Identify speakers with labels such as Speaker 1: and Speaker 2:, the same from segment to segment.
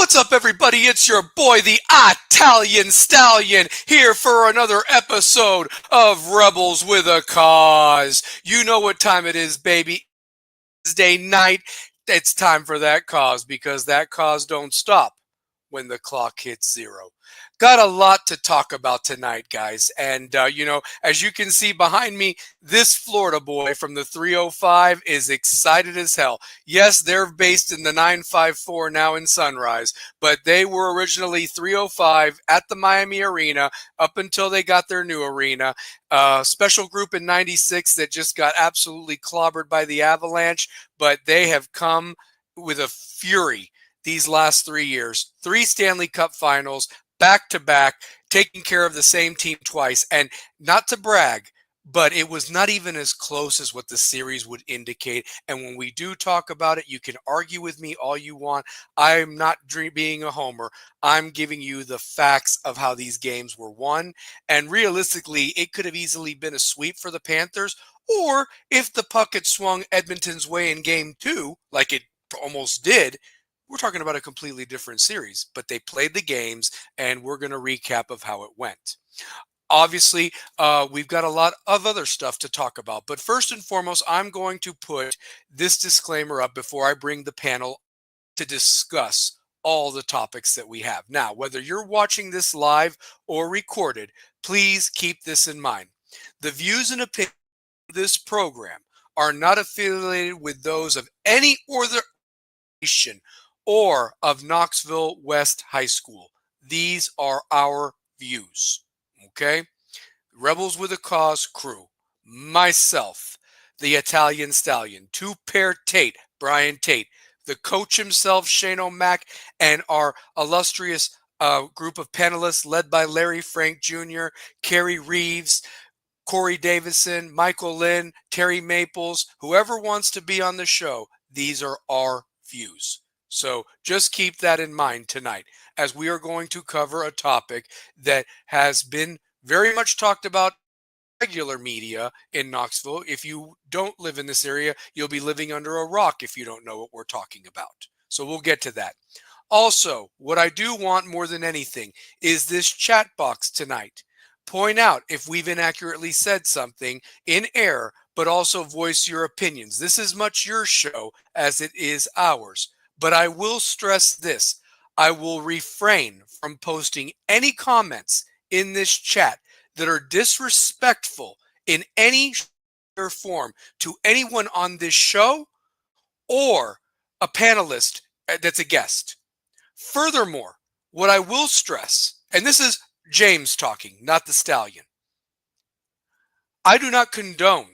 Speaker 1: What's up, everybody? It's your boy, the Italian Stallion, here for another episode of Rebels with a Cause. You know what time it is, baby. Wednesday night. It's time for that cause, because that cause don't stop when the clock hits zero. Got a lot to talk about tonight, guys. And, as you can see behind me, this Florida boy from the 305 is excited as hell. Yes, they're based in the 954 now in Sunrise, but they were originally 305 at the Miami Arena up until they got their new arena. Special group in 96 that just got absolutely clobbered by the Avalanche, but they have come with a fury these last 3 years. 3 Stanley Cup finals, back to back, taking care of the same team twice. And not to brag, but it was not even as close as what the series would indicate. And when we do talk about it, you can argue with me all you want. I'm not being a homer. I'm giving you the facts of how these games were won. And realistically, it could have easily been a sweep for the Panthers. Or if the puck had swung Edmonton's way in game 2, like it almost did, we're talking about a completely different series. But they played the games, and we're going to recap of how it went. Obviously, we've got a lot of other stuff to talk about. But first and foremost, I'm going to put this disclaimer up before I bring the panel to discuss all the topics that we have. Now, whether you're watching this live or recorded, please keep this in mind. The views and opinions of this program are not affiliated with those of any organization or of Knoxville West High School. These are our views. Okay? Rebels with a Cause crew. Myself, the Italian Stallion. Two-pair Tate, Brian Tate. The coach himself, Shane O'Mac, and our illustrious group of panelists led by Larry Frank Jr., Kerry Reeves, Corey Davison, Michael Lynn, Terry Maples, whoever wants to be on the show. These are our views. So just keep that in mind tonight, as we are going to cover a topic that has been very much talked about in regular media in Knoxville. If you don't live in this area, you'll be living under a rock if you don't know what we're talking about. So we'll get to that. Also, what I do want more than anything is this chat box tonight. Point out if we've inaccurately said something in air, but also voice your opinions. This is much your show as it is ours. But I will stress this. I will refrain from posting any comments in this chat that are disrespectful in any form to anyone on this show or a panelist that's a guest. Furthermore, what I will stress, and this is James talking, not the Stallion, I do not condone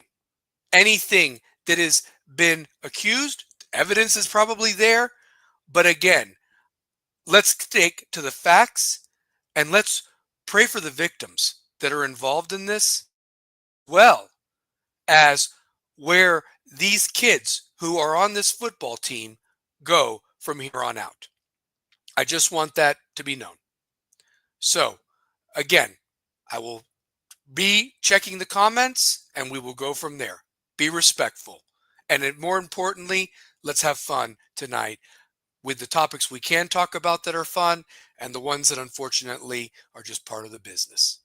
Speaker 1: anything that has been accused. Evidence is probably there. But again, let's stick to the facts, and let's pray for the victims that are involved in this, well as where these kids who are on this football team go from here on out. I just want that to be known. So, again, I will be checking the comments, and we will go from there. Be respectful. And more importantly, let's have fun tonight with the topics we can talk about that are fun, and the ones that unfortunately are just part of the business.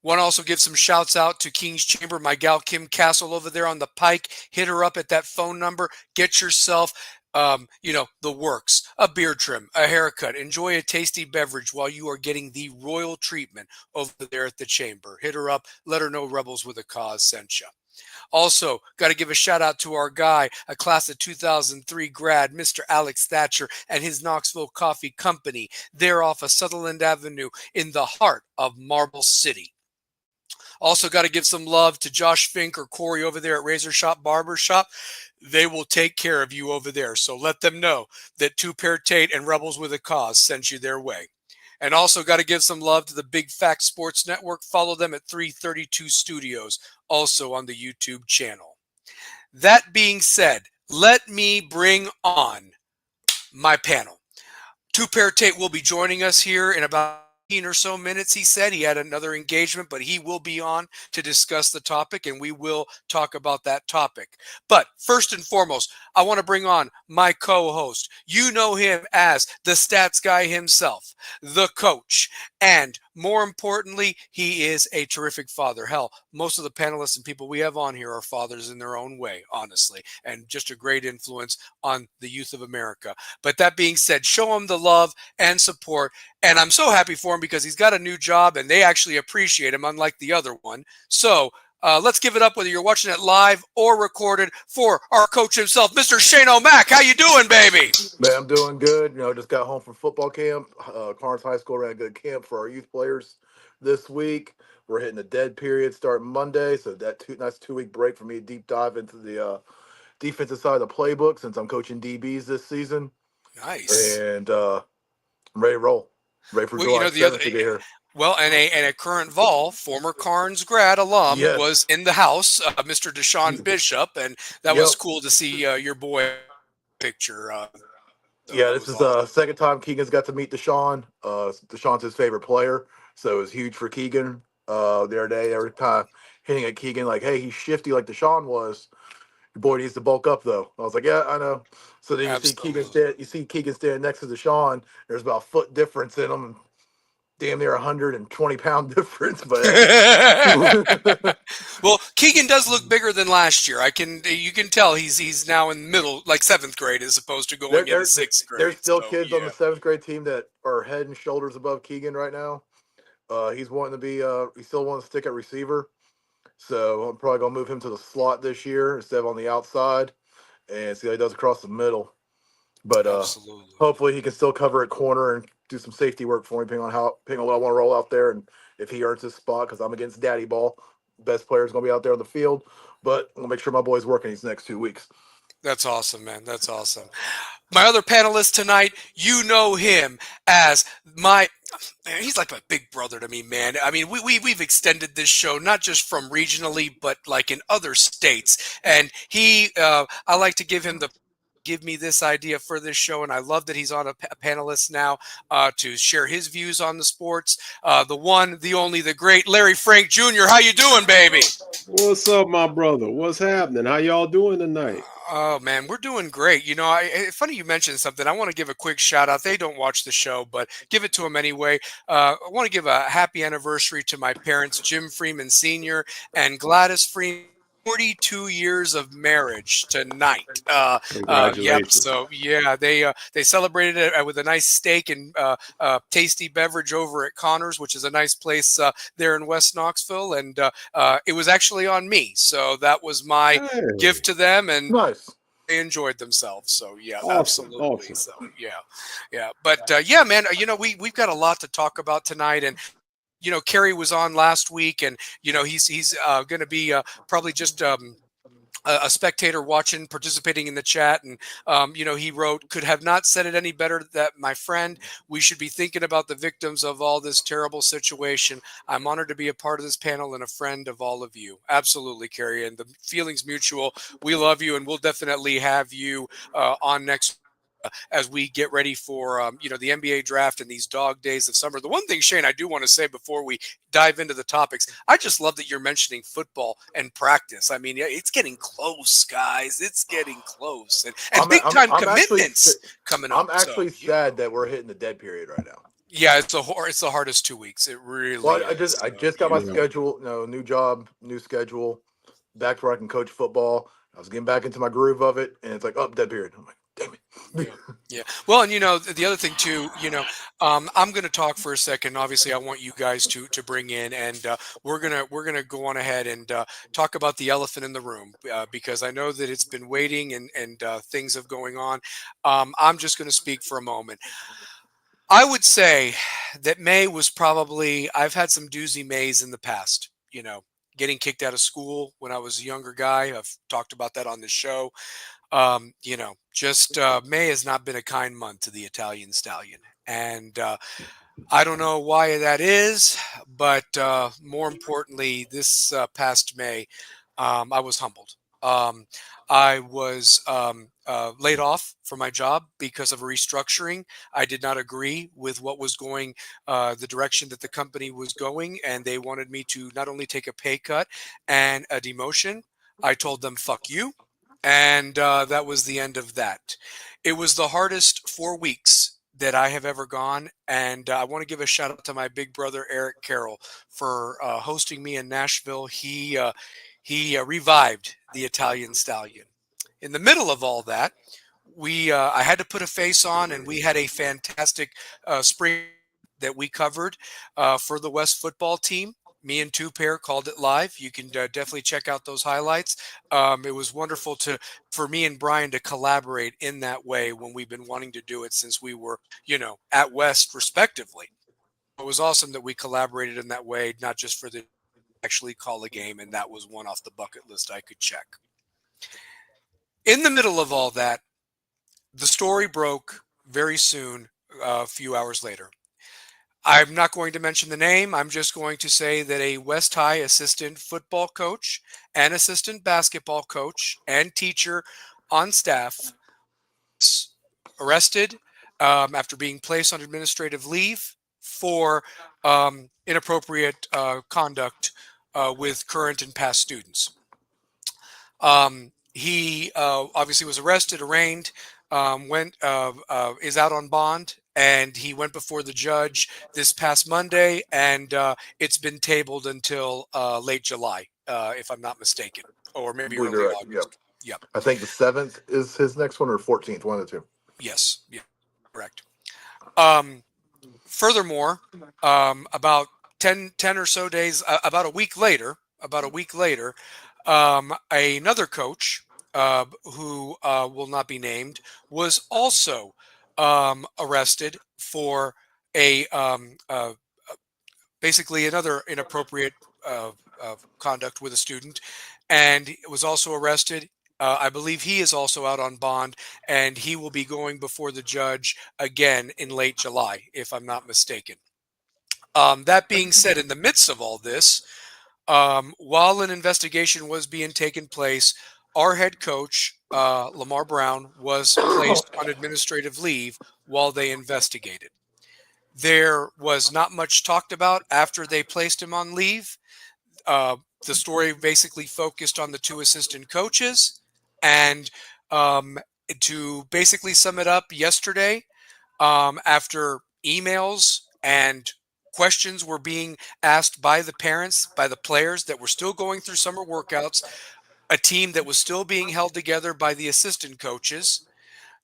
Speaker 1: Want to also give some shouts out to King's Chamber, my gal Kim Castle over there on the Pike. Hit her up at that phone number. Get yourself, the works, a beard trim, a haircut. Enjoy a tasty beverage while you are getting the royal treatment over there at the Chamber. Hit her up. Let her know Rebels with a Cause sent you. Also, got to give a shout out to our guy, a class of 2003 grad, Mr. Alex Thatcher, and his Knoxville Coffee Company. They're off of Sutherland Avenue in the heart of Marble City. Also, got to give some love to Josh Fink or Corey over there at Razor Shop Barber Shop. They will take care of you over there. So let them know that Two-Pair Tate and Rebels with a Cause sent you their way. And also got to give some love to the Big Fact Sports Network. Follow them at 332 Studios, also on the YouTube channel. That being said, let me bring on my panel. Two-Pair Tate will be joining us here in about or so minutes. He said he had another engagement, but he will be on to discuss the topic, and we will talk about that topic. But first and foremost, I want to bring on my co-host. You know him as the stats guy himself, the coach, and more importantly, he is a terrific father. Hell, most of the panelists and people we have on here are fathers in their own way, honestly, and just a great influence on the youth of America. But that being said, show him the love and support. And I'm so happy for him because he's got a new job and they actually appreciate him, unlike the other one. So let's give it up, whether you're watching it live or recorded, for our coach himself, Mr. Shane O'Mac. How you doing, baby?
Speaker 2: Man, I'm doing good. Just got home from football camp. Carnes High School ran a good camp for our youth players this week. We're hitting a dead period starting Monday, so that's 2 week break for me to deep dive into the defensive side of the playbook since I'm coaching DBs this season,
Speaker 1: Nice.
Speaker 2: and I'm ready to roll. Ready for
Speaker 1: Well,
Speaker 2: July
Speaker 1: the other
Speaker 2: 7th to get here.
Speaker 1: well, and a current Vol, former Carnes grad alum,
Speaker 2: Yes.
Speaker 1: was in the house, Mr. Deshaun Bishop, and that was
Speaker 2: Yep.
Speaker 1: cool to see your boy picture. So
Speaker 2: Yeah,
Speaker 1: that
Speaker 2: this
Speaker 1: was
Speaker 2: is the
Speaker 1: awesome.
Speaker 2: second time Keegan's got to meet Deshaun. Deshaun's his favorite player, so it was huge for Keegan. The other day, they were kind of hitting at Keegan like, "Hey, he's shifty like Deshaun was. Your boy needs to bulk up, though." I was like, "Yeah, I know." So then
Speaker 1: Absolutely.
Speaker 2: You see Keegan standing next to Deshaun. There's about a foot difference in them, damn near 120-pound difference. But hey,
Speaker 1: Well, Keegan does look bigger than last year. You can tell he's now in middle, like seventh grade, as opposed to
Speaker 2: there,
Speaker 1: going into
Speaker 2: there,
Speaker 1: sixth
Speaker 2: there's
Speaker 1: grade.
Speaker 2: still
Speaker 1: So
Speaker 2: kids on the
Speaker 1: yeah,
Speaker 2: seventh grade team that are head and shoulders above Keegan right now. He's wanting to be. He still wants to stick at receiver. So I'm probably gonna move him to the slot this year instead of on the outside and see how he does across the middle. But
Speaker 1: absolutely.
Speaker 2: hopefully he can still cover at corner and do some safety work for me, depending on what I want to roll out there and if he earns his spot because I'm against Daddy Ball. Best player is gonna be out there on the field, but I'm gonna make sure my boy's working these next 2 weeks.
Speaker 1: That's awesome, man. That's awesome. My other panelist tonight, you know him as my man, he's like a big brother to me, man. I mean, we've extended this show not just from regionally, but like in other states. And I like to give him the give me this idea for this show, and I love that he's on a panelist now to share his views on the sports. The one, the only, the great Larry Frank Jr. How you doing, baby?
Speaker 3: What's up, my brother? What's happening? How y'all doing tonight?
Speaker 1: Oh man, we're doing great. Funny you mentioned something. I want to give a quick shout out. They don't watch the show, but give it to them anyway. I want to give a happy anniversary to my parents, Jim Freeman Sr. and Gladys Freeman. 42 years of marriage tonight. Yep.
Speaker 3: Congratulations.
Speaker 1: So yeah, they celebrated it with a nice steak and tasty beverage over at Connors, which is a nice place there in West Knoxville, and it was actually on me. So that was my
Speaker 3: Hey,
Speaker 1: gift to them, and
Speaker 2: Nice.
Speaker 1: they enjoyed themselves. So yeah,
Speaker 3: awesome,
Speaker 1: absolutely.
Speaker 3: awesome.
Speaker 1: So yeah. But yeah, man, we've got a lot to talk about tonight, and Kerry was on last week, and he's going to be probably just. A spectator watching, participating in the chat, and he wrote, "Could have not said it any better. That my friend, we should be thinking about the victims of all this terrible situation. I'm honored to be a part of this panel and a friend of all of you." Absolutely, Carrie, and the feelings mutual. We love you, and we'll definitely have you on next as we get ready for the NBA draft and these dog days of summer. The one thing, Shane, I do want to say before we dive into the topics, I just love that you're mentioning football and practice. I mean, it's getting close, guys. It's getting close, and
Speaker 2: I'm
Speaker 1: big
Speaker 2: I'm
Speaker 1: time
Speaker 2: I'm actually
Speaker 1: commitments coming up.
Speaker 2: I'm
Speaker 1: So
Speaker 2: actually sad that we're hitting the dead period right now.
Speaker 1: yeah, it's the hardest 2 weeks. It really
Speaker 2: Well,
Speaker 1: is.
Speaker 2: I
Speaker 1: So
Speaker 2: just got my
Speaker 3: Yeah.
Speaker 2: schedule, new job, new schedule, back to where I can coach football. I was getting back into my groove of it, and it's like, oh, dead period. I'm like, damn it.
Speaker 1: yeah. Yeah. Well, and the other thing too, I'm going to talk for a second. Obviously, I want you guys to bring in, and we're gonna go on ahead and talk about the elephant in the room because I know that it's been waiting and things have going on. I'm just going to speak for a moment. I would say that May was probably I've had some doozy Mays in the past. Getting kicked out of school when I was a younger guy. I've talked about that on the show. Just May has not been a kind month to the Italian stallion. And I don't know why that is, but more importantly, this past May, I was humbled. Um, I was laid off from my job because of a restructuring. I did not agree with what was going, the direction that the company was going, and they wanted me to not only take a pay cut and a demotion. I told them, fuck you. And that was the end of that. It was the hardest 4 weeks that I have ever gone. And I want to give a shout out to my big brother, Eric Carroll, for hosting me in Nashville. He revived the Italian Stallion. In the middle of all that, I had to put a face on, and we had a fantastic spring that we covered for the West football team. Me and Two Pair called it live. You can definitely check out those highlights. It was wonderful for me and Brian to collaborate in that way when we've been wanting to do it since we were, at West respectively. It was awesome that we collaborated in that way, not just for the actually call a game, and that was one off the bucket list I could check. In the middle of all that, the story broke very soon, a few hours later. I'm not going to mention the name. I'm just going to say that a West High assistant football coach and assistant basketball coach and teacher on staff was arrested after being placed on administrative leave for inappropriate conduct with current and past students. He obviously was arrested, arraigned, is out on bond, and he went before the judge this past Monday, and it's been tabled until late July, if I'm not mistaken, or
Speaker 2: I
Speaker 1: maybe
Speaker 2: believe
Speaker 1: early
Speaker 2: you're right. Yep.
Speaker 1: August. Yep.
Speaker 2: I think the 7th is his next one, or 14th, one of the two.
Speaker 1: Yes. Yeah. Correct. Furthermore, about 10 or so days, about a week later, another coach who will not be named was also arrested for a basically another inappropriate conduct with a student, and was also arrested. I believe he is also out on bond, and he will be going before the judge again in late July, if I'm not mistaken. That being said, in the midst of all this, while an investigation was being taken place, our head coach, Lamar Brown, was placed on administrative leave while they investigated. There was not much talked about after they placed him on leave. The story basically focused on the two assistant coaches. And to basically sum it up, yesterday, after emails and questions were being asked by the parents, by the players that were still going through summer workouts, a team that was still being held together by the assistant coaches,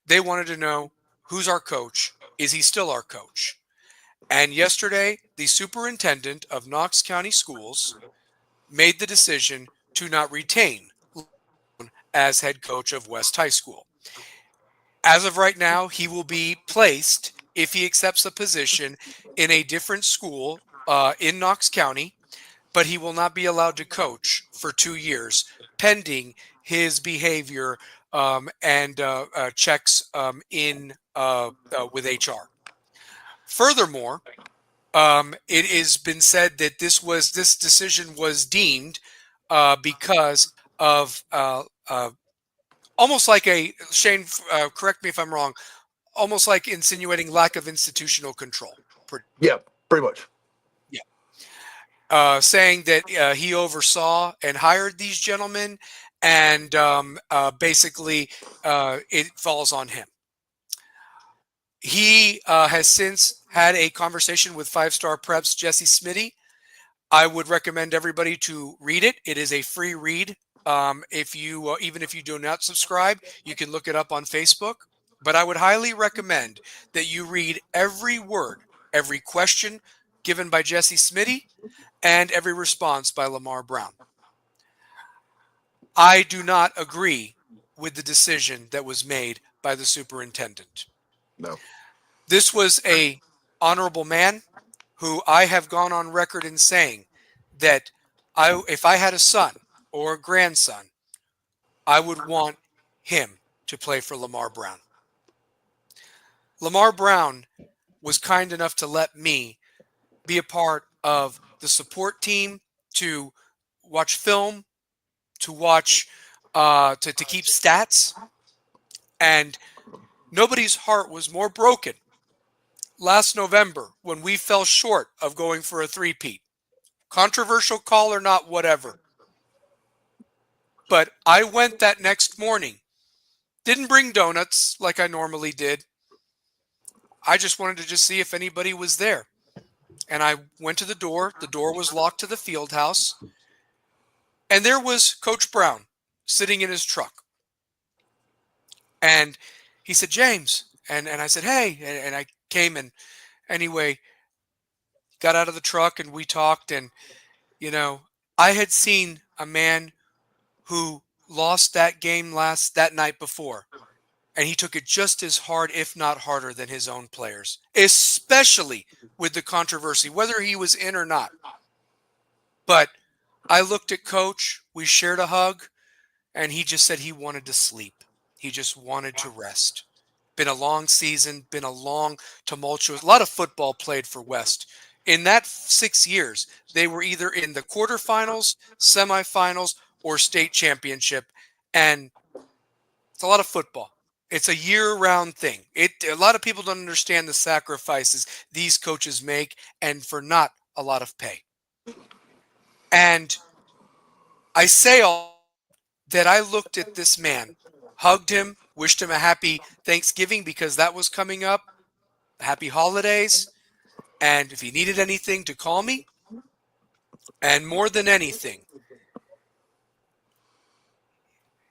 Speaker 1: they wanted to know, who's our coach? Is he still our coach? And yesterday, the superintendent of Knox County Schools made the decision to not retain as head coach of West High School. As of right now, he will be placed, if he accepts a position, in a different school in Knox County, but he will not be allowed to coach for 2 years, pending his behavior and checks in with HR. Furthermore, it has been said that this decision was deemed because of almost like a Shane. Correct me if I'm wrong. Almost like insinuating lack of institutional control.
Speaker 2: Yeah, pretty much.
Speaker 1: Yeah, saying that he oversaw and hired these gentlemen, and basically it falls on him. He has since had a conversation with five-star preps Jesse Smitty. I would recommend everybody to read it. It is a free read. If you even if you do not subscribe, you can look it up on Facebook. But I would highly recommend that you read every word, every question given by Jesse Smitty, and every response by Lamar Brown. I do not agree with the decision that was made by the superintendent.
Speaker 2: No.
Speaker 1: This was a honorable man who I have gone on record in saying that if I had a son or a grandson, I would want him to play for Lamar Brown. Lamar Brown was kind enough to let me be a part of the support team, to watch film, to watch to keep stats, and nobody's heart was more broken last November when we fell short of going for a three-peat. Controversial call or not, whatever. But I went that next morning. Didn't bring donuts like I normally did. I just wanted to just see if anybody was there. And I went to the door. The door was locked to the field house. And there was Coach Brown sitting in his truck. And he said, James. And I said, hey. And I came, and anyway, got out of the truck and we talked. And, I had seen a man who lost that game that night before. And he took it just as hard, if not harder, than his own players, especially with the controversy, whether he was in or not. But I looked at Coach, we shared a hug, and he just said he wanted to sleep. He just wanted to rest. Been a long season, been a long, tumultuous, a lot of football played for West. In that 6 years, they were either in the quarterfinals, semifinals, or state championship, and it's a lot of football. It's a year-round thing. A lot of people don't understand the sacrifices these coaches make, and for not a lot of pay. And I say all that I looked at this man, hugged him, wished him a happy Thanksgiving because that was coming up, happy holidays, and if he needed anything to call me, and more than anything,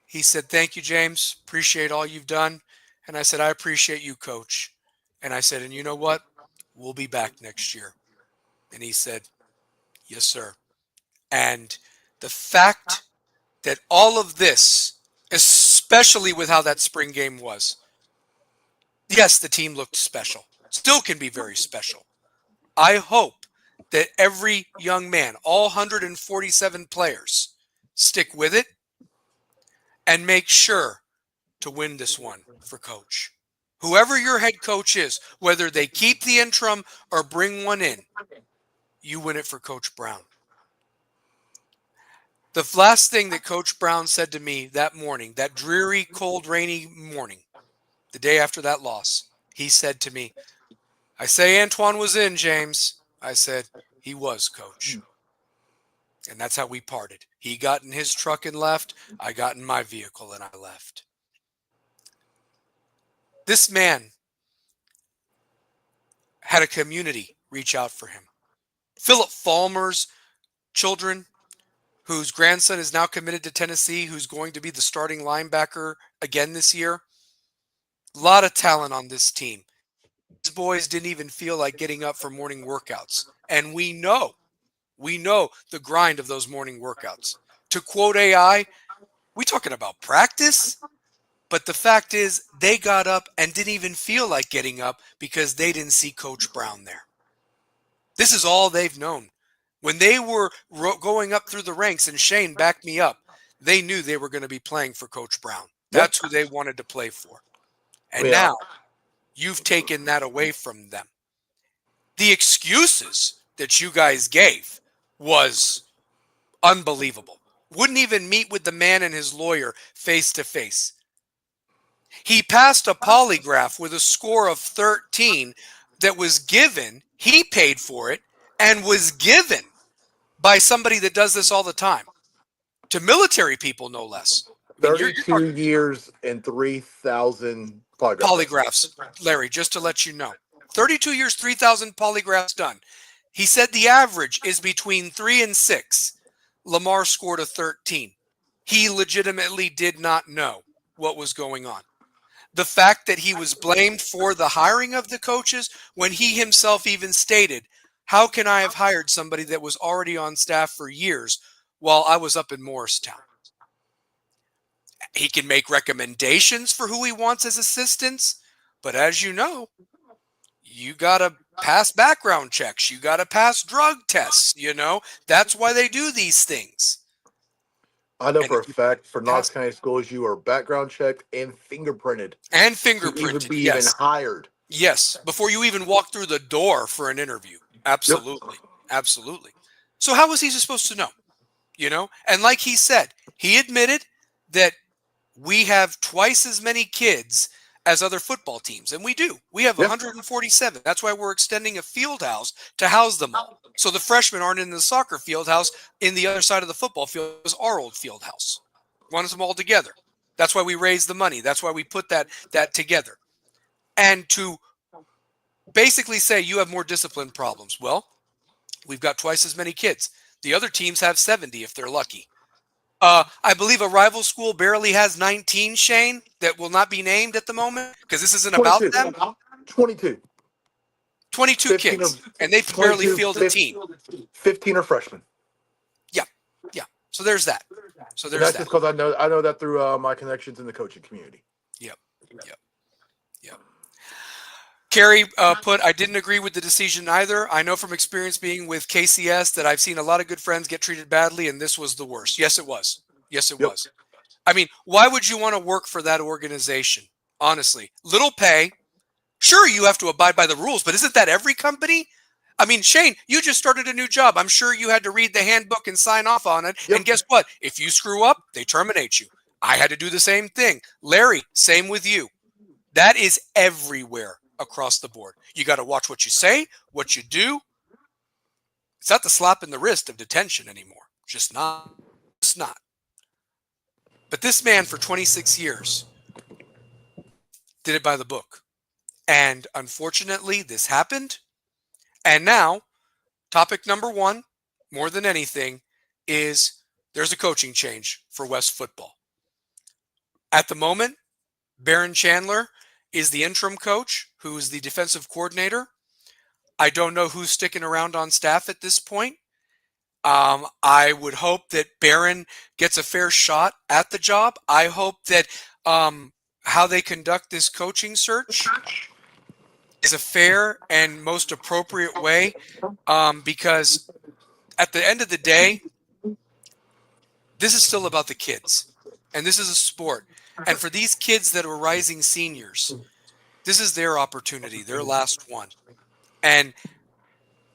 Speaker 1: he said, thank you, James. Appreciate all you've done. And I said, I appreciate you, Coach. And I said, and you know what? We'll be back next year. And he said, yes, sir. And the fact that all of this, especially with how that spring game was, yes, the team looked special. Still can be very special. I hope that every young man, all 147 players, stick with it and make sure to win this one for Coach. Whoever your head coach is, whether they keep the interim or bring one in, you win it for Coach Brown. The last thing that Coach Brown said to me that morning, that dreary, cold, rainy morning, the day after that loss, he said to me, I say Antoine was in, James. I said, he was, Coach. And that's how we parted. He got in his truck and left. I got in my vehicle and I left. This man had a community reach out for him. Philip Falmer's children, whose grandson is now committed to Tennessee, who's going to be the starting linebacker again this year. A lot of talent on this team. These boys didn't even feel like getting up for morning workouts. And we know the grind of those morning workouts. To quote AI, we talking about practice? But the fact is, they got up and didn't even feel like getting up because they didn't see Coach Brown there. This is all they've known. When they were going up through the ranks, and Shane backed me up, they knew they were going to be playing for Coach Brown. That's who they wanted to play for. And now you've taken that away from them. The excuses that you guys gave was unbelievable. Wouldn't even meet with the man and his lawyer face to face. He passed a polygraph with a score of 13 that was given, he paid for it, and was given by somebody that does this all the time. To military people, no less. I mean,
Speaker 2: 32 years and 3,000
Speaker 1: polygraphs, Larry, just to let you know. 32 years, 3,000 polygraphs done. He said the average is between 3 and 6. Lamar scored a 13. He legitimately did not know what was going on. The fact that he was blamed for the hiring of the coaches when he himself even stated, how can I have hired somebody that was already on staff for years while I was up in Morristown? He can make recommendations for who he wants as assistants, but as you know, you got to pass background checks. You got to pass drug tests, That's why they do these things.
Speaker 2: I know for a fact, for Knox County Schools, you are background checked and fingerprinted. To even hired.
Speaker 1: Yes, before you even walk through the door for an interview. Absolutely. Yep. Absolutely. So how was he supposed to know? And like he said, he admitted that we have twice as many kids as other football teams. And we do. We have 147. That's why we're extending a field house to house them all. So the freshmen aren't in the soccer field house. In the other side of the football field is our old field house. Runs them all together. That's why we raise the money. That's why we put that together. And to basically say you have more discipline problems. Well, we've got twice as many kids. The other teams have 70 if they're lucky. I believe a rival school barely has 19, Shane, that will not be named at the moment because this isn't about them.
Speaker 2: 22.
Speaker 1: 22 kids, and they barely field a team.
Speaker 2: 15 are freshmen.
Speaker 1: Yeah. So there's that.
Speaker 2: And that's just because I know that through my connections in the coaching community.
Speaker 1: Yep. Carrie put, I didn't agree with the decision either. I know from experience being with KCS that I've seen a lot of good friends get treated badly, and this was the worst. Yes, it was. Was. I mean, why would you want to work for that organization? Honestly, little pay. Sure, you have to abide by the rules, but isn't that every company? I mean, Shane, you just started a new job. I'm sure you had to read the handbook and sign off on it. Yep. And guess what? If you screw up, they terminate you. I had to do the same thing. Larry, same with you. That is everywhere across the board. You got to watch what you say, what you do. It's not the slap in the wrist of detention anymore. Just not. But this man for 26 years did it by the book. And unfortunately, this happened. And now, topic number one, more than anything, is there's a coaching change for West football. At the moment, Baron Chandler is the interim coach, who's the defensive coordinator. I don't know who's sticking around on staff at this point. I would hope that Baron gets a fair shot at the job. I hope that how they conduct this coaching search is a fair and most appropriate way, because at the end of the day, this is still about the kids, and this is a sport. And for these kids that are rising seniors, this is their opportunity, their last one. And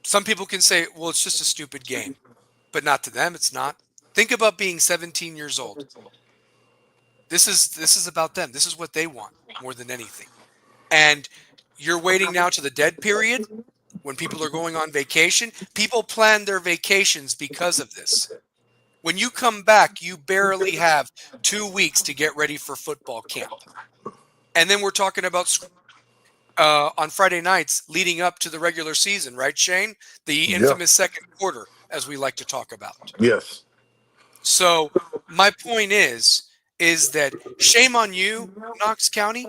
Speaker 1: some people can say, well, it's just a stupid game. But not to them, it's not. Think about being 17 years old. This is about them. This is what they want more than anything. And you're waiting now to the dead period when people are going on vacation. People plan their vacations because of this. When you come back, you barely have 2 weeks to get ready for football camp. And then we're talking about on Friday nights leading up to the regular season, right, Shane? The infamous second quarter, as we like to talk about.
Speaker 2: Yes.
Speaker 1: So my point is that shame on you, Knox County,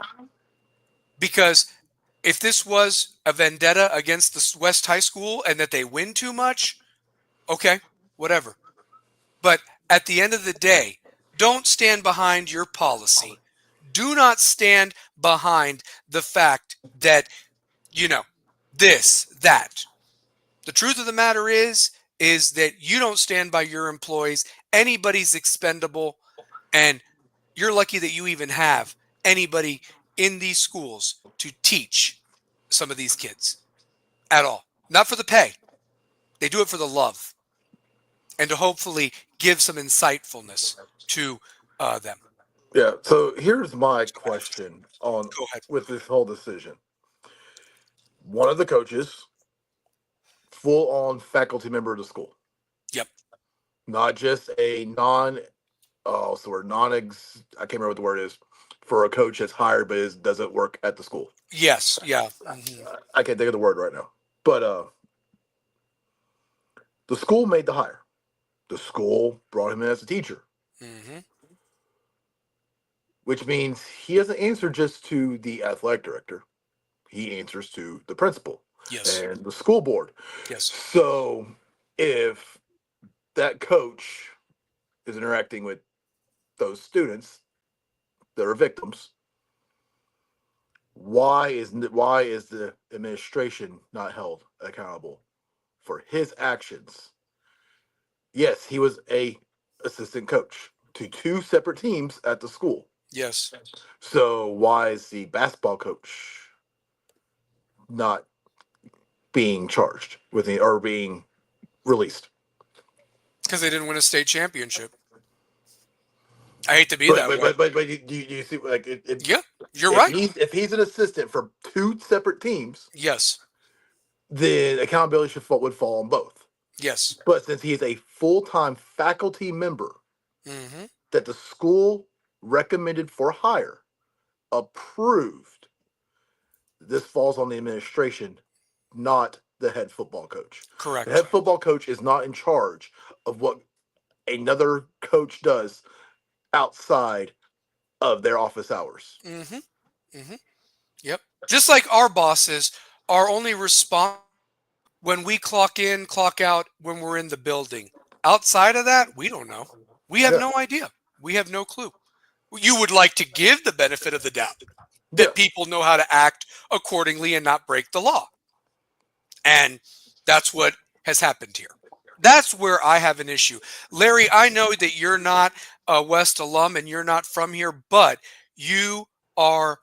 Speaker 1: because if this was a vendetta against the West High School and that they win too much, okay, whatever. But at the end of the day, don't stand behind your policy. Do not stand behind the fact that, this, that. The truth of the matter is that you don't stand by your employees. Anybody's expendable, and you're lucky that you even have anybody in these schools to teach some of these kids at all. Not for the pay. They do it for the love and to hopefully give some insightfulness to them.
Speaker 2: Yeah. So here's my question with this whole decision. One of the coaches, full-on faculty member of the school.
Speaker 1: Yep.
Speaker 2: Not just a I can't remember what the word is, for a coach that's hired but doesn't work at the school.
Speaker 1: Yes. Yeah. Mm-hmm.
Speaker 2: I can't think of the word right now. But the school made the hire. The school brought him in as a teacher.
Speaker 1: Mm-hmm.
Speaker 2: Which means he doesn't answer just to the athletic director. He answers to the principal.
Speaker 1: Yes.
Speaker 2: And the school board.
Speaker 1: Yes.
Speaker 2: So if that coach is interacting with those students that are victims, why is the administration not held accountable for his actions? Yes, he was a assistant coach to 2 separate teams at the school.
Speaker 1: Yes.
Speaker 2: So why is the basketball coach not being charged with or being released?
Speaker 1: Because they didn't win a state championship. I hate to be
Speaker 2: But
Speaker 1: that way.
Speaker 2: you see, like
Speaker 1: Yeah, you're right.
Speaker 2: if he's an assistant for two separate teams,
Speaker 1: Yes,
Speaker 2: then accountability would fall on both.
Speaker 1: yes.
Speaker 2: But since he is a full time faculty member
Speaker 1: Mm-hmm.
Speaker 2: that the school recommended for hire, approved, this falls on the administration, not the head football coach. The
Speaker 1: Correct.
Speaker 2: head football coach is not in charge of what another coach does outside of their office hours.
Speaker 1: Mm-hmm. Mm-hmm. Yep. Just like our bosses are only responsible when we clock in, clock out, when we're in the building. Outside of that, we don't know. We have
Speaker 2: Yeah,
Speaker 1: no idea. We have no clue. You would like to give the benefit of the doubt
Speaker 2: yeah,
Speaker 1: that people know how to act accordingly and not break the law. And that's what has happened here. That's where I have an issue. Larry, I know that you're not a West alum and you're not from here, but you are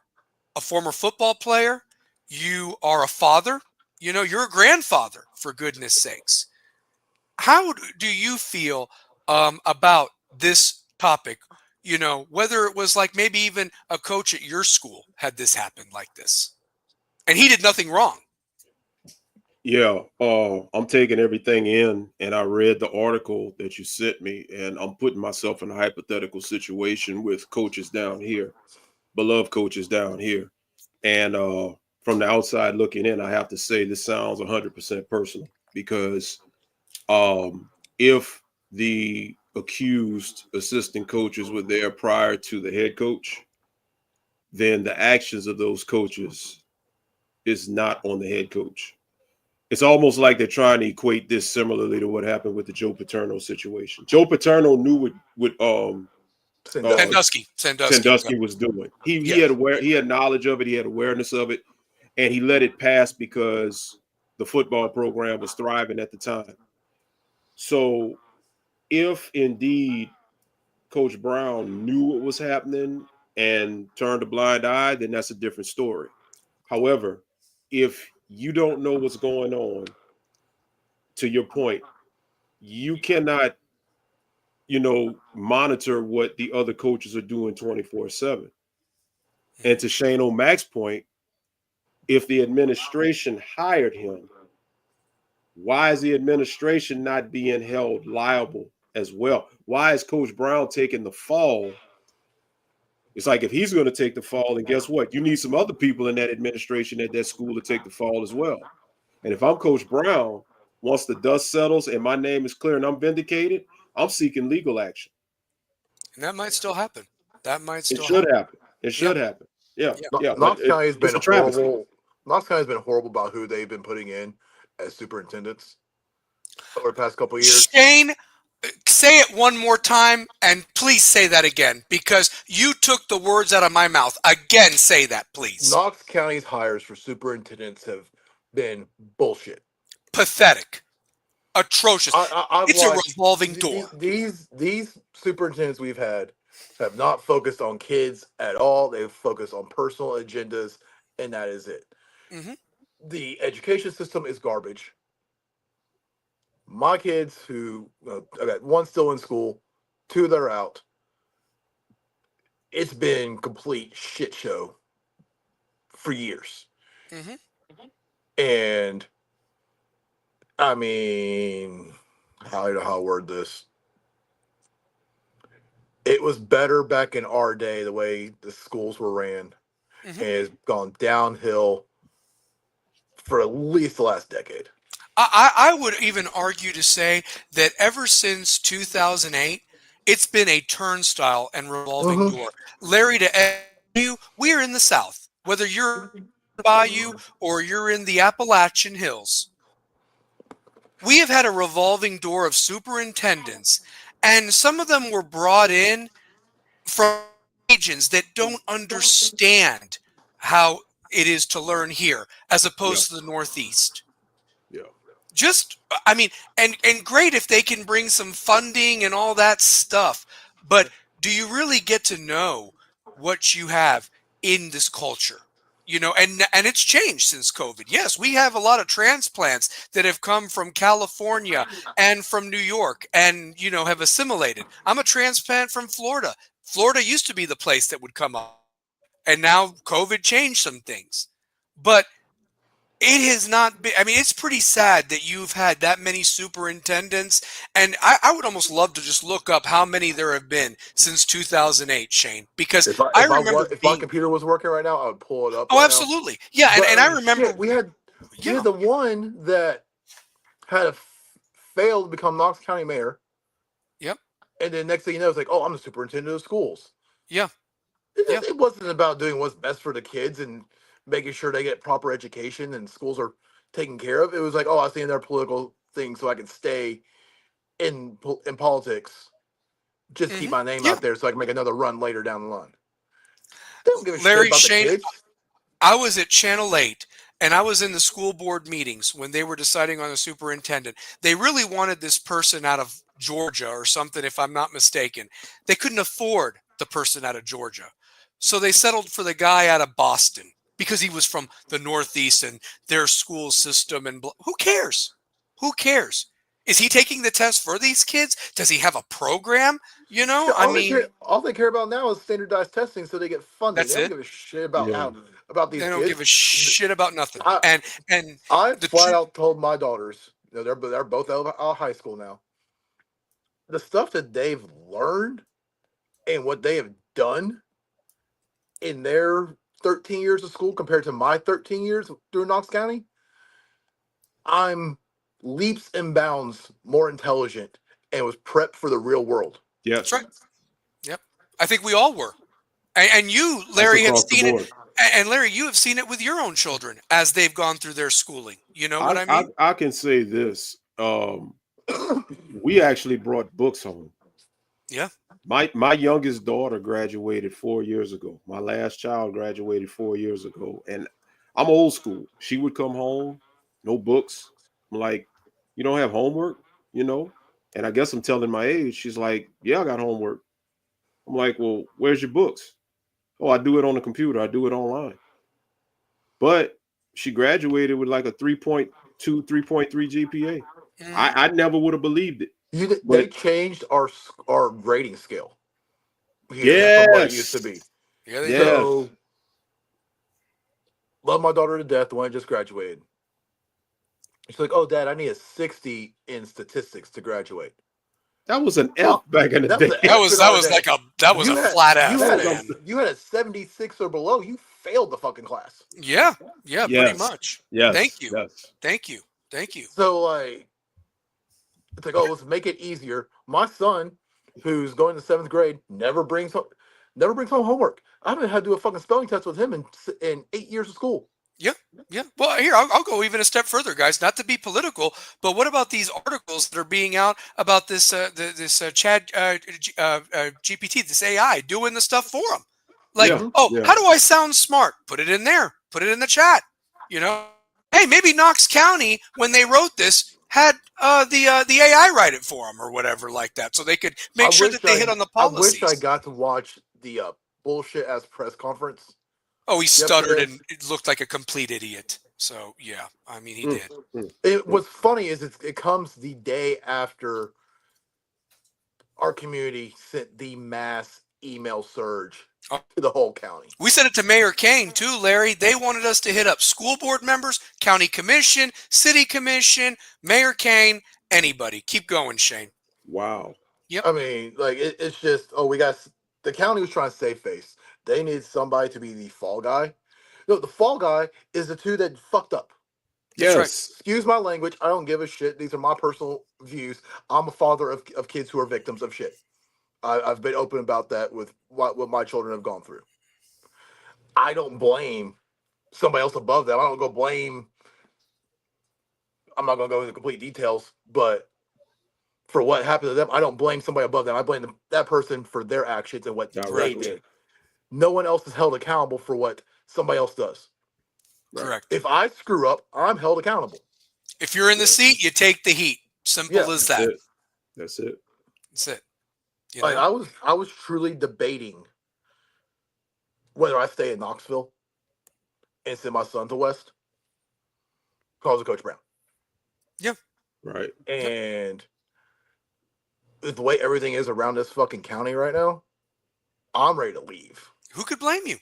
Speaker 1: a former football player. You are a father. You know, you're a grandfather, for goodness sakes. How do you feel about this topic? You know, whether it was like maybe even a coach at your school had this happen like this, and he did nothing wrong.
Speaker 3: Yeah, I'm taking everything in, and I read the article that you sent me, and I'm putting myself in a hypothetical situation with coaches down here, beloved coaches down here, and from the outside looking in, I have to say this sounds 100% personal because if the accused assistant coaches were there prior to the head coach, then the actions of those coaches is not on the head coach. It's almost like they're trying to equate this similarly to what happened with the Joe Paterno situation. Joe Paterno knew what
Speaker 2: Sandusky.
Speaker 1: Sandusky.
Speaker 3: Sandusky was doing. He
Speaker 1: Yeah.
Speaker 3: had he had knowledge of it, he had awareness of it, and he let it pass because the football program was thriving at the time. So if indeed Coach Brown knew what was happening and turned a blind eye, then that's a different story. However, if you don't know what's going on, to your point, you cannot, monitor what the other coaches are doing 24/7. And to Shane O'Mac's point, if the administration hired him, why is the administration not being held liable as well? Why is Coach Brown taking the fall? It's like if he's going to take the fall, then guess what? You need some other people in that administration at that school to take the fall as well. And if I'm Coach Brown, once the dust settles and my name is clear and I'm vindicated, I'm seeking legal action.
Speaker 1: And that might still happen. That might
Speaker 3: It
Speaker 1: still
Speaker 3: should
Speaker 1: happen.
Speaker 3: happen. It
Speaker 1: Yeah.
Speaker 3: should happen. Yeah,
Speaker 1: Yeah.
Speaker 3: yeah. But
Speaker 2: Knox County has
Speaker 3: it's
Speaker 2: been
Speaker 3: a travesty.
Speaker 2: horrible. Knox County has been horrible about who they've been putting in as superintendents over the past couple of years.
Speaker 1: Shane, say it one more time and please say that again because you took the words out of my mouth. Again, say that, please.
Speaker 2: Knox County's hires for superintendents have been bullshit.
Speaker 1: Pathetic. Atrocious.
Speaker 2: I've
Speaker 1: It's a
Speaker 2: watched
Speaker 1: revolving door.
Speaker 2: These superintendents we've had have not focused on kids at all. They've focused on personal agendas, and that is it.
Speaker 1: Hmm.
Speaker 2: The education system is garbage. My kids, who I got one still in school, two that are out. It's been complete shit show for years,
Speaker 1: Hmm.
Speaker 2: and I mean, how to word this? It was better back in our day, the way the schools were ran, and
Speaker 1: Hmm.
Speaker 2: it's gone downhill for at least the last decade.
Speaker 1: I would even argue to say that ever since 2008, it's been a turnstile and revolving
Speaker 2: Mm-hmm.
Speaker 1: door. Larry, to you, we are in the South. Whether you're in the Bayou or you're in the Appalachian Hills, we have had a revolving door of superintendents, and some of them were brought in from regions that don't understand how it is to learn here as
Speaker 3: Yeah,
Speaker 1: opposed to the Northeast.
Speaker 3: yeah,
Speaker 1: Just, I mean, and great if they can bring some funding and all that stuff, but do you really get to know what you have in this culture? You know, and it's changed since COVID. Yes, we have a lot of transplants that have come from California and from New York and, you know, have assimilated. I'm a transplant from Florida. Florida used to be the place that would come up, and now COVID changed some things. But it has not been, I mean, it's pretty sad that you've had that many superintendents. And I would almost love to just look up how many there have been since 2008, Shane, because I remember
Speaker 2: If my
Speaker 1: being,
Speaker 2: computer was working right now, I would pull it up
Speaker 1: oh,
Speaker 2: right now.
Speaker 1: absolutely. Yeah.
Speaker 2: But
Speaker 1: And
Speaker 2: I
Speaker 1: I
Speaker 2: mean,
Speaker 1: remember,
Speaker 2: shit, we had
Speaker 1: yeah,
Speaker 2: the one that had failed to become Knox County mayor,
Speaker 1: yep,
Speaker 2: and then next thing you know, it's like, oh, I'm the superintendent of schools.
Speaker 1: yeah, yeah.
Speaker 2: It wasn't about doing what's best for the kids and making sure they get proper education and schools are taken care of. It was like, oh, I was in their political thing so I could stay in politics, just keep my name
Speaker 1: Yeah.
Speaker 2: out there so I can make another run later down the line. They don't give a shit
Speaker 1: Larry,
Speaker 2: about the
Speaker 1: Shane,
Speaker 2: kids.
Speaker 1: I was at Channel 8 and I was in the school board meetings when they were deciding on a superintendent. They really wanted this person out of Georgia or something, if I'm not mistaken. They couldn't afford the person out of Georgia. So they settled for the guy out of Boston because he was from the Northeast and their school system. And who cares? Who cares? Is he taking the test for these kids? Does he have a program? You know,
Speaker 2: Shit,
Speaker 1: I mean,
Speaker 2: all they care about now is standardized testing so they get funding.
Speaker 1: that's
Speaker 2: They don't
Speaker 1: it.
Speaker 2: give a shit about
Speaker 3: Yeah.
Speaker 2: about these
Speaker 1: They don't
Speaker 2: kids.
Speaker 1: give a shit about nothing.
Speaker 2: I
Speaker 1: And
Speaker 2: I
Speaker 1: the
Speaker 2: flat
Speaker 1: truth.
Speaker 2: out told my daughters, you know, they're both out of high school now. The stuff that they've learned and what they have done in their 13 years of school compared to my 13 years through Knox County, I'm leaps and bounds more intelligent and was prepped for the real world.
Speaker 1: That's
Speaker 3: Yes.
Speaker 1: right. Yep. I think we all were. And you,
Speaker 3: That's
Speaker 1: Larry, have
Speaker 3: across the
Speaker 1: seen it.
Speaker 3: board.
Speaker 1: And Larry, you have seen it with your own children as they've gone through their schooling. You know what I mean?
Speaker 3: I can say this. We actually brought books home.
Speaker 1: Yeah.
Speaker 3: My youngest daughter graduated 4 years ago. My last child graduated 4 years ago, and I'm old school. She would come home, no books. I'm like, you don't have homework, you know? And I guess I'm telling my age. She's like, yeah, I got homework. I'm like, well, where's your books? Oh, I do it on the computer. I do it online. But she graduated with like a 3.2, 3.3 GPA.
Speaker 1: Mhm.
Speaker 3: I never would have believed it.
Speaker 2: They
Speaker 3: But
Speaker 2: changed our grading scale here from what it used to
Speaker 3: yes,
Speaker 2: be.
Speaker 1: Yeah, they did.
Speaker 3: yes,
Speaker 2: So love my daughter to death. The one that just graduated. She's like, "Oh, Dad, I need a 60 in statistics to graduate."
Speaker 3: that was an F
Speaker 2: Well,
Speaker 3: back in the
Speaker 2: that was
Speaker 3: day.
Speaker 2: an F in
Speaker 1: That
Speaker 2: our
Speaker 1: was
Speaker 2: day.
Speaker 1: like a flat F, man.
Speaker 2: You had a 76 or below. You failed the fucking class.
Speaker 1: Yeah. Yeah, pretty
Speaker 3: Yes,
Speaker 1: much. Thank
Speaker 3: yes,
Speaker 1: you.
Speaker 3: yes.
Speaker 1: Thank you. Thank you.
Speaker 2: So like, it's like, oh, let's make it easier. My son, who's going to 7th grade, never brings home homework. I haven't had to do a fucking spelling test with him in 8 years of school.
Speaker 1: Yeah. Yeah. Well, here, I'll go even a step further, guys, not to be political, but what about these articles that are being out about this, Chad GPT, this AI doing the stuff for them? Like,
Speaker 3: Yeah,
Speaker 2: Mm-hmm.
Speaker 1: oh,
Speaker 3: yeah.
Speaker 1: how do I sound smart? Put it in there. Put it in the chat. You know, hey, maybe Knox County, when they wrote this, had the AI write it for them or whatever like that, so they could make sure that they hit on the
Speaker 2: I wish I
Speaker 1: policies.
Speaker 2: got to watch the bullshit ass press conference
Speaker 1: Oh, he stuttered
Speaker 2: yesterday.
Speaker 1: and it looked like a complete idiot. So yeah, I mean, he
Speaker 3: Mm,
Speaker 1: did.
Speaker 3: mm, mm.
Speaker 2: What's funny is it comes the day after our community sent the mass email surge
Speaker 1: Oh,
Speaker 2: to the whole county.
Speaker 1: we sent it to Mayor Kane too, Larry. They wanted us to hit up school board members, county commission, city commission, Mayor Kane, anybody. Keep going, Shane.
Speaker 3: Wow.
Speaker 1: Yep,
Speaker 2: I mean, like it's just the county was trying to save face. They need somebody to be the fall guy. No, the fall guy is the two that fucked up.
Speaker 1: that's right.
Speaker 3: Yes.
Speaker 2: Excuse my language. I don't give a shit. These are my personal views. I'm a father of kids who are victims of shit. I've been open about that with what my children have gone through. I don't blame somebody else above them. I don't go blame. I'm not going to go into complete details, but for what happened to them, I don't blame somebody above them. I blame that person for their actions and what they
Speaker 3: Directly.
Speaker 2: did. No one else is held accountable for what somebody else does.
Speaker 3: Right.
Speaker 1: Correct.
Speaker 2: If I screw up, I'm held accountable.
Speaker 1: If you're in the seat, you take the heat. Simple
Speaker 2: Yeah.
Speaker 1: as
Speaker 3: That's
Speaker 1: that.
Speaker 3: it. That's it.
Speaker 1: That's it. You
Speaker 2: Like
Speaker 1: know?
Speaker 2: I was truly debating whether I stay in Knoxville and send my son to West because of Coach Brown.
Speaker 1: Yeah.
Speaker 3: Right.
Speaker 2: And the way everything is around this fucking county right now, I'm ready to leave.
Speaker 1: Who could blame you?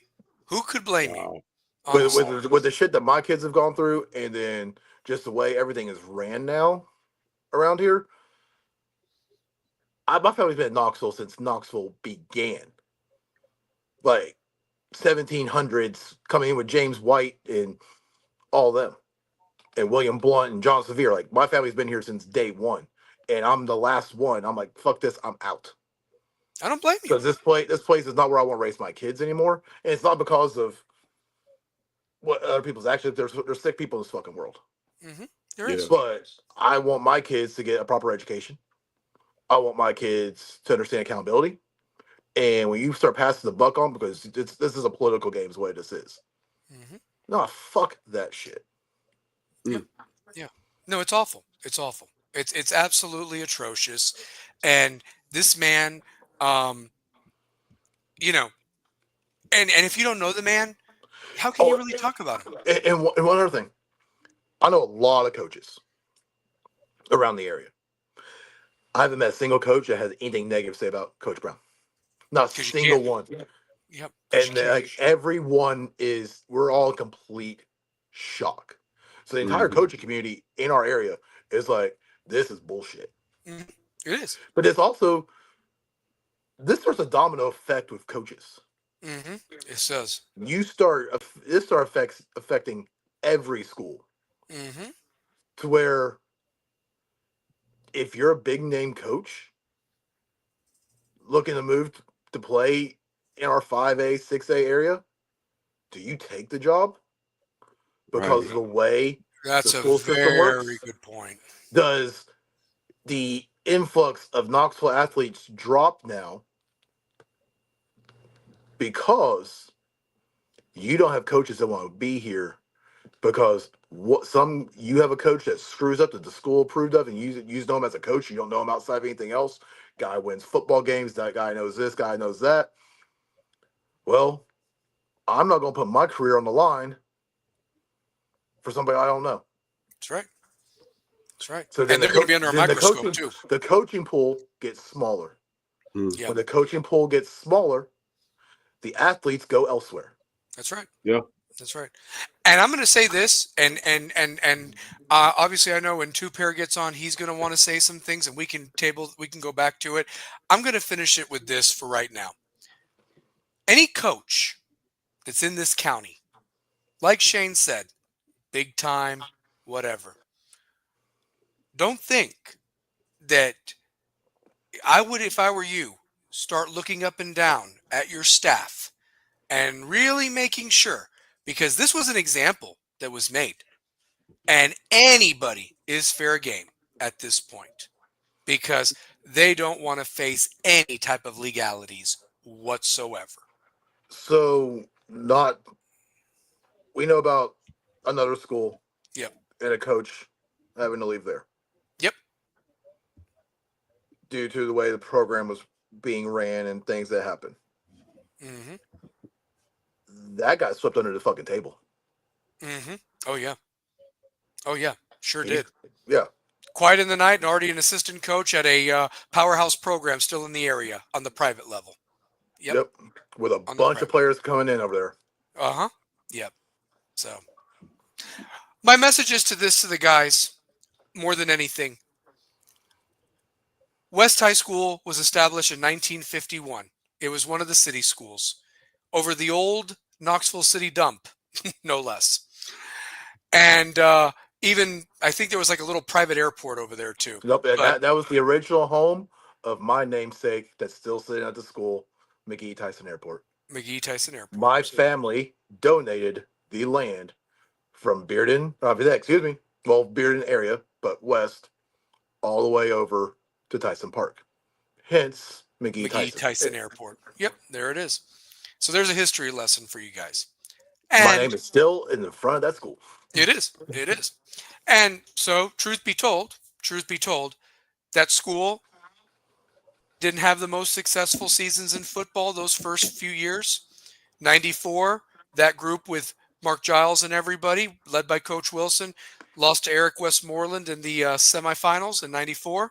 Speaker 1: Who could blame you?
Speaker 3: Wow.
Speaker 1: Honestly.
Speaker 2: With the shit that my kids have gone through, and then just the way everything is ran now around here. My family's been in Knoxville since Knoxville began, like 1700s, coming in with James White and all them, and William Blunt and John Sevier. Like my family's been here since day one, and I'm the last one. I'm like, fuck this, I'm out.
Speaker 1: I don't blame you.
Speaker 2: Because this place is not where I want to raise my kids anymore, and it's not because of what other people's actions. There's sick people in this fucking world.
Speaker 1: Mm-hmm. There
Speaker 3: Yeah.
Speaker 1: is.
Speaker 2: But I want my kids to get a proper education. I want my kids to understand accountability. And when you start passing the buck on, because this is a political game, is what this is.
Speaker 1: Mm-hmm.
Speaker 2: No, fuck that shit.
Speaker 1: Yeah. No, it's awful. It's awful. It's absolutely atrocious. And this man, you know, and if you don't know the man, how can you really talk about him?
Speaker 2: And one other thing, I know a lot of coaches around the area. I haven't met a single coach that has anything negative to say about Coach Brown. Not a
Speaker 1: 'Cause you
Speaker 2: single
Speaker 1: can't.
Speaker 2: one.
Speaker 1: Yep. 'Cause
Speaker 2: And
Speaker 1: you can't.
Speaker 2: like everyone we're all in complete shock. So the entire
Speaker 3: Mhm.
Speaker 2: coaching community in our area is like, this is bullshit.
Speaker 1: Mhm. It is.
Speaker 2: But it's also, this starts a domino effect with coaches.
Speaker 1: Mm-hmm. It says.
Speaker 2: This start affecting every school,
Speaker 1: Mm-hmm.
Speaker 2: to where if you're a big name coach looking to move to play in our 5A, 6A area, do you take the job? Because
Speaker 3: Right.
Speaker 2: of the way the
Speaker 1: That's a
Speaker 2: school system works?
Speaker 1: very good point.
Speaker 2: Does the influx of Knoxville athletes drop now because you don't have coaches that want to be here? Because you have a coach that screws up that the school approved of, and you know him as a coach. You don't know him outside of anything else. Guy wins football games. That guy knows this. Guy knows that. Well, I'm not going to put my career on the line for somebody I don't know.
Speaker 1: That's right. That's right.
Speaker 2: So then
Speaker 1: And they're going to be under a microscope too.
Speaker 2: the coaching pool gets smaller.
Speaker 3: Mm.
Speaker 1: Yeah.
Speaker 2: When the coaching pool gets smaller, the athletes go elsewhere.
Speaker 1: That's right.
Speaker 3: Yeah.
Speaker 1: That's right. And I'm going to say this, and obviously I know when Two Pair gets on, he's going to want to say some things, and we can go back to it. I'm going to finish it with this for right now. Any coach that's in this county, like Shane said, big time, whatever. Don't think that I would, if I were you, start looking up and down at your staff and really making sure, because this was an example that was made. And anybody is fair game at this point because they don't want to face any type of legalities whatsoever.
Speaker 2: So we know about another school
Speaker 1: Yep.
Speaker 2: and a coach having to leave there
Speaker 1: Yep.
Speaker 2: due to the way the program was being ran and things that happened.
Speaker 1: Mm-hmm.
Speaker 2: That got swept under the fucking table.
Speaker 1: Mm-hmm. Oh, yeah. Oh, yeah. Sure
Speaker 2: He-
Speaker 1: did.
Speaker 2: Yeah.
Speaker 1: Quiet in the night and already an assistant coach at a powerhouse program still in the area on the private level. Yep.
Speaker 2: With a
Speaker 1: On the
Speaker 2: bunch
Speaker 1: private.
Speaker 2: of players coming in over there.
Speaker 1: Uh-huh. Yep. So my message is to the guys more than anything. West High School was established in 1951. It was one of the city schools over the old Knoxville City dump, no less. And even I think there was like a little private airport over there too.
Speaker 2: Nope,
Speaker 1: But
Speaker 2: that was the original home of my namesake that's still sitting at the school, McGee Tyson Airport.
Speaker 1: McGee Tyson Airport.
Speaker 2: My family donated the land from Bearden, Bearden area, but west, all the way over to Tyson Park. Hence, McGee
Speaker 1: Tyson Airport. Yep, there it is. So there's a history lesson for you guys.
Speaker 2: My
Speaker 1: And
Speaker 2: name is still in the front of that school.
Speaker 1: it is. It is. And so, truth be told, that school didn't have the most successful seasons in football those first few years. 94, that group with Mark Giles and everybody, led by Coach Wilson, lost to Eric Westmoreland in the semifinals in 94.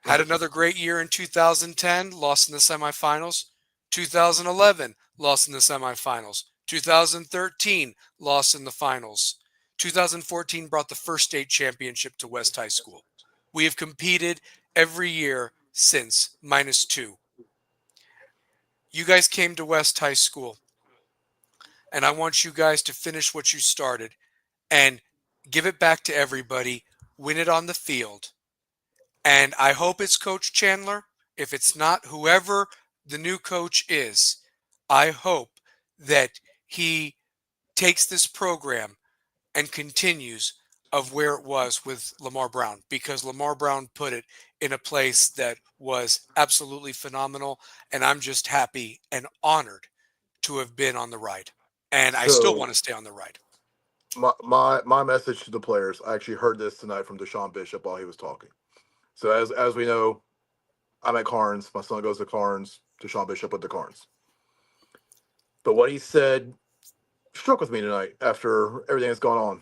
Speaker 1: Had another great year in 2010, lost in the semifinals. 2011, lost in the semifinals. 2013, lost in the finals. 2014 brought the first state championship to West High School. We have competed every year since, minus two. You guys came to West High School, and I want you guys to finish what you started and give it back to everybody, win it on the field. And I hope it's Coach Chandler. If it's not, whoever the new coach is, I hope that he takes this program and continues of where it was with Lamar Brown, because Lamar Brown put it in a place that was absolutely phenomenal. And I'm just happy and honored to have been on the ride. And I still
Speaker 2: So
Speaker 1: want to stay on the ride.
Speaker 2: my message to the players. I actually heard this tonight from Deshaun Bishop while he was talking. So as we know, I'm at Carnes. My son goes to Carnes. Deshaun Bishop with the Carnes. But what he said struck with me tonight after everything that's gone on.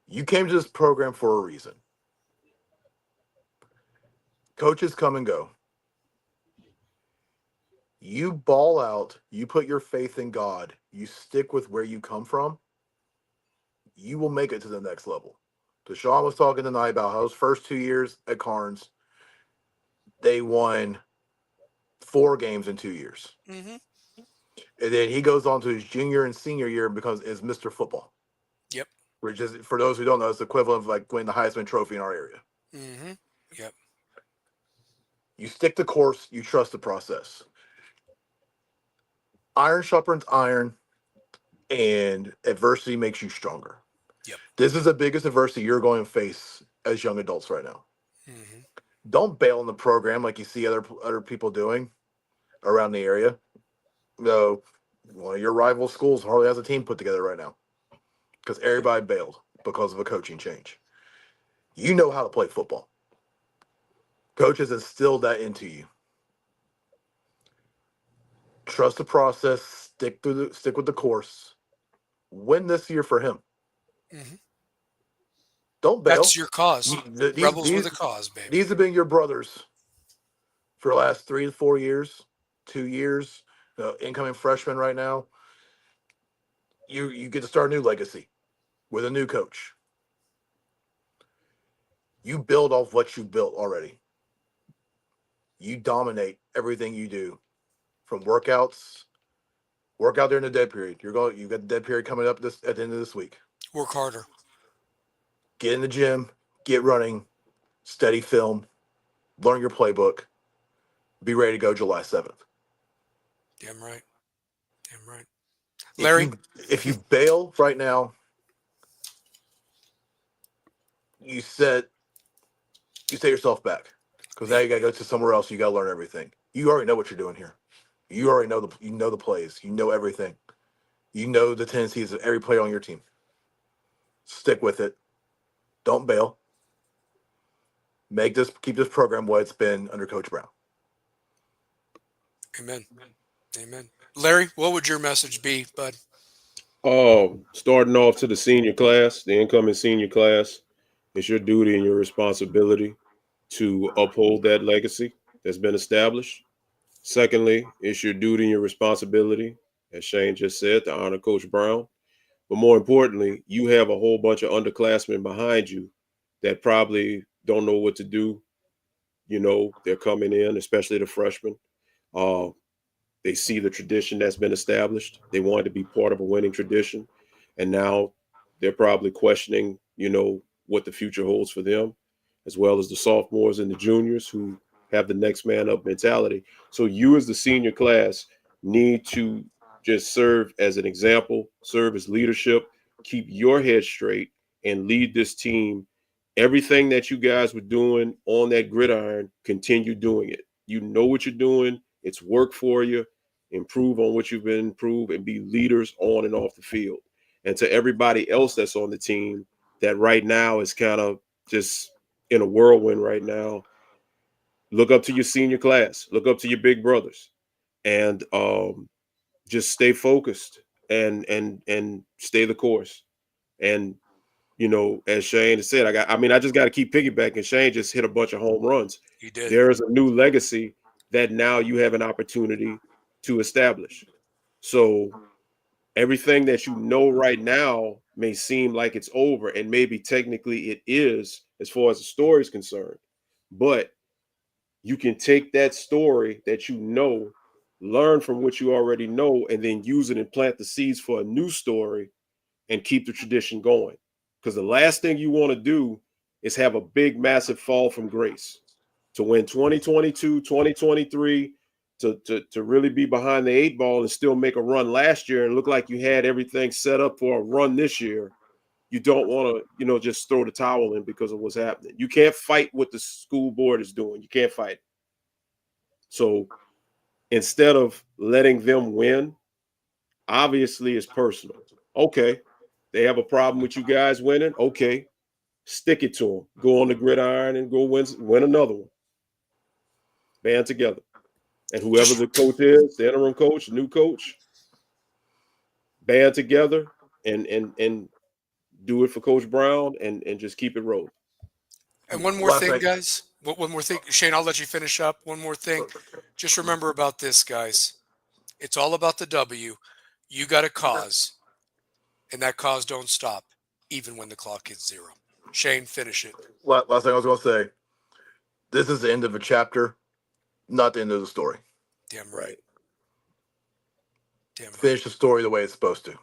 Speaker 2: You came to this program for a reason. Coaches come and go. You ball out, you put your faith in God, you stick with where you come from, you will make it to the next level. Deshaun was talking tonight about how his first 2 years at Carnes, they won 4 games in 2 years.
Speaker 1: Mm-hmm.
Speaker 2: And then he goes on to his junior and senior year and becomes is Mr. Football.
Speaker 1: Yep.
Speaker 2: Which is, for those who don't know, it's the equivalent of like winning the Heisman Trophy in our area.
Speaker 1: Mm-hmm. Yep.
Speaker 2: You stick the course, you trust the process. Iron sharpens iron, and adversity makes you stronger.
Speaker 1: Yep.
Speaker 2: This is the biggest adversity you're going to face as young adults right now.
Speaker 1: Mm-hmm.
Speaker 2: Don't bail in the program like you see other people doing around the area. No, one of your rival schools hardly has a team put together right now because everybody bailed because of a coaching change. You know how to play football. Coaches instilled that into you. Trust the process. Stick with the course. Win this year for him.
Speaker 1: Mm-hmm.
Speaker 2: Don't bail.
Speaker 1: That's your cause.
Speaker 2: These
Speaker 1: Rebels with
Speaker 2: these
Speaker 1: a cause, baby.
Speaker 2: these have been your brothers for the last 3 to 4 years, 2 years. Incoming freshman right now. You get to start a new legacy with a new coach. You build off what you built already. You dominate everything you do, from workouts. Work out during the dead period. You got the dead period coming up this at the end of this week.
Speaker 1: Work harder.
Speaker 2: Get in the gym, get running, steady film, learn your playbook, be ready to go July 7th.
Speaker 1: Damn right. Damn right.
Speaker 2: If
Speaker 1: Larry?
Speaker 2: you bail right now, you set yourself back, because now
Speaker 1: Yep.
Speaker 2: you got to go to somewhere else. You got to learn everything. You already know what you're doing here. You already know the plays. You know everything. You know the tendencies of every player on your team. Stick with it. Don't bail. Keep this program what it's been under Coach Brown.
Speaker 1: Amen. Amen. Larry, what would your message be, bud?
Speaker 3: Starting off to the senior class, the incoming senior class, it's your duty and your responsibility to uphold that legacy that's been established. Secondly, it's your duty and your responsibility, as Shane just said, to honor Coach Brown. But more importantly, you have a whole bunch of underclassmen behind you that probably don't know what to do. You know, they're coming in, especially the freshmen. Uh, they see the tradition that's been established. They wanted to be part of a winning tradition. And now they're probably questioning, what the future holds for them, as well as the sophomores and the juniors who have the next man up mentality. So you, as the senior class, need to just serve as an example, serve as leadership, keep your head straight, and lead this team. Everything that you guys were doing on that gridiron, continue doing it. You know what you're doing. It's work for you. Improve on what you've been improved and be leaders on and off the field. And to everybody else that's on the team that right now is kind of just in a whirlwind right now, look up to your senior class, look up to your big brothers, and just stay focused and stay the course. And as Shane has said, I just got to keep piggybacking. Shane just hit a bunch of home runs.
Speaker 1: He did.
Speaker 3: There's a new legacy that now you have an opportunity to establish. So everything that you know right now may seem like it's over, and maybe technically it is as far as the story is concerned. But you can take that story that learn from what you already know, and then use it and plant the seeds for a new story and keep the tradition going. Because the last thing you want to do is have a big, massive fall from grace. To win 2022, 2023, to really be behind the 8 ball and still make a run last year and look like you had everything set up for a run this year, you don't want to, just throw the towel in because of what's happening. You can't fight what the school board is doing. You can't fight it. So instead of letting them win, obviously it's personal. Okay, they have a problem with you guys winning. Okay, stick it to them. Go on the gridiron and go win another one. Band together. And whoever the coach is, the interim coach, new coach, band together and do it for Coach Brown and just keep it rolling.
Speaker 1: And one more thing, guys. One more thing. Shane, I'll let you finish up. One more thing. Just remember about this, guys. It's all about the W. You got a cause, and that cause don't stop, even when the clock hits 0. Shane, finish it.
Speaker 2: Last thing I was going to say, this is the end of a chapter, not the end of the story.
Speaker 1: Damn right. Damn right.
Speaker 2: Finish the story the way it's supposed to.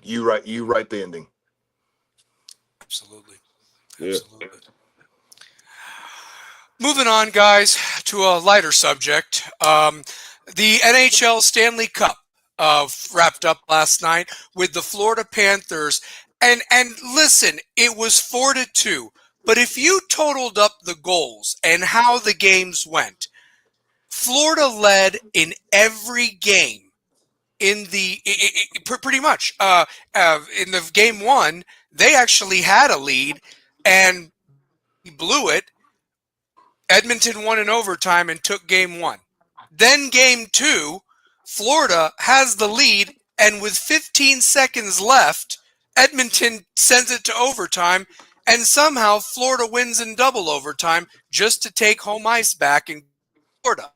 Speaker 2: You write the ending.
Speaker 1: Absolutely. Absolutely. Yeah. Moving on, guys, to a lighter subject. The NHL Stanley Cup wrapped up last night with the Florida Panthers. And listen, it was 4-2. But if you totaled up the goals and how the games went, Florida led in every game. Pretty much in the game 1, they actually had a lead and blew it. Edmonton won in overtime and took game 1. Then game 2, Florida has the lead, and with 15 seconds left, Edmonton sends it to overtime, and somehow Florida wins in double overtime just to take home ice back in Florida.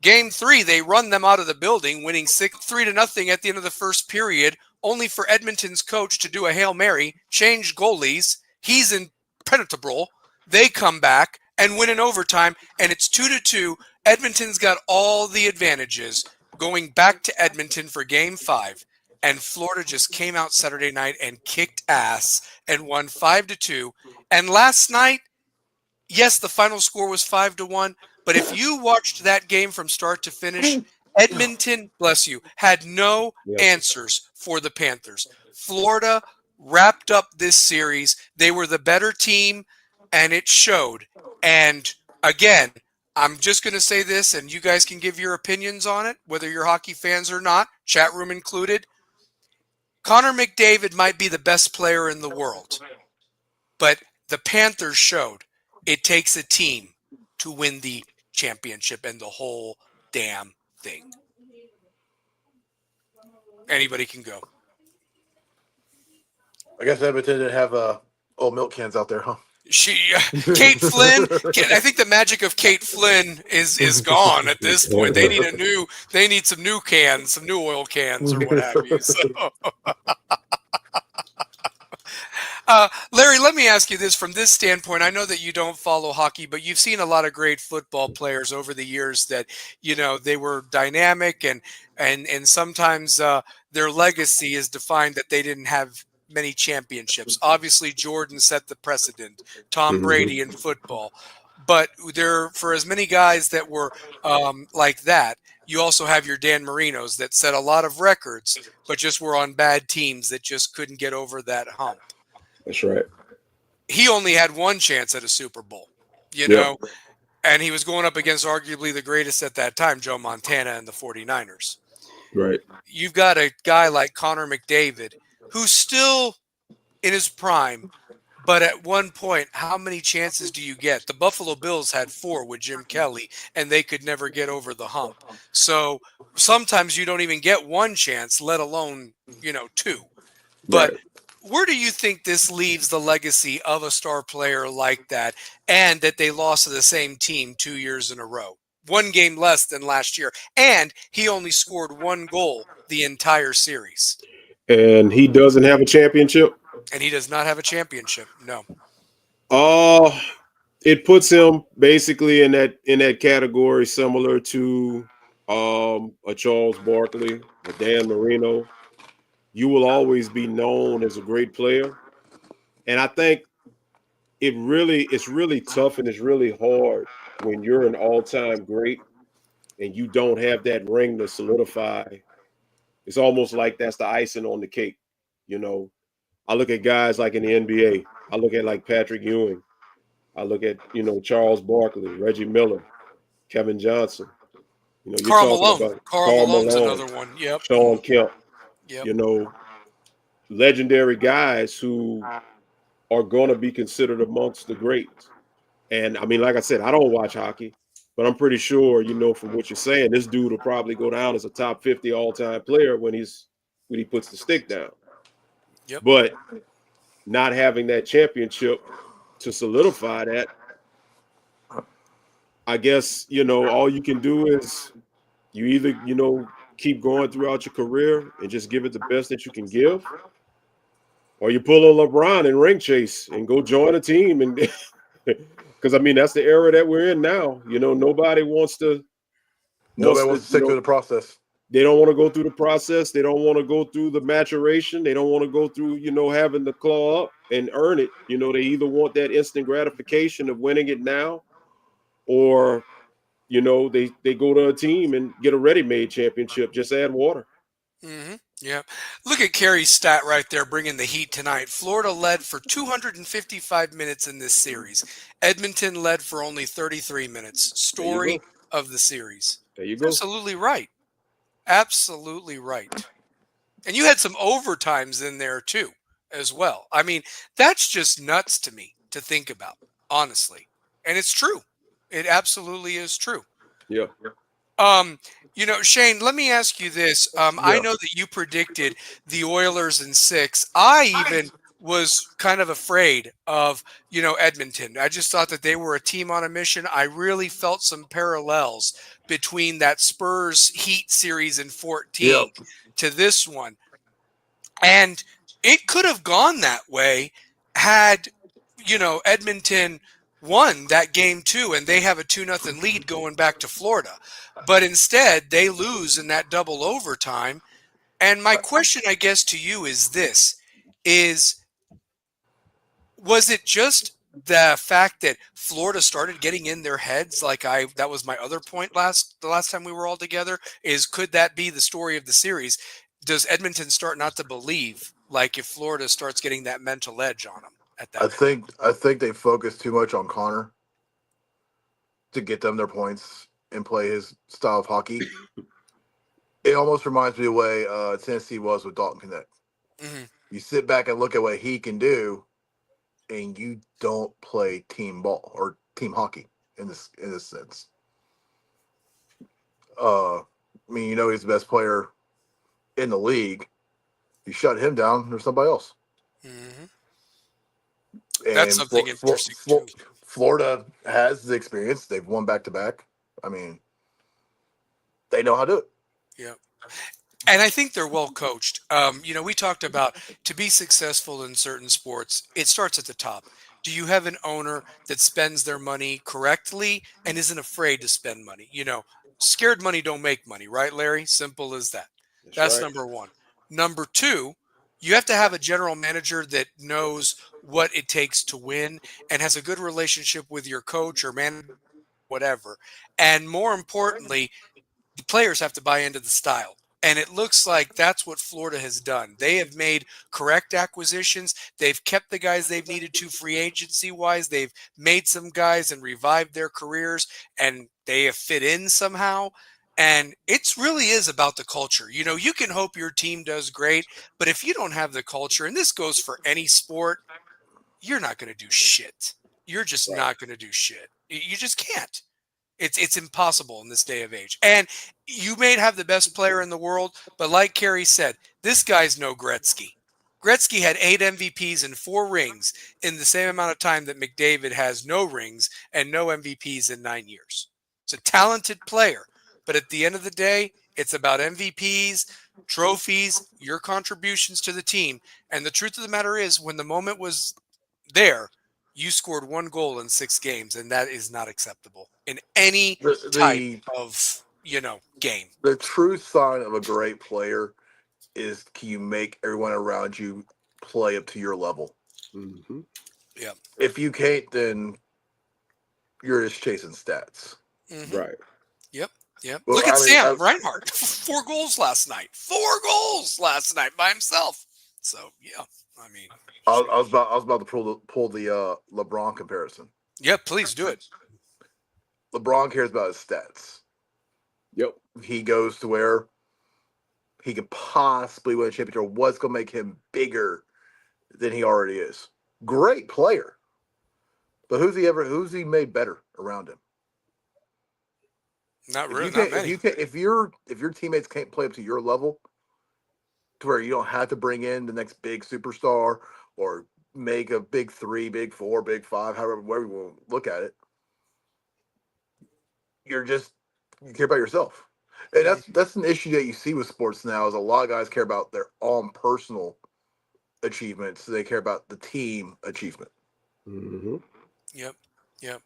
Speaker 1: Game 3, they run them out of the building, winning 3-0 at the end of the first period, only for Edmonton's coach to do a Hail Mary, change goalies. He's impenetrable. They come back and win in overtime, and it's 2-2. Edmonton's got all the advantages going back to Edmonton for Game 5, and Florida just came out Saturday night and kicked ass and won 5-2. And last night, yes, the final score was 5-1, but if you watched that game from start to finish, Edmonton, bless you, had no answers for the Panthers. Florida wrapped up this series. They were the better team, and it showed. And again, I'm just going to say this, and you guys can give your opinions on it, whether you're hockey fans or not, chat room included. Connor McDavid might be the best player in the world, but the Panthers showed it takes a team to win the championship and the whole damn thing. Anybody can go.
Speaker 2: I guess Edmonton didn't have old milk cans out there, huh?
Speaker 1: Kate Flynn. I think the magic of Kate Flynn is gone at this point. They need some new cans, some new oil cans or what have you. So. Larry, let me ask you this from this standpoint. I know that you don't follow hockey, but you've seen a lot of great football players over the years that, they were dynamic and sometimes their legacy is defined that they didn't have many championships. Obviously, Jordan set the precedent, Tom Brady in football. But for as many guys that were like that, you also have your Dan Marinos that set a lot of records, but just were on bad teams that just couldn't get over that hump.
Speaker 3: That's right.
Speaker 1: He only had one chance at a Super Bowl, know, and he was going up against arguably the greatest at that time, Joe Montana and the 49ers.
Speaker 3: Right.
Speaker 1: You've got a guy like Connor McDavid who's still in his prime, But at one point, how many chances do you get? The Buffalo Bills had 4 with Jim Kelly, and they could never get over the hump. So sometimes you don't even get one chance, let alone, 2. But
Speaker 3: Right.
Speaker 1: where do you think this leaves the legacy of a star player like that, and that they lost to the same team 2 years in a row? One game less than last year. And he only scored 1 goal the entire series.
Speaker 3: And he doesn't have a championship.
Speaker 1: And he does not have a championship. No.
Speaker 3: Uh it puts him basically in that category similar to a Charles Barkley, a Dan Marino. You will always be known as a great player. And I think it's really tough and it's really hard when you're an all-time great and you don't have that ring to solidify. It's almost like that's the icing on the cake. You know, I look at guys like in the NBA. I look at like Patrick Ewing. I look at, Charles Barkley, Reggie Miller, Kevin Johnson. You're
Speaker 1: Carl
Speaker 3: talking
Speaker 1: Malone.
Speaker 3: about
Speaker 1: Carl
Speaker 3: Karl
Speaker 1: Malone's
Speaker 3: Malone,
Speaker 1: another one. Yep.
Speaker 3: Sean Kemp,
Speaker 1: Yep.
Speaker 3: you know, legendary guys who are going to be considered amongst the greats. And I mean, like I said, I don't watch hockey, but I'm pretty sure, from what you're saying, this dude will probably go down as a top 50 all-time player when he puts the stick down.
Speaker 1: Yep.
Speaker 3: But not having that championship to solidify that, I guess, all you can do is you either, keep going throughout your career and just give it the best that you can give, or you pull a LeBron and ring chase and go join a team. And because I mean, that's the era that we're in now. Nobody wants
Speaker 2: Nobody
Speaker 3: to,
Speaker 2: wants to stick through the process.
Speaker 3: they don't want to go through the process. They don't want to go through the maturation. They don't want to go through, having to claw up and earn it. They either want that instant gratification of winning it now, or they go to a team and get a ready-made championship. Just add water.
Speaker 1: Mm-hmm. Yeah. Look at Kerry's stat right there, bringing the heat tonight. Florida led for 255 minutes in this series. Edmonton led for only 33 minutes.
Speaker 3: There you
Speaker 1: Story
Speaker 3: go.
Speaker 1: of the series.
Speaker 3: There you go.
Speaker 1: Absolutely right. Absolutely right. And you had some overtimes in there too, as well. I mean, that's just nuts to me to think about, honestly. And it's true. It absolutely is true.
Speaker 3: Yeah.
Speaker 1: Um, Shane, let me ask you this. I
Speaker 2: Yeah.
Speaker 1: know that you predicted the Oilers in 6. I even was kind of afraid of, Edmonton. I just thought that they were a team on a mission. I really felt some parallels between that Spurs Heat series in 14
Speaker 2: Yep.
Speaker 1: to this one. And it could have gone that way had, Edmonton won that game too, and they have a 2-0 lead going back to Florida. But instead, they lose in that double overtime. And my question, I guess, to you is this: is was it just the fact that Florida started getting in their heads? That was my other point the last time we were all together. Is could that be the story of the series? Does Edmonton start not to believe, like if Florida starts getting that mental edge on them at
Speaker 2: I
Speaker 1: that point?
Speaker 2: think I think they focus too much on Connor to get them their points and play his style of hockey. It almost reminds me of the way Tennessee was with Dalton Connect.
Speaker 1: Hmm.
Speaker 2: You sit back and look at what he can do, and you don't play team ball or team hockey in this sense. I mean, he's the best player in the league. You shut him down, there's somebody else.
Speaker 1: Hmm. That's
Speaker 2: And
Speaker 1: something interesting too.
Speaker 2: Florida has the experience. They've won back to back. I mean, they know how to do it.
Speaker 1: Yeah. And I think they're well coached. We talked about to be successful in certain sports, it starts at the top. Do you have an owner that spends their money correctly and isn't afraid to spend money? Scared money don't make money, right, Larry? Simple as that.
Speaker 3: That's
Speaker 1: That's
Speaker 3: right.
Speaker 1: number one. Number two, you have to have a general manager that knows what it takes to win and has a good relationship with your coach or manager, whatever. And more importantly, the players have to buy into the style. And it looks like that's what Florida has done. They have made correct acquisitions. They've kept the guys they've needed to free agency wise. They've made some guys and revived their careers, and they have fit in somehow. And it really is about the culture. You can hope your team does great, but if you don't have the culture, and this goes for any sport, you're not going to do shit. You're just
Speaker 3: Right.
Speaker 1: not going to do shit. You just can't. It's impossible in this day of age. And you may have the best player in the world, but like Kerry said, this guy's no Gretzky. Gretzky had 8 MVPs and 4 rings in the same amount of time that McDavid has no rings and no MVPs in 9 years. It's a talented player, but at the end of the day, it's about MVPs, trophies, your contributions to the team. And the truth of the matter is, when the moment was there, you scored 1 goal in 6 games, and that is not acceptable in any
Speaker 2: The
Speaker 1: type
Speaker 2: the
Speaker 1: of, game.
Speaker 2: the true sign of a great player is, can you make everyone around you play up to your level?
Speaker 3: Hmm.
Speaker 1: Yeah.
Speaker 2: If you can't, then you're just chasing stats.
Speaker 1: Hmm.
Speaker 3: Right.
Speaker 1: Yep. Yep.
Speaker 2: Well,
Speaker 1: Look at
Speaker 2: I mean,
Speaker 1: Sam Reinhart. 4 goals last night. 4 goals last night by himself. So, yeah. I mean,
Speaker 2: I was about to pull the LeBron comparison.
Speaker 1: yeah, please do it.
Speaker 2: LeBron cares about his stats.
Speaker 3: Yep.
Speaker 2: He goes to where he could possibly win a championship, or what's going to make him bigger than he already is. Great player, but who's he made better around him?
Speaker 1: Not
Speaker 2: If you
Speaker 1: really, not
Speaker 2: can't,
Speaker 1: many.
Speaker 2: if your teammates can't play up to your level, to where you don't have to bring in the next big superstar or make a big 3, big 4, big 5, however whatever you want to look at it, you care about yourself. And
Speaker 1: Mhm.
Speaker 2: that's an issue that you see with sports now, is a lot of guys care about their own personal achievements. So they care about the team achievement.
Speaker 3: Hmm.
Speaker 1: Yep. Yep.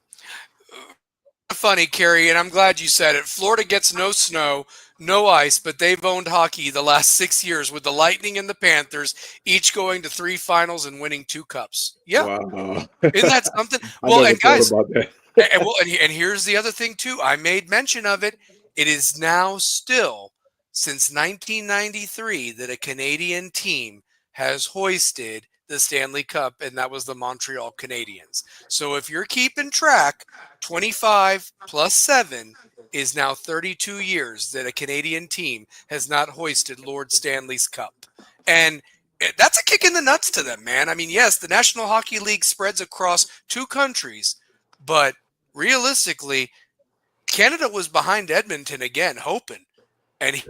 Speaker 1: Funny, Kerry, and I'm glad you said it. Florida gets no snow, no ice, but they've owned hockey the last 6 years with the Lightning and the Panthers, each going to 3 finals and winning 2 cups. Yeah,
Speaker 3: Wow.
Speaker 1: isn't that something?
Speaker 3: I
Speaker 1: Well,
Speaker 3: never
Speaker 1: and
Speaker 3: thought
Speaker 1: guys,
Speaker 3: about that.
Speaker 1: and here's the other thing too. I made mention of it. It is now still since 1993 that a Canadian team has hoisted the Stanley Cup, and that was the Montreal Canadiens. So if you're keeping track, 25 plus 7 is now 32 years that a Canadian team has not hoisted Lord Stanley's Cup. And that's a kick in the nuts to them, man. I mean, yes, the National Hockey League spreads across 2 countries, but realistically, Canada was behind Edmonton again, hoping. And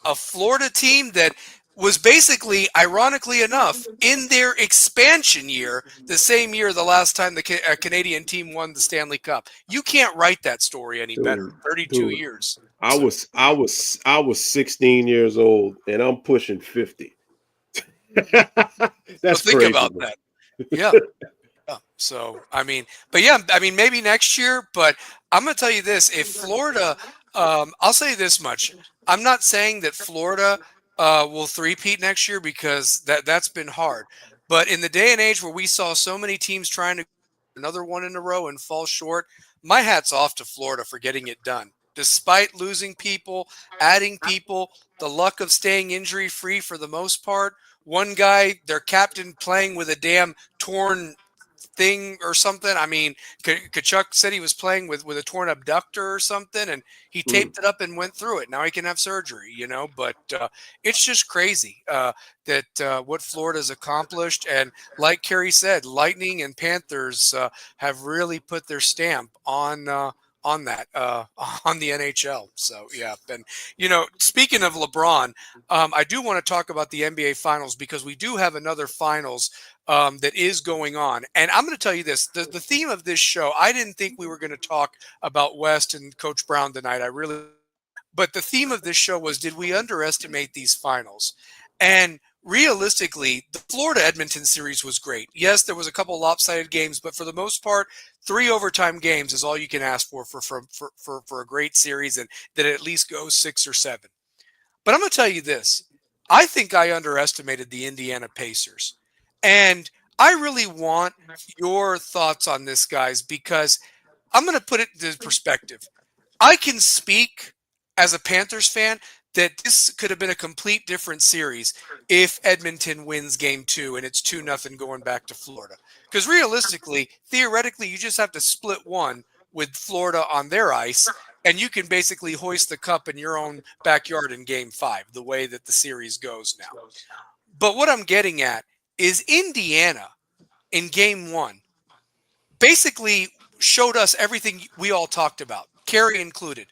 Speaker 1: a Florida team that was basically, ironically enough, in their expansion year, the same year the last time the Canadian team won the Stanley Cup. You can't write that story any better.
Speaker 3: Dude,
Speaker 1: 32
Speaker 3: dude,
Speaker 1: years.
Speaker 3: I
Speaker 1: So,
Speaker 3: was I was I was 16 years old and I'm pushing 50.
Speaker 1: so
Speaker 3: That's
Speaker 1: think
Speaker 3: crazy,
Speaker 1: about
Speaker 3: man.
Speaker 1: that. Yeah. Yeah. So, I mean, but yeah, I mean, maybe next year, but I'm going to tell you this. If Florida, I'll say this much. I'm not saying that Florida will three-peat next year, because that's been hard. But in the day and age where we saw so many teams trying to another one in a row and fall short, my hat's off to Florida for getting it done. Despite losing people, adding people, the luck of staying injury free for the most part. One guy, their captain, playing with a damn torn thing or something. I mean, Kachuk said he was playing with a torn abductor or something, and he
Speaker 3: Mm.
Speaker 1: taped it up and went through it. Now he can have surgery, But it's just crazy that what Florida's accomplished. And like Kerry said, Lightning and Panthers have really put their stamp on that on the NHL. So yeah, and speaking of LeBron, I do want to talk about the NBA Finals, because we do have another Finals that is going on. And I'm going to tell you this, the theme of this show, I didn't think we were going to talk about West and Coach Brown tonight. I really, but the theme of this show was, did we underestimate these finals? And realistically, the Florida Edmonton series was great. Yes, there was a couple lopsided games, but for the most part, 3 overtime games is all you can ask for a great series, and that it at least goes 6 or 7. But I'm going to tell you this. I think I underestimated the Indiana Pacers. And I really want your thoughts on this, guys, because I'm going to put it into perspective. I can speak as a Panthers fan that this could have been a complete different series if Edmonton wins game 2 and it's 2-0 going back to Florida. Because realistically, theoretically, you just have to split one with Florida on their ice, and you can basically hoist the cup in your own backyard in game 5, the way that the series goes now. But what I'm getting at is Indiana in game 1 basically showed us everything we all talked about, Kerry included.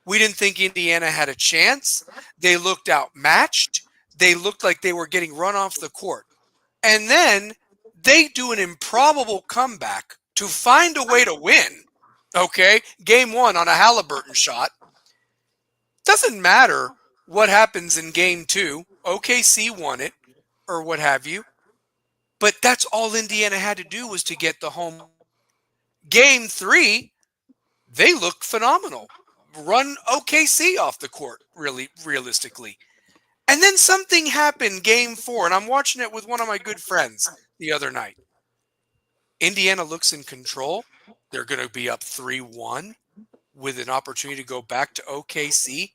Speaker 1: We didn't think Indiana had a chance. They looked outmatched. They looked like they were getting run off the court. And then they do an improbable comeback to find a way to win. Okay, game 1 on a Halliburton shot. Doesn't matter what happens in game 2. OKC won it or what have you. But that's all Indiana had to do was to get the home. Game 3, they looked phenomenal. Run OKC off the court, really, realistically. And then something happened game 4, and I'm watching it with one of my good friends the other night. Indiana looks in control. They're going to be up 3-1 with an opportunity to go back to OKC.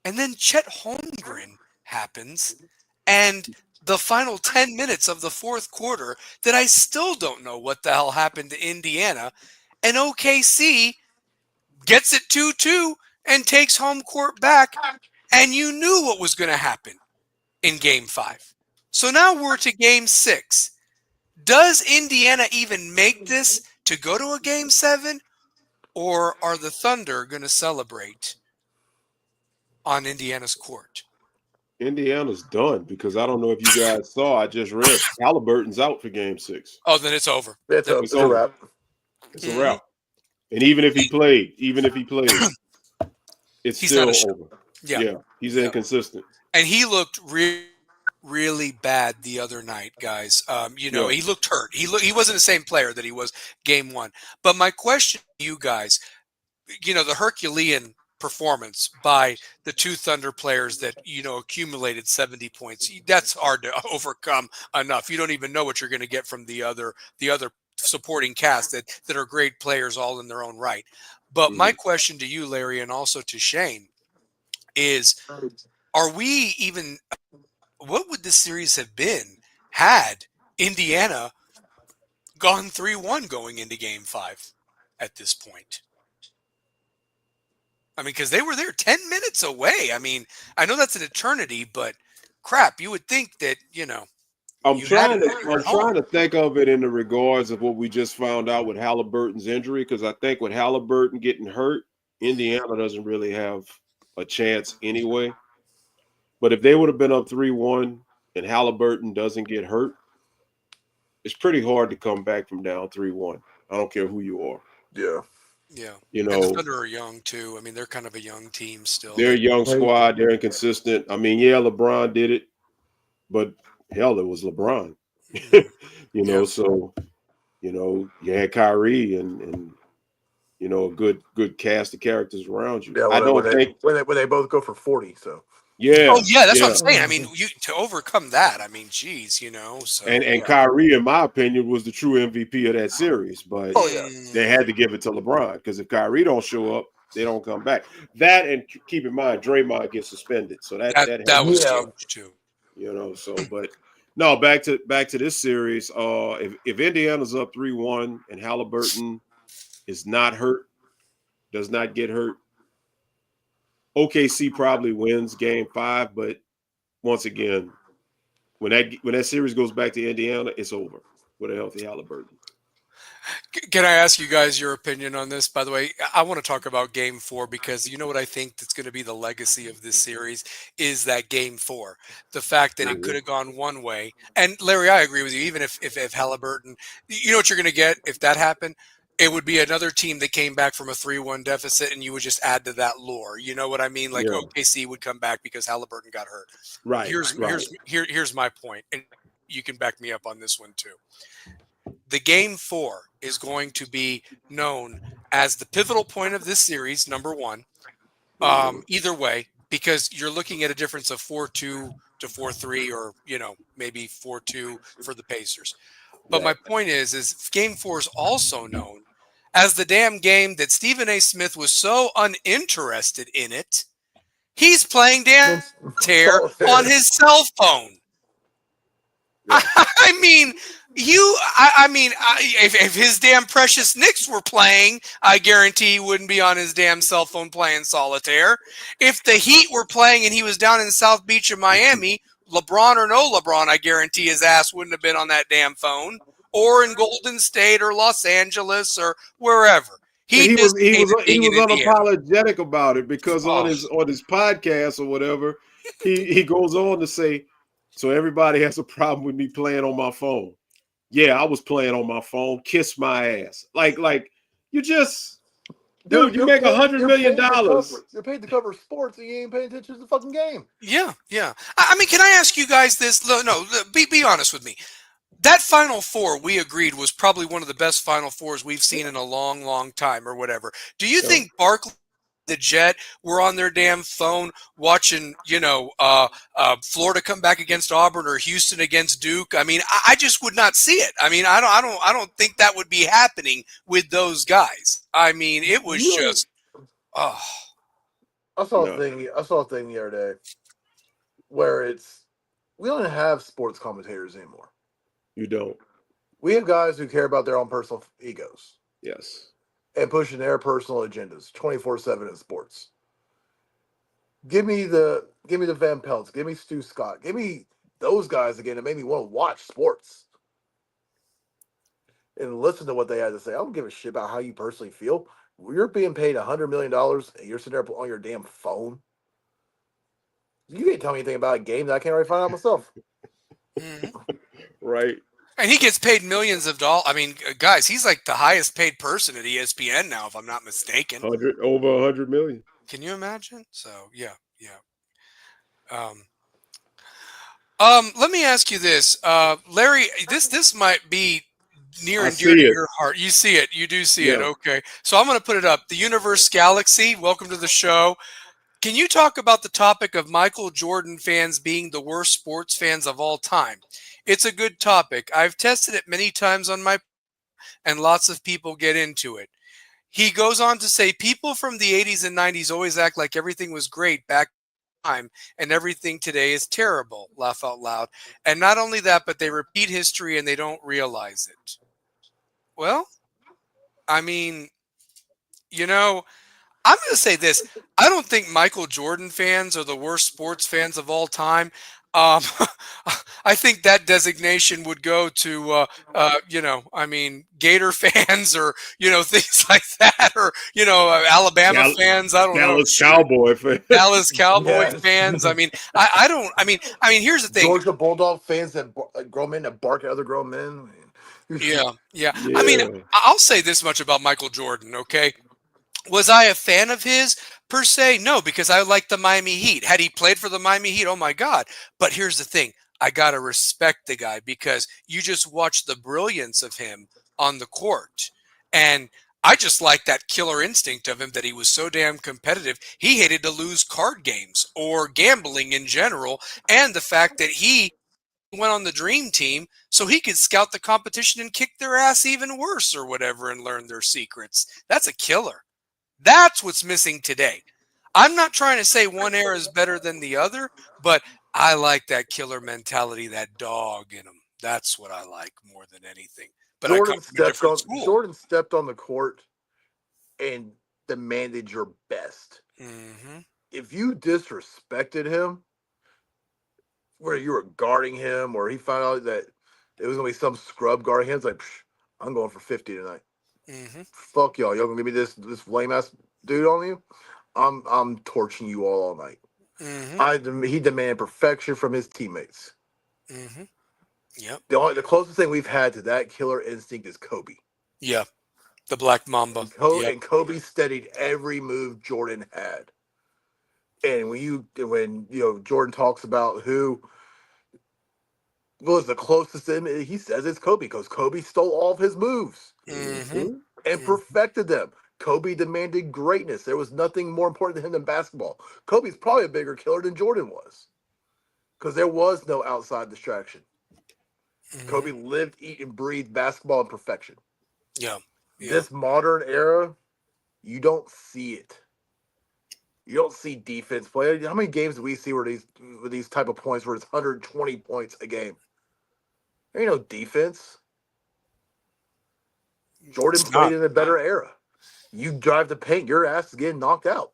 Speaker 1: And then Chet Holmgren happens, and the final 10 minutes of the fourth quarter that I still don't know what the hell happened to Indiana. And OKC gets it 2-2 and takes home court back. And you knew what was going to happen in game 5. So now we're to game 6. Does Indiana even make this to go to a game 7? Or are the Thunder going to celebrate on Indiana's court?
Speaker 3: Indiana's done because I don't know if you guys saw. I just read Halliburton's out for Game 6.
Speaker 1: Oh, then it's over.
Speaker 2: It's a wrap.
Speaker 3: It's a wrap. And even if he played, it's
Speaker 1: He's
Speaker 3: still
Speaker 1: not
Speaker 3: over.
Speaker 1: Yeah,
Speaker 3: he's inconsistent.
Speaker 1: And he looked really bad the other night, guys. He looked hurt. He wasn't the same player that he was game 1. But my question to you guys, the Herculean performance by the 2 Thunder players that accumulated 70 points, that's hard to overcome enough. You don't even know what you're going to get from the other supporting cast that are great players all in their own right. But my question to you, Larry, and also to Shane, is are we even, what would this series have been had Indiana gone 3-1 going into game 5 at this point? I mean, because they were there 10 minutes away. I mean, I know that's an eternity, but crap, you would think that,
Speaker 3: I'm trying to think of it in the regards of what we just found out with Halliburton's injury, because I think with Halliburton getting hurt, Indiana doesn't really have a chance anyway. But if they would have been up 3-1 and Halliburton doesn't get hurt, it's pretty hard to come back from down 3-1. I don't care who you are.
Speaker 2: Yeah.
Speaker 1: Yeah. And the Thunder are young too. I mean, they're kind of a young team still.
Speaker 3: They're a young squad. They're inconsistent. I mean, LeBron did it, but hell, it was LeBron. So you had Kyrie and a good cast of characters around you.
Speaker 2: Yeah, I don't think when they both go for 40. So
Speaker 3: yeah.
Speaker 1: Oh yeah, that's what I'm saying. I mean, to overcome that, I mean, geez, So
Speaker 3: and Kyrie, in my opinion, was the true MVP of that series. But they had to give it to LeBron because if Kyrie don't show up, they don't come back. That, and keep in mind, Draymond gets suspended, so that
Speaker 1: was huge too.
Speaker 3: But no, back to this series. If Indiana's up 3-1 and Halliburton is not hurt, does not get hurt, OKC probably wins game 5, but once again, when that series goes back to Indiana, it's over with a healthy Halliburton.
Speaker 1: Can I ask you guys your opinion on this? By the way, I want to talk about game 4 because you know what I think that's going to be the legacy of this series is that game 4. The fact that it could have gone one way. And Larry, I agree with you. Even if Halliburton, you know what you're going to get if that happened? It would be another team that came back from a 3-1 deficit, and you would just add to that lore. You know what I mean? Like OKC would come back because Halliburton got hurt.
Speaker 3: Right.
Speaker 1: Here's my point, and you can back me up on this one too. The game 4 is going to be known as the pivotal point of this series, number 1. Either way, because you're looking at a difference of 4-2 to 4-3, or maybe 4-2 for the Pacers. But my point is game 4 is also known as the damn game that Stephen A. Smith was so uninterested in it. He's playing damn tear on his cell phone. Yeah. I mean, if his damn precious Knicks were playing, I guarantee he wouldn't be on his damn cell phone playing solitaire. If the Heat were playing and he was down in South Beach of Miami, LeBron or no LeBron, I guarantee his ass wouldn't have been on that damn phone. or in Golden State or Los Angeles or wherever.
Speaker 3: And
Speaker 1: He just hated
Speaker 3: he
Speaker 1: being in
Speaker 3: was
Speaker 1: Indiana.
Speaker 3: unapologetic about it because
Speaker 1: Oh,
Speaker 3: on his podcast or whatever, he goes on to say, so everybody has a problem with me playing on my phone. Yeah, I was playing on my phone. Kiss my ass. Like you just, dude, you make $100 million.
Speaker 2: You're paid to cover sports, and you ain't paying attention to the fucking game.
Speaker 1: yeah, yeah. I mean, can I ask you guys this? No, be honest with me. That Final Four, we agreed, was probably one of the best Final Fours we've seen in a long, long time or whatever. Do you think Barkley, the Jet, were on their damn phone watching, Florida come back against Auburn or Houston against Duke? I mean, I just would not see it. I mean, I don't think that would be happening with those guys. I mean, it was just, oh,
Speaker 3: No,
Speaker 2: I saw a thing the other day where we don't have sports commentators anymore.
Speaker 3: you don't.
Speaker 2: We have guys who care about their own personal egos
Speaker 3: Yes.
Speaker 2: and pushing their personal agendas 24/7 in sports. Give me the Van Pelts, give me Stu Scott, give me those guys again that made me want to watch sports and listen to what they had to say. I don't give a shit about how you personally feel. You're being paid $100 million and you're sitting there on your damn phone. You can't tell me anything about a game that I can't already find out myself.
Speaker 3: Right.
Speaker 1: and he gets paid millions of dollars. I mean, guys, he's like the highest paid person at ESPN now, if I'm not mistaken.
Speaker 3: Over 100 million.
Speaker 1: Can you imagine? So yeah. Let me ask you this, Larry. This might be near
Speaker 3: I
Speaker 1: and dear
Speaker 3: see
Speaker 1: to
Speaker 3: it.
Speaker 1: your heart. You see it. You do see it.
Speaker 3: Yeah.
Speaker 1: Okay. So I'm going to put it up. The Universe Galaxy. Welcome to the show. Can you talk about the topic of Michael Jordan fans being the worst sports fans of all time? It's a good topic. I've tested it many times on my, and lots of people get into it. He goes on to say people from the 80s and 90s always act like everything was great back time and everything today is terrible. Laugh out loud. And not only that, but they repeat history and they don't realize it. Well, I mean, I'm going to say this. I don't think Michael Jordan fans are the worst sports fans of all time. Um, I think that designation would go to, Gator fans or, things like that, or, Alabama
Speaker 3: Dal-
Speaker 1: fans. I don't know.
Speaker 3: Dallas
Speaker 1: Shit.
Speaker 3: Cowboy fan.
Speaker 1: Dallas Cowboy
Speaker 2: Yes.
Speaker 1: fans. I don't. Here's the thing.
Speaker 2: Georgia Bulldog fans that grown men that bark at other grown men.
Speaker 1: Yeah.
Speaker 3: Yeah.
Speaker 1: I'll say this much about Michael Jordan. Okay. Was I a fan of his per se? No, because I like the Miami Heat. Had he played for the Miami Heat, oh my God. But here's the thing. I got to respect the guy because you just watch the brilliance of him on the court. And I just like that killer instinct of him that he was so damn competitive. He hated to lose card games or gambling in general. And the fact that he went on the dream team so he could scout the competition and kick their ass even worse or whatever and learn their secrets. That's a killer. That's what's missing today. I'm not trying to say one era is better than the other, but I like that killer mentality, that dog in him. That's what I like more than anything. But I come from a different school.
Speaker 2: Jordan stepped on the court and demanded your best.
Speaker 1: Mm-hmm.
Speaker 2: If you disrespected him, where you were guarding him, or he found out that it was gonna be some scrub guarding him, it's like, I'm going for 50 tonight.
Speaker 1: Mm-hmm.
Speaker 2: Fuck y'all gonna give me this lame ass dude on you? I'm torching you all night.
Speaker 1: Mm-hmm.
Speaker 2: He demanded perfection from his teammates.
Speaker 1: Mm-hmm. Yep.
Speaker 2: The closest thing we've had to that killer instinct is Kobe.
Speaker 1: Yeah. The Black Mamba.
Speaker 2: And Kobe studied every move Jordan had. And when Jordan talks about who was the closest to him, he says it's Kobe because Kobe stole all of his moves and perfected them. Kobe demanded greatness. There was nothing more important to him than basketball. Kobe's probably a bigger killer than Jordan was because there was no outside distraction. Kobe lived, eat, and breathed basketball and perfection.
Speaker 1: Yeah.
Speaker 2: This modern era, you don't see it. You don't see defense play. How many games do we see where these type of points where it's 120 points a game? There ain't no defense. Jordan played in a better era. You drive the paint, your ass is getting knocked out.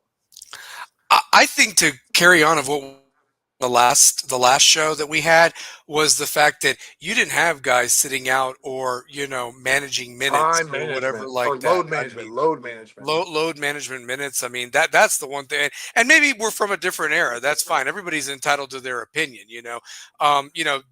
Speaker 1: I think to carry on of what the last show that we had was the fact that you didn't have guys sitting out or managing minutes
Speaker 2: Time
Speaker 1: or whatever
Speaker 2: management
Speaker 1: like
Speaker 2: or
Speaker 1: that.
Speaker 2: load
Speaker 1: I
Speaker 2: management.
Speaker 1: mean,
Speaker 2: Load management.
Speaker 1: load management minutes. I mean, that's the one thing. And maybe we're from a different era. That's fine. Everybody's entitled to their opinion.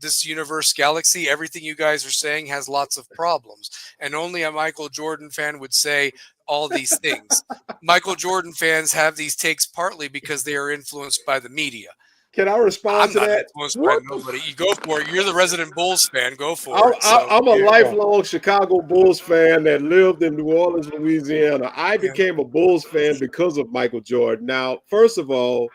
Speaker 1: This universe galaxy, everything you guys are saying has lots of problems, and only a Michael Jordan fan would say all these things. Michael Jordan fans have these takes partly because they are influenced by the media.
Speaker 3: Can I respond
Speaker 1: I'm
Speaker 3: to
Speaker 1: not
Speaker 3: that?
Speaker 1: influenced by
Speaker 2: What the
Speaker 1: nobody. You go for it. You're the resident Bulls fan. Go for it. So
Speaker 3: I'm a
Speaker 2: yeah.
Speaker 3: lifelong Chicago Bulls fan that lived in New Orleans, Louisiana. I
Speaker 1: yeah,
Speaker 3: became a Bulls fan because of Michael Jordan. Now, first of all,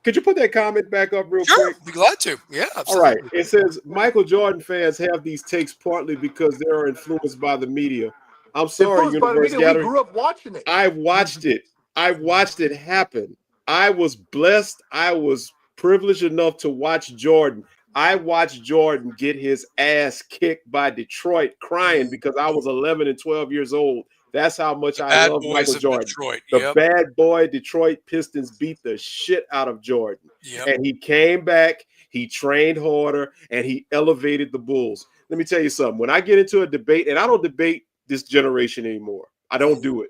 Speaker 3: could you put that comment back up real
Speaker 1: sure,
Speaker 3: quick?
Speaker 1: be glad to. Yeah,
Speaker 3: All right.
Speaker 1: absolutely.
Speaker 3: It says Michael Jordan fans have these takes partly because they are influenced by the media. I'm sorry,
Speaker 2: Influenced by the
Speaker 3: Universe
Speaker 2: media. We
Speaker 3: Gathering.
Speaker 2: grew up watching it.
Speaker 3: I watched it. I watched it happen. I was blessed. I was privileged enough to watch Jordan. I watched Jordan get his ass kicked by Detroit crying because I was 11 and 12 years old. That's how much
Speaker 1: The
Speaker 3: I
Speaker 1: bad
Speaker 3: love
Speaker 1: boys
Speaker 3: Michael
Speaker 1: of
Speaker 3: Jordan.
Speaker 1: Detroit.
Speaker 3: The
Speaker 1: Yep.
Speaker 3: bad boy Detroit Pistons beat the shit out of Jordan.
Speaker 1: Yep.
Speaker 3: And he came back, he trained harder, and he elevated the Bulls. Let me tell you something. When I get into a debate, and I don't debate this generation anymore, I don't do it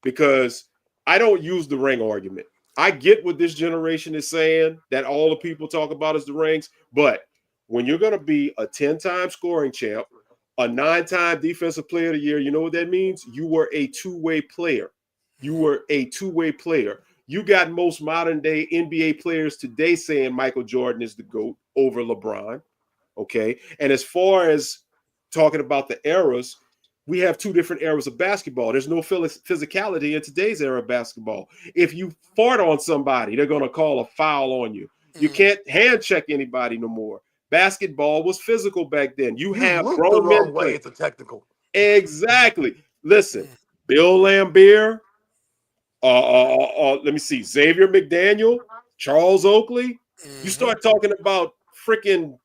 Speaker 3: because I don't use the ring argument. I get what this generation is saying, that all the people talk about is the rings, but when you're going to be a 10-time scoring champ, a 9-time defensive player of the year, you know what that means? You were a two-way player. You were a two-way player. You got most modern day NBA players today saying Michael Jordan is the GOAT over LeBron. Okay. And as far as talking about the eras, we have two different eras of basketball. There's no physicality in today's era of basketball. If you fart on somebody, they're going to call a foul on you. You can't hand check anybody no more. Basketball was physical back then. You
Speaker 2: You
Speaker 3: have
Speaker 2: look the
Speaker 3: grown men
Speaker 2: wrong way.
Speaker 3: playing.
Speaker 2: It's a technical.
Speaker 3: Exactly. Listen, Bill Laimbeer, let me see, Xavier McDaniel, Charles Oakley. You start talking about freaking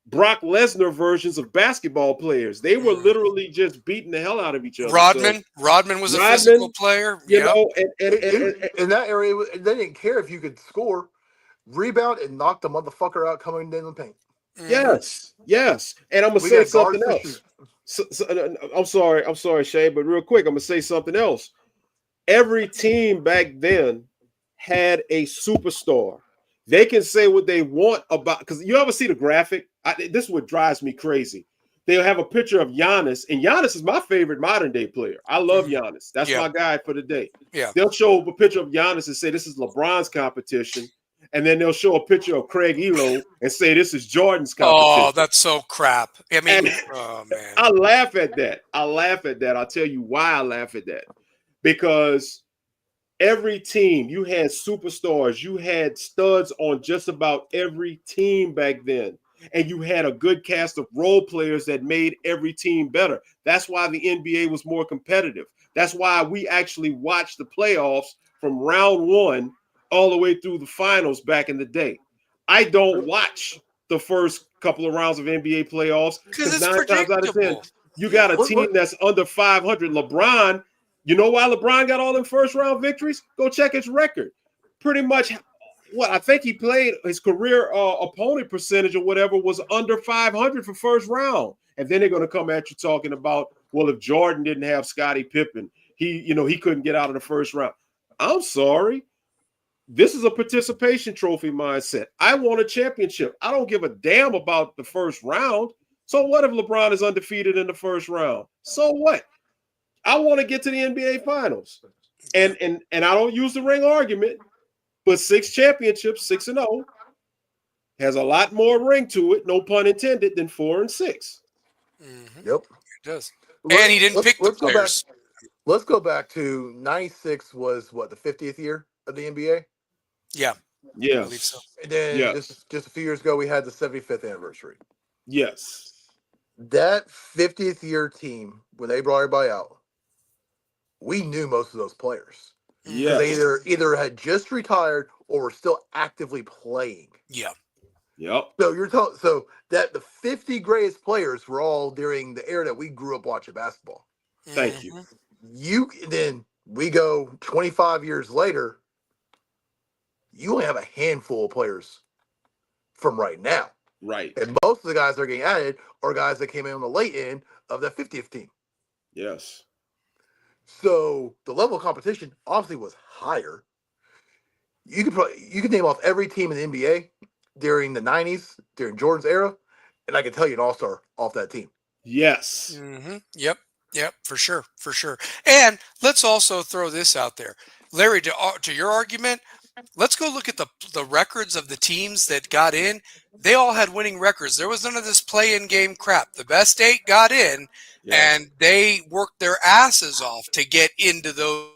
Speaker 3: Brock Lesnar versions of basketball players. They were literally just beating the hell out of each other. So
Speaker 1: Rodman was a physical
Speaker 3: Rodman,
Speaker 1: player.
Speaker 3: you
Speaker 1: Yep.
Speaker 3: know, and
Speaker 2: In that area, they didn't care if you could score, rebound, and knock the motherfucker out coming in the paint.
Speaker 3: yes. And I'm gonna
Speaker 2: We
Speaker 3: say
Speaker 2: got
Speaker 3: something
Speaker 2: guards to
Speaker 3: else.
Speaker 2: shoot.
Speaker 3: I'm sorry, Shane, but real quick, I'm gonna say something else. Every team back then had a superstar. They can say what they want about, because you ever see the graphic? This is what drives me crazy. They'll have a picture of Giannis, and Giannis is my favorite modern day player. I love Giannis. That's
Speaker 1: Yeah.
Speaker 3: my guy for the day.
Speaker 1: Yeah.
Speaker 3: They'll show a picture of Giannis and say this is LeBron's competition, and then they'll show a picture of Craig Elo and say this is Jordan's competition.
Speaker 1: Oh, that's so crap. I mean,
Speaker 3: And
Speaker 1: oh man.
Speaker 3: I laugh at that. I'll tell you why I laugh at that. Because every team, you had superstars, you had studs on just about every team back then. And you had a good cast of role players that made every team better. That's why the NBA was more competitive. That's why we actually watched the playoffs from round one all the way through the finals back in the day. I don't watch the first couple of rounds of NBA playoffs
Speaker 1: Because
Speaker 3: because
Speaker 1: it's
Speaker 3: 9 times out of 10,
Speaker 1: predictable.
Speaker 3: you got a team that's under 500. LeBron, you know why LeBron got all them first round victories? Go check his record. Pretty much what I think he played, his career opponent percentage or whatever was under 500 for first round. And then they're going to come at you talking about, well, if Jordan didn't have Scottie Pippen, he couldn't get out of the first round. I'm sorry. This is a participation trophy mindset. I want a championship. I don't give a damn about the first round. So what if LeBron is undefeated in the first round? So what? I want to get to the NBA finals. And I don't use the ring argument, but 6 championships, 6-0, has a lot more ring to it, no pun intended, than 4 and 6.
Speaker 2: Yep,
Speaker 1: It does. And he didn't pick the
Speaker 2: let's go back.
Speaker 1: players.
Speaker 2: Let's go back to '96. Was what, the 50th year of the NBA?
Speaker 1: Yeah, I believe so.
Speaker 3: Yes.
Speaker 2: And then
Speaker 3: Yes.
Speaker 2: just a few years ago, we had the 75th anniversary.
Speaker 3: Yes.
Speaker 2: That 50th year team, when they brought everybody out, we knew most of those players.
Speaker 3: Yes.
Speaker 2: They either had just retired or were still actively playing.
Speaker 1: Yeah.
Speaker 3: Yep.
Speaker 2: So that the 50 greatest players were all during the era that we grew up watching basketball.
Speaker 3: Thank you.
Speaker 2: Then we go 25 years later, you only have a handful of players from right now.
Speaker 3: Right.
Speaker 2: And most of the guys that are getting added are guys that came in on the late end of that 50th team.
Speaker 3: Yes.
Speaker 2: So the level of competition obviously was higher. You could name off every team in the NBA during the 90s, during Jordan's era, and I can tell you an all-star off that team.
Speaker 3: Yes.
Speaker 1: Yep. Yep. For sure. For sure. And let's also throw this out there, Larry. To your argument, let's go look at the records of the teams that got in. They all had winning records. There was none of this play-in game crap. The best 8 got in,
Speaker 3: Yes.
Speaker 1: and they worked their asses off to get into those.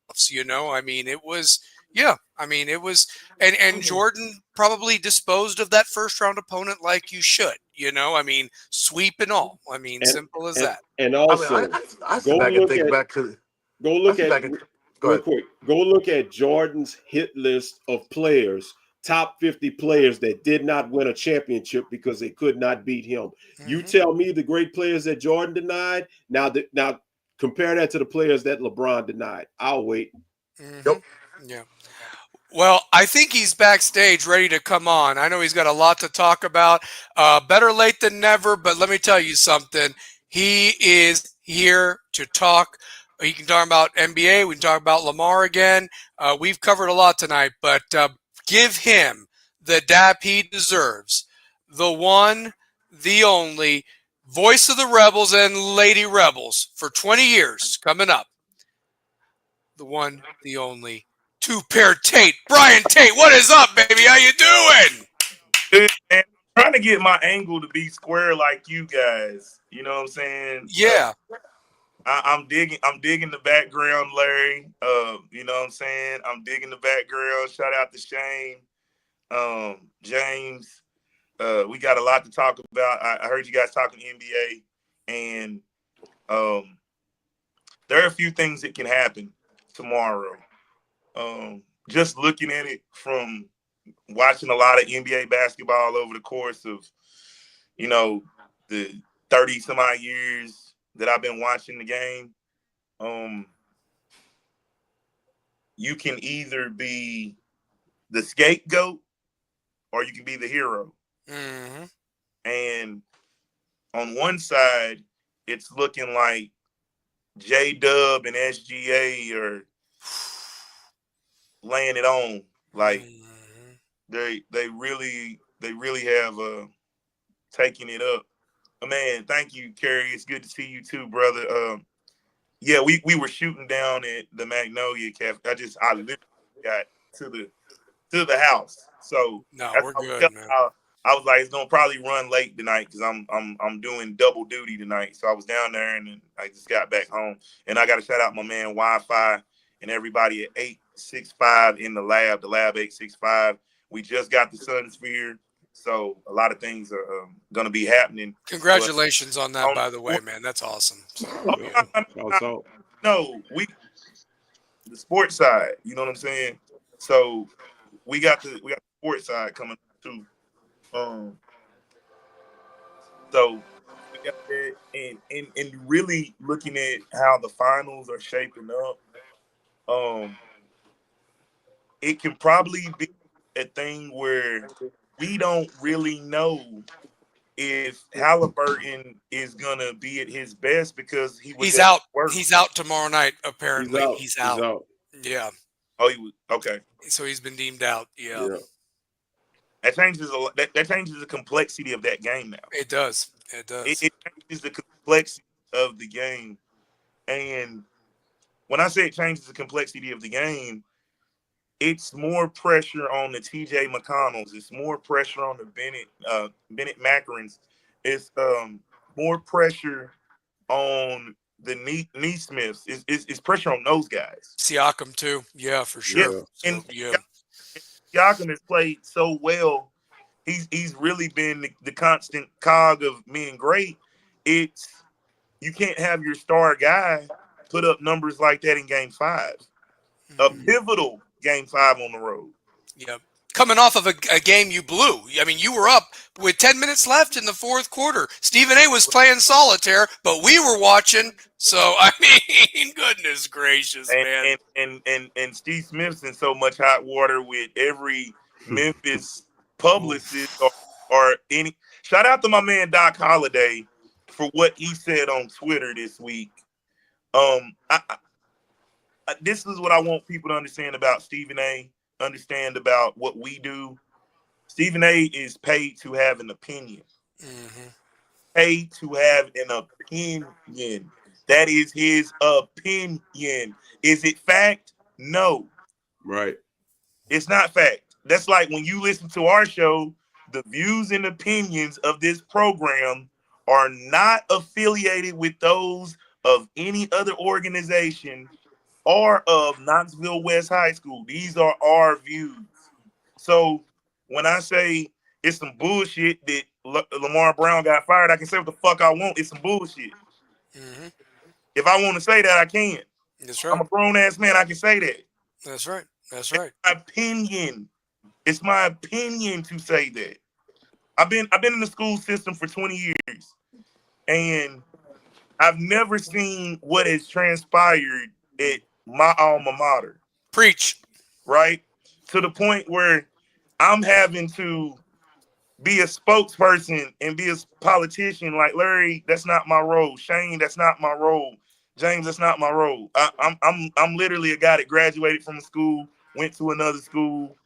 Speaker 1: I mean, it was. Yeah, I mean, it was, and Jordan probably disposed of that first round opponent like you should. I mean, sweep and all. I mean,
Speaker 3: And
Speaker 1: simple as
Speaker 3: and
Speaker 1: that.
Speaker 3: and
Speaker 2: I mean,
Speaker 3: also
Speaker 2: I
Speaker 3: go
Speaker 2: sit back and
Speaker 3: look
Speaker 2: think
Speaker 3: at
Speaker 2: back to.
Speaker 3: go
Speaker 2: I
Speaker 3: look
Speaker 2: sit
Speaker 3: at
Speaker 2: back and go
Speaker 3: real
Speaker 2: ahead.
Speaker 3: quick. Go look at Jordan's hit list of players, top 50 players that did not win a championship because they could not beat him. You
Speaker 1: Mm-hmm.
Speaker 3: tell me the great players that Jordan denied. Now compare that to the players that LeBron denied. I'll wait.
Speaker 1: Mm-hmm. Yeah. Well, I think he's backstage ready to come on. I know he's got a lot to talk about. Better late than never, but let me tell you something. He is here to talk. He can talk about NBA. We can talk about Lamar again. We've covered a lot tonight, but give him the dap he deserves. The one, the only voice of the Rebels and Lady Rebels for 20 years coming up. The one, the only, two-pair Tate. Brian Tate, what is up, baby? How you doing?
Speaker 4: Good, man. I'm trying to get my angle to be square like you guys. You know what I'm saying?
Speaker 1: Yeah.
Speaker 4: I'm digging the background, Larry. You know what I'm saying? I'm digging the background. Shout out to Shane, James. We got a lot to talk about. I heard you guys talking NBA, and there are a few things that can happen tomorrow. Just looking at it from watching a lot of NBA basketball over the course of, the 30 some odd years that I've been watching the game, you can either be the scapegoat or you can be the hero.
Speaker 1: Mm-hmm.
Speaker 4: And on one side, it's looking like J Dub and SGA are laying it on. Like
Speaker 1: Mm-hmm.
Speaker 4: they really have taken it up. Man, thank you, Kerry. It's good to see you too, brother. Yeah, we were shooting down at the Magnolia Cafe. I literally got to the house, so
Speaker 1: No,
Speaker 4: that's
Speaker 1: we're
Speaker 4: how I was
Speaker 1: good,
Speaker 4: telling
Speaker 1: man.
Speaker 4: y'all. I was like, it's gonna probably run late tonight because I'm doing double duty tonight. So I was down there and then I just got back home. And I got to shout out my man Wi-Fi and everybody at 865 in the lab 865. We just got the Sun Sphere, so a lot of things are gonna be happening. But
Speaker 1: Congratulations on that,
Speaker 4: on
Speaker 1: by the way, man. That's awesome. So,
Speaker 3: Yeah.
Speaker 1: yeah.
Speaker 3: Shouts out.
Speaker 4: no, the sports side. You know what I'm saying? So we got the sports side coming up too. Um, so we got that, and really looking at how the finals are shaping up. Um, it can probably be a thing where we don't really know if Halliburton is gonna be at his best because he was
Speaker 1: He's
Speaker 4: at
Speaker 1: out.
Speaker 4: work.
Speaker 1: He's out tomorrow night,
Speaker 3: He's
Speaker 1: apparently.
Speaker 3: out.
Speaker 1: He's
Speaker 3: He's
Speaker 1: out.
Speaker 3: out.
Speaker 1: Yeah.
Speaker 4: Oh, he was okay.
Speaker 1: So he's been deemed out. Yeah.
Speaker 3: Yeah.
Speaker 4: That changes a lot. That changes the complexity of that game now.
Speaker 1: It does. It
Speaker 4: It,
Speaker 1: does.
Speaker 4: it changes the complexity of the game. And when I say it changes the complexity of the game, it's more pressure on the TJ McConnells. It's more pressure on the Bennett Macarons. It's more pressure on the Neesmiths. It's pressure on those guys.
Speaker 1: Siakam, too. Yeah, for
Speaker 4: Yeah,
Speaker 1: sure.
Speaker 3: Yeah.
Speaker 1: So, yeah.
Speaker 4: Siakam has played so well. He's really been the constant cog of being great. It's you can't have your star guy put up numbers like that in game 5. A
Speaker 1: Mhm.
Speaker 4: pivotal game 5 on the road.
Speaker 1: Yep. Coming off of a game you blew. I mean, you were up with 10 minutes left in the fourth quarter. Stephen A was playing solitaire, but we were watching. So, I mean, goodness gracious,
Speaker 4: And
Speaker 1: man.
Speaker 4: and and and, and Steve Smith's in so much hot water with every Memphis publicists or any. Shout out to my man Doc Holliday for what he said on Twitter this week. This is what I want people to understand about Stephen A. Understand about what we do. Stephen A. is paid to have an opinion.
Speaker 1: Mm-hmm.
Speaker 4: Paid to have an opinion. That is his opinion. Is it fact? No.
Speaker 3: Right.
Speaker 4: It's not fact. That's like when you listen to our show, the views and opinions of this program are not affiliated with those of any other organization or of Knoxville West High School. These are our views. So when I say it's some bullshit that Lamar Brown got fired, I can say what the fuck I want. It's some bullshit.
Speaker 1: Mm-hmm.
Speaker 4: If I want to say that, I can.
Speaker 1: That's
Speaker 4: I'm
Speaker 1: right.
Speaker 4: a grown ass man. I can say that.
Speaker 1: That's right. That's right.
Speaker 4: My opinion. It's my opinion to say that. I've been in the school system for 20 years, and I've never seen what has transpired at my alma mater.
Speaker 1: Preach.
Speaker 4: Right? To the point where I'm having to be a spokesperson and be a politician. Like Larry, that's not my role. Shane, that's not my role. James, that's not my role. I'm literally a guy that graduated from a school, went to another school,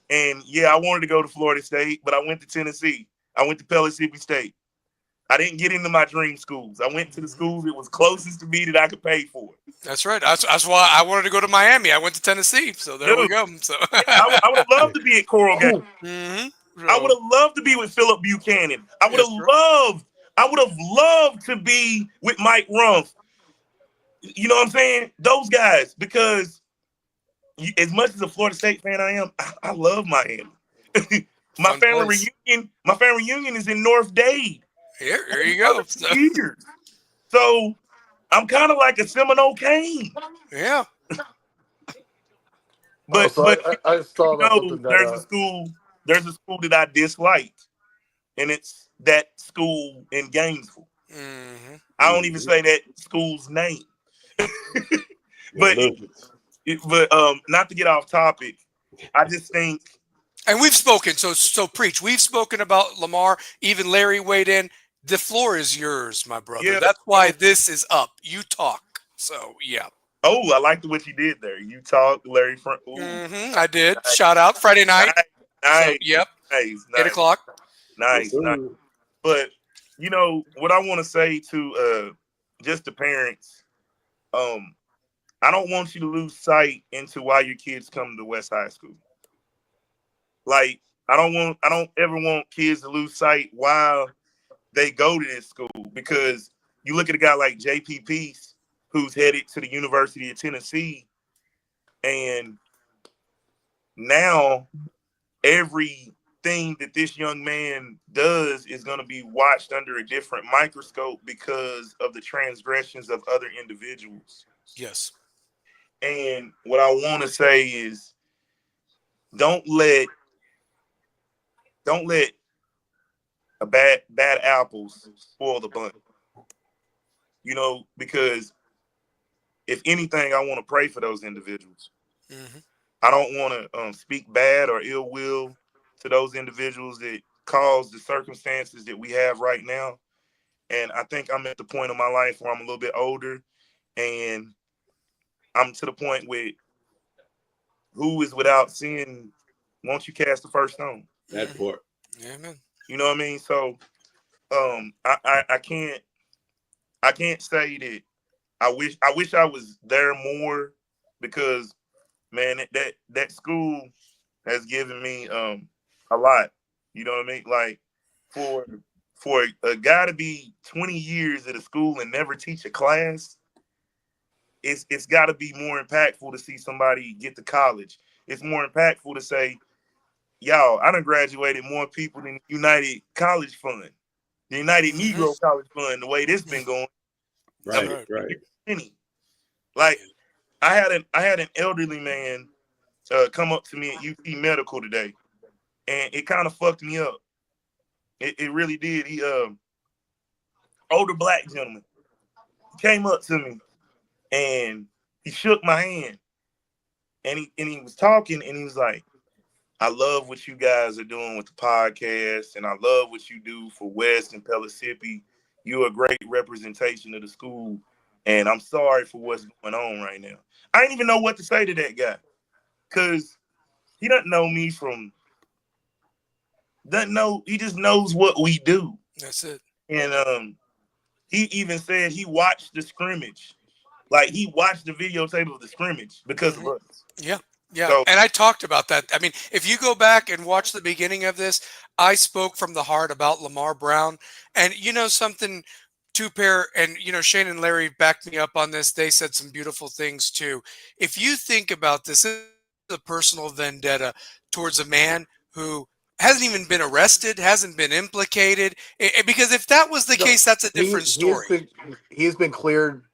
Speaker 4: and yeah, I wanted to go to Florida State, but I went to Tennessee. I went to Pellissippi State. I didn't get into my dream schools. I went to the schools that was closest to me that I could pay for.
Speaker 1: That's right. That's why I wanted to go to Miami. I went to Tennessee, so there we go. So
Speaker 4: I would have loved to be at Coral Gables.
Speaker 1: Mm-hmm. So,
Speaker 4: I would have loved to be with Philip Buchanan. I would have loved to be with Mike Rumpf. You know what I'm saying? Those guys, because as much as a Florida State fan I am, I love Miami. my family reunion is in North Dade.
Speaker 1: Here you go.
Speaker 4: So I'm kind of like a Seminole Cane.
Speaker 1: Yeah.
Speaker 4: But
Speaker 2: I just thought about something that
Speaker 4: there's a school that I dislike, and it's that school in Gainesville.
Speaker 1: Mm-hmm.
Speaker 4: I don't even say that school's name. but not to get off topic, I just think.
Speaker 1: And we've spoken, so preach. We've spoken about Lamar. Even Larry weighed in. The floor is yours, my brother.
Speaker 4: Yeah.
Speaker 1: That's why this is up. You talk. So yeah.
Speaker 4: Oh, I liked what you did there. You talk, Larry.
Speaker 1: Mm-hmm, I did. Nice. Shout out Friday night.
Speaker 4: Nice.
Speaker 1: So, yep.
Speaker 4: Nice.
Speaker 1: 8:00.
Speaker 4: Nice. But you know what I want to say to just the parents. I don't want you to lose sight into why your kids come to West High School. Like I don't ever want kids to lose sight why they go to this school, because you look at a guy like J.P. Peace, who's headed to the University of Tennessee, and now everything that this young man does is going to be watched under a different microscope because of the transgressions of other individuals.
Speaker 1: Yes.
Speaker 4: And what I want to say is don't let a bad apples spoil the bunch. You know, because if anything, I want to pray for those individuals.
Speaker 1: Mm-hmm.
Speaker 4: I don't want to speak bad or ill will to those individuals that cause the circumstances that we have right now. And I think I'm at the point of my life where I'm a little bit older, and I'm to the point with who is without sin, won't you cast the first stone?
Speaker 3: That part.
Speaker 1: Amen.
Speaker 4: You know what I mean? So I can't say that I wish I was there more, because man, that school has given me a lot. You know what I mean? Like for a guy to be 20 years at a school and never teach a class, it's got to be more impactful to see somebody get to college. It's more impactful to say, y'all, I done graduated more people than the United College Fund, the United Negro College Fund, the way this been going.
Speaker 3: Right.
Speaker 4: Like I had an elderly man come up to me at UT Medical today, and it kind of fucked me up. It really did. He older black gentleman came up to me and he shook my hand, and he was talking, and he was like, I love what you guys are doing with the podcast, and I love what you do for West and Pellissippi. You're a great representation of the school, and I'm sorry for what's going on right now. I didn't even know what to say to that guy because he doesn't know me from doesn't know. He just knows what we do.
Speaker 1: That's it.
Speaker 4: And he even said he watched the scrimmage, like he watched the videotape of the scrimmage because of us.
Speaker 1: Yeah. Yeah.
Speaker 4: So
Speaker 1: And I talked about that. I mean, if you go back and watch the beginning of this, I spoke from the heart about Lamar Brown. And you know something, two pair, and you know, Shane and Larry backed me up on this. They said some beautiful things too. If you think about this is a personal vendetta towards a man who hasn't even been arrested, hasn't been implicated. Because if that was the
Speaker 2: No,
Speaker 1: case, that's a different
Speaker 2: he has
Speaker 1: story.
Speaker 2: been cleared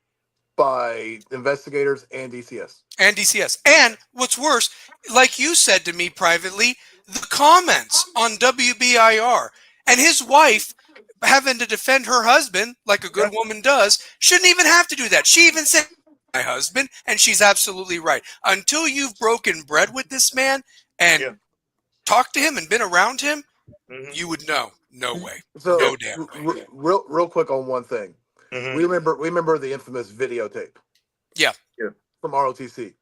Speaker 2: by investigators and DCS.
Speaker 1: And DCS. And what's worse, like you said to me privately, the comments on WBIR and his wife having to defend her husband like a good woman does shouldn't even have to do that. She even said, my husband, and she's absolutely right. Until you've broken bread with this man and talked to him and been around him, you would know. No way.
Speaker 2: So
Speaker 1: No damn way.
Speaker 2: real quick on one thing. We remember the infamous videotape.
Speaker 1: Yeah.
Speaker 2: From ROTC.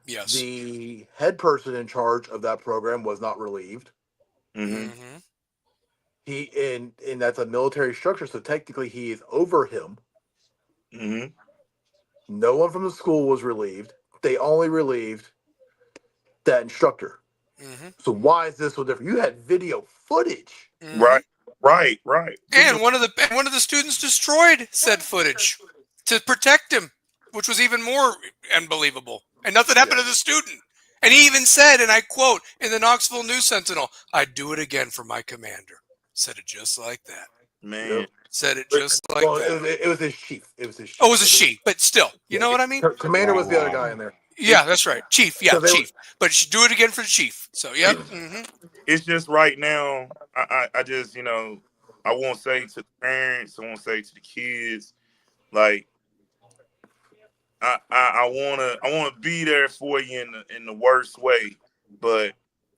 Speaker 1: Yes.
Speaker 2: The head person in charge of that program was not relieved. He and that's a military structure, so technically he is over him. No one from the school was relieved. They only relieved that instructor. So why is this so different? You had video footage.
Speaker 4: Right.
Speaker 1: And one of the students destroyed said footage to protect him, which was even more unbelievable. And nothing happened to the student. And he even said, and I quote in the Knoxville News Sentinel, "I'd do it again for my commander." Said it just like that.
Speaker 4: Man.
Speaker 2: Yep.
Speaker 1: Said it just like that.
Speaker 2: It was his chief. It was his chief.
Speaker 1: Oh, it was a she, but still, you know what I mean?
Speaker 2: Commander was the other guy in there.
Speaker 1: Yeah, that's right. Chief, yeah,
Speaker 2: So they
Speaker 1: chief. But she do it again for the chief. So, yep.
Speaker 4: It's just right now, I just, I won't say to the parents, I won't say to the kids, like, I wanna be there for you in the worst way, but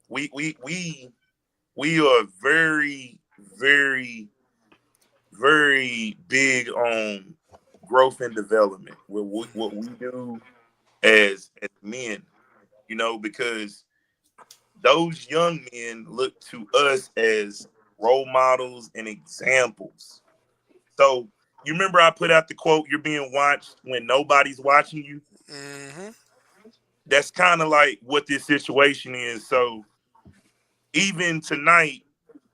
Speaker 4: we are very, very, very big on growth and development. What we do as men, because those young men look to us as role models and examples. So you remember I put out the quote, "You're being watched when nobody's watching you." That's kind of like what this situation is. So even tonight,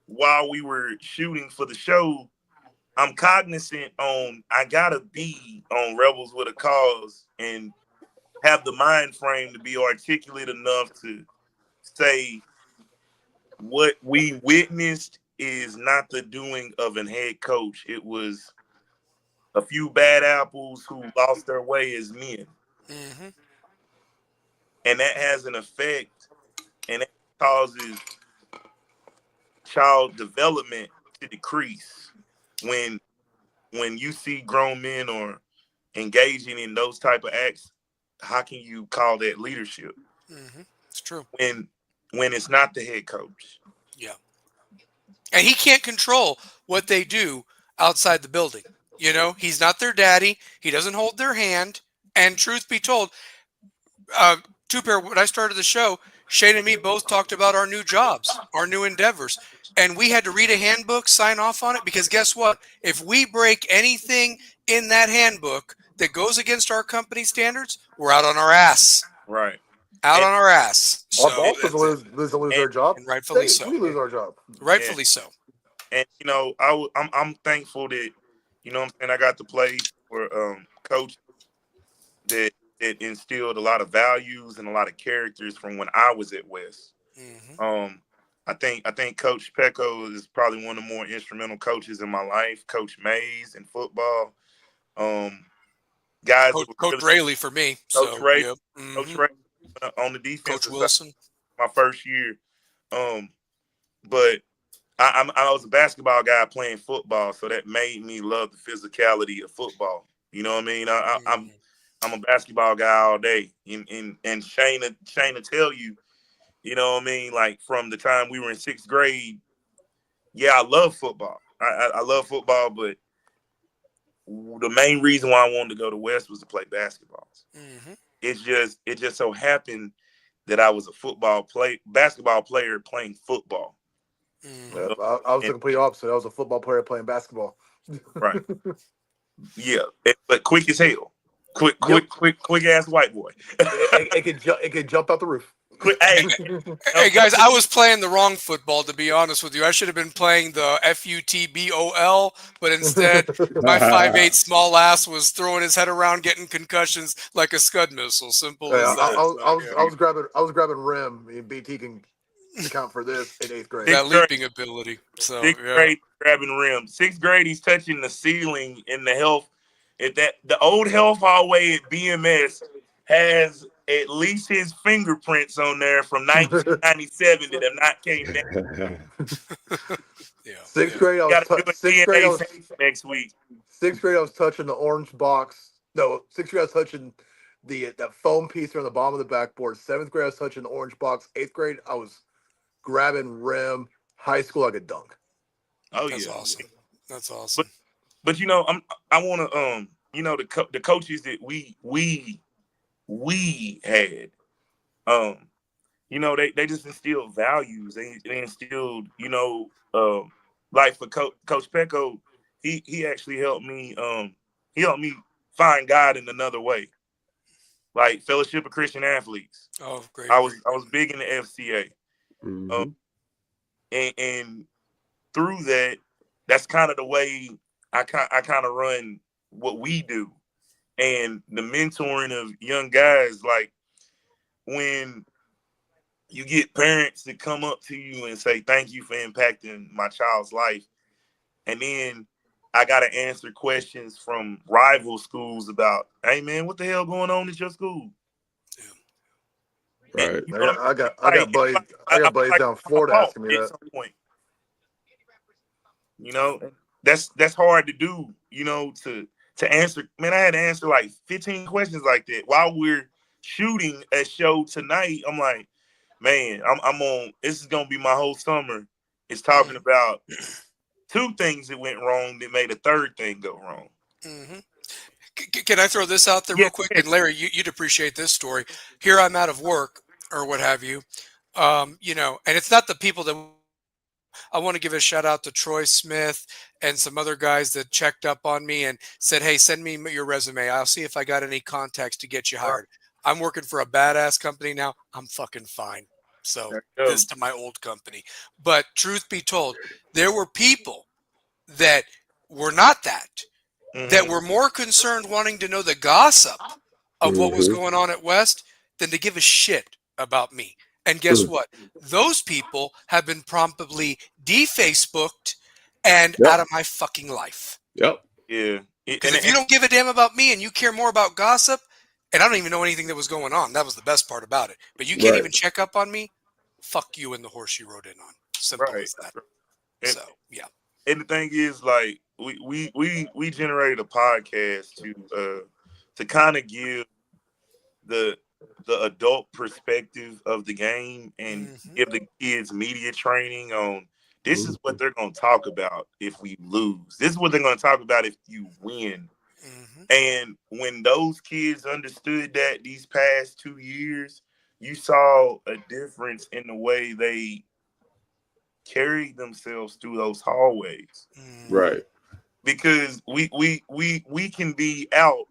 Speaker 4: while we were shooting for the show, I'm cognizant I gotta be on Rebels with a Cause and have the mind frame to be articulate enough to say what we witnessed is not the doing of an head coach. It was a few bad apples who lost their way as men. And that has an effect, and it causes child development to decrease when you see grown men or engaging in those type of acts. How can you call that leadership?
Speaker 1: It's true.
Speaker 4: When it's not the head coach.
Speaker 1: Yeah. And he can't control what they do outside the building. He's not their daddy. He doesn't hold their hand. And truth be told, Two-Pair, when I started the show, Shane and me both talked about our new jobs, our new endeavors. And we had to read a handbook, sign off on it, because guess what? If we break anything in that handbook that goes against our company standards, we're out on our ass.
Speaker 4: Right.
Speaker 1: On our ass.
Speaker 2: Our bosses lose their job.
Speaker 1: And rightfully so.
Speaker 2: We lose our job.
Speaker 1: Rightfully so.
Speaker 4: And, I'm thankful that, I got to play for coach that instilled a lot of values and a lot of characters from when I was at West. I think Coach Pecco is probably one of the more instrumental coaches in my life. Coach Mays in football. Guys,
Speaker 1: Coach Rayleigh for me.
Speaker 4: Coach Ray, Coach Ray on the defense.
Speaker 1: Coach Wilson,
Speaker 4: my first year. But I was a basketball guy playing football, so that made me love the physicality of football. You know what I mean? I'm a basketball guy all day, and Shane to tell you, You know what I mean? Like from the time we were in 6th grade. Yeah, I love football. I love football, but the main reason why I wanted to go to West was to play basketball.
Speaker 1: Mm-hmm.
Speaker 4: It just so happened that I was a basketball player playing football.
Speaker 1: Mm-hmm.
Speaker 2: Yep, I was the
Speaker 4: And,
Speaker 2: complete opposite. I was a football player playing basketball.
Speaker 4: right. Yeah. But quick as hell.
Speaker 2: Yep.
Speaker 4: Quick ass white boy.
Speaker 2: It could jump out the roof.
Speaker 4: Quick, hey,
Speaker 1: Hey guys, I was playing the wrong football, to be honest with you. I should have been playing the FUTBOL, but instead my 5'8" small ass was throwing his head around, getting concussions like a Scud missile. Simple
Speaker 2: Yeah,
Speaker 1: as that. So,
Speaker 2: I was grabbing rim. I mean, BT can account for this in 8th grade.
Speaker 1: that
Speaker 4: 6th grade,
Speaker 1: leaping ability. So
Speaker 4: 6th
Speaker 1: yeah.
Speaker 4: grade grabbing rim. 6th grade, he's touching the ceiling in the health. The old health hallway at BMS has at least his fingerprints on there from 1997 that have not came down.
Speaker 1: Yeah.
Speaker 2: Sixth
Speaker 1: Yeah.
Speaker 2: grade,
Speaker 4: Got to do a
Speaker 2: sixth grade.
Speaker 4: DNA test next week.
Speaker 2: 6th grade, I was touching the orange box. No, 6th grade, I was touching that foam piece on the bottom of the backboard. 7th grade, I was touching the orange box. 8th grade, I was grabbing rim. High school, I could dunk.
Speaker 4: Oh
Speaker 1: That's
Speaker 4: yeah,
Speaker 1: awesome. That's awesome.
Speaker 4: but you know, I want to the coaches that we had, they just instilled values. They instilled, like for Coach Pecco, he actually helped me. He helped me find God in another way, like Fellowship of Christian Athletes.
Speaker 1: Oh, great.
Speaker 4: I was big in the FCA,
Speaker 3: Mm-hmm.
Speaker 4: and through that, that's kind of the way I kind of run what we do, and the mentoring of young guys. Like when you get parents that come up to you and say, "Thank you for impacting my child's life," and then I got to answer questions from rival schools about, "Hey man, what the hell going on at your school?"
Speaker 1: Yeah.
Speaker 4: And
Speaker 3: Right.
Speaker 4: you know what I mean?
Speaker 2: I got buddies. I got buddies down in Florida asking me
Speaker 4: At
Speaker 2: that.
Speaker 4: some point. That's hard to do, to answer. Man, I had to answer like 15 questions like that while we're shooting a show tonight. I'm like, man, I'm on. This is gonna be my whole summer. It's talking about 2 things that went wrong that made a 3rd thing go wrong.
Speaker 1: Mm-hmm. Can I throw this out there
Speaker 4: Yeah,
Speaker 1: real quick? And Larry, you'd appreciate this story. Here I'm out of work or what have you. And it's not the people that I want to give a shout out to Troy Smith and some other guys that checked up on me and said, "Hey, send me your resume. I'll see if I got any contacts to get you hired." I'm working for a badass company now. I'm fucking fine. So this to my old company. But truth be told, there were people that were not that were more concerned wanting to know the gossip of what was
Speaker 3: Mm-hmm.
Speaker 1: going on at West than to give a shit about me. And guess what? Those people have been promptly de-Facebooked and
Speaker 3: Yep.
Speaker 1: out of my fucking life.
Speaker 3: Yep.
Speaker 4: Yeah.
Speaker 1: Because if you don't give a damn about me and you care more about gossip, and I don't even know anything that was going on, that was the best part about it. But you can't
Speaker 3: Right.
Speaker 1: even check up on me, fuck you and the horse you rode in on. Simple as that.
Speaker 4: And,
Speaker 1: So, yeah.
Speaker 4: and the thing is, like, we generated a podcast to kind of give the adult perspective of the game and give the kids media training on this is what they're going to talk about if we lose. This is what they're going to talk about if you win. And when those kids understood that these past 2 years, you saw a difference in the way they carried themselves through those hallways.
Speaker 3: Right.
Speaker 4: Because we can be out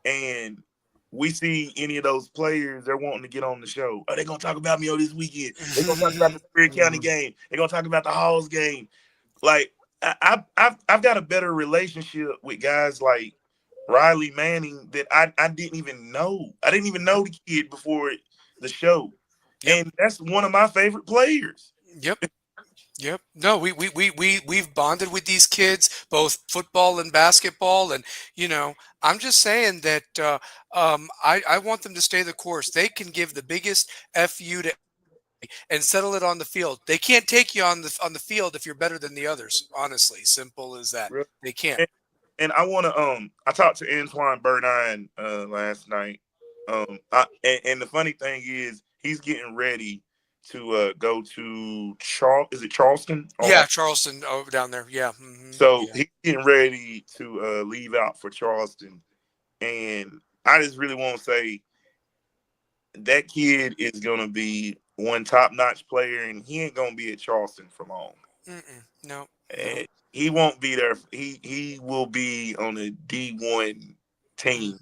Speaker 4: and we see any of those players, they're wanting to get on the show. Are they gonna talk about me on this weekend? They're gonna talk about the Superior County game. They're gonna talk about the Halls game. Like I've got a better relationship with guys like Riley Manning that I didn't even know. I didn't even know the kid before the show.
Speaker 1: Yep.
Speaker 4: And that's one of my favorite players.
Speaker 1: Yep. No, we've bonded with these kids, both football and basketball. And, I'm just saying that I want them to stay the course. They can give the biggest FU to and settle it on the field. They can't take you on the field if you're better than the others. Honestly, simple as that.
Speaker 4: Really?
Speaker 1: They can't.
Speaker 4: And I want to I talked to Antoine Burdine last night. And the funny thing is he's getting ready to go to Charleston?
Speaker 1: Yeah, Charleston down there. Yeah. Mm-hmm.
Speaker 4: So he's getting ready to leave out for Charleston. And I just really want to say that kid is going to be one top-notch player, and he ain't going to be at Charleston for long.
Speaker 1: No.
Speaker 4: And he won't be there. He will be on a D1 team.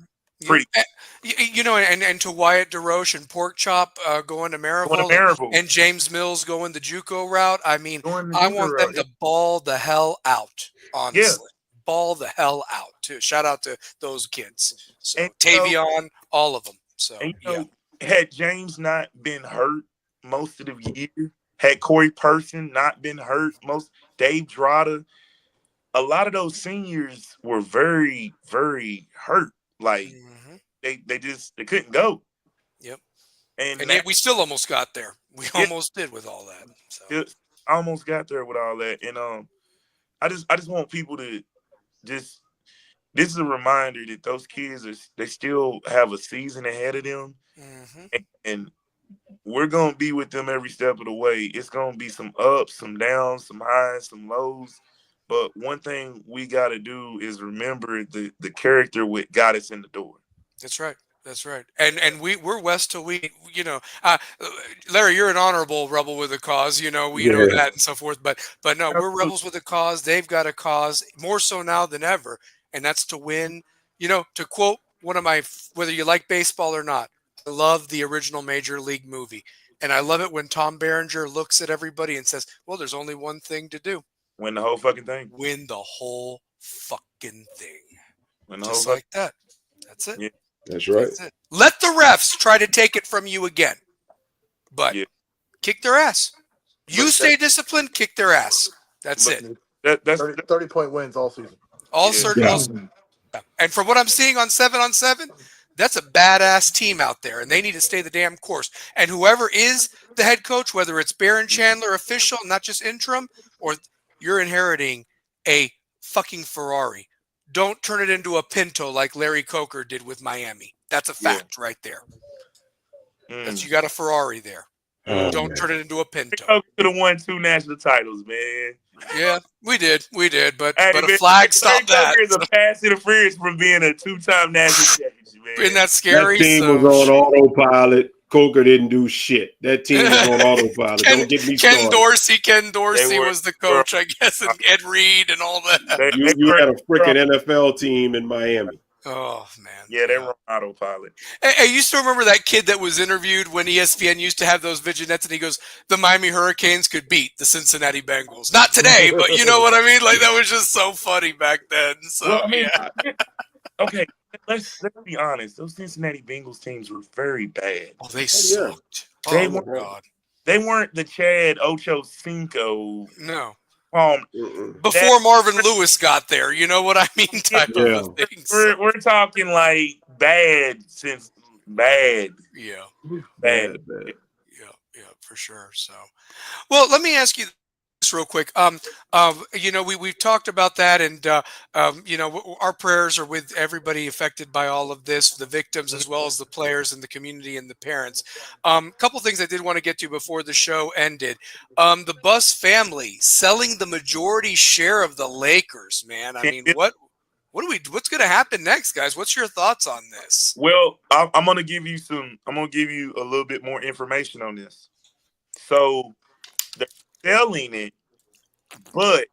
Speaker 4: Pretty.
Speaker 1: And to Wyatt DeRoche and Pork Chop going to Maryville, and James Mills going the JUCO route. I mean, I want them to ball the hell out, honestly. Yeah. Ball the hell out, too. Shout out to those kids. So, and, Tavion, all of them. So,
Speaker 4: and, had James not been hurt most of the year, had Corey Person not been hurt, Dave Drada, a lot of those seniors were very, very hurt. Like, they couldn't go.
Speaker 1: Yep. And yet we still almost got there. We almost did with all that. So.
Speaker 4: Almost got there with all that. And I just want people to this is a reminder that those kids they still have a season ahead of them. And we're gonna be with them every step of the way. It's gonna be some ups, some downs, some highs, some lows. But one thing we gotta do is remember the character what got us in the door.
Speaker 1: That's right. That's right. And we're West till we, Larry, you're an honorable rebel with a cause, we know that and so forth. But no, we're rebels with a cause. They've got a cause more so now than ever. And that's to win, to quote one of my, whether you like baseball or not, I love the original Major League movie. And I love it when Tom Berenger looks at everybody and says, well, there's only one thing to do.
Speaker 4: Win the whole fucking thing.
Speaker 1: Win the whole fucking thing.
Speaker 4: Just
Speaker 1: like that. That's it.
Speaker 4: Yeah.
Speaker 3: That's right.
Speaker 1: That's it. Let the refs try to take it from you again. But kick their ass. You stay disciplined, kick their ass. That's it.
Speaker 2: That's 30-point wins all season.
Speaker 1: All season. And from what I'm seeing on 7-on-7, that's a badass team out there, and they need to stay the damn course. And whoever is the head coach, whether it's Baron Chandler official, not just interim, or you're inheriting a fucking Ferrari. Don't turn it into a Pinto like Larry Coker did with Miami. That's a fact right there. You got a Ferrari there. Don't turn it into a Pinto.
Speaker 4: Coker could have won 2 national titles, man.
Speaker 1: Yeah, we did. But a flag stopped that.
Speaker 4: There's a pass interference from being a 2-time national champion, man.
Speaker 1: Isn't that scary?
Speaker 3: That team was on autopilot. Coker didn't do shit. That team was on autopilot. Don't get me started.
Speaker 1: Ken Dorsey was the coach, I guess, and Ed Reed and all that.
Speaker 3: You had a freaking NFL team in Miami.
Speaker 1: Oh, man.
Speaker 4: Yeah, they were on autopilot.
Speaker 1: Hey, you still remember that kid that was interviewed when ESPN used to have those vignettes, and he goes, the Miami Hurricanes could beat the Cincinnati Bengals. Not today, but you know what I mean? Like, that was just so funny back then. So,
Speaker 4: Okay, let's be honest. Those Cincinnati Bengals teams were very bad.
Speaker 1: Oh, they sucked.
Speaker 4: They weren't the Chad Ochocinco.
Speaker 1: No.
Speaker 4: Before
Speaker 1: Marvin Lewis got there, you know what I mean? Type of things.
Speaker 4: We're talking like bad since bad.
Speaker 1: Yeah.
Speaker 4: Bad.
Speaker 1: Yeah, for sure. So, well, let me ask you real quick. We've talked about that, and our prayers are with everybody affected by all of this, the victims as well as the players and the community and the parents. Couple things I did want to get to before the show ended. The Buss family selling the majority share of the Lakers, man. I mean, what's going to happen next, guys? What's your thoughts on this?
Speaker 4: Well, I'm going to give you a little bit more information on this. So they're selling it, but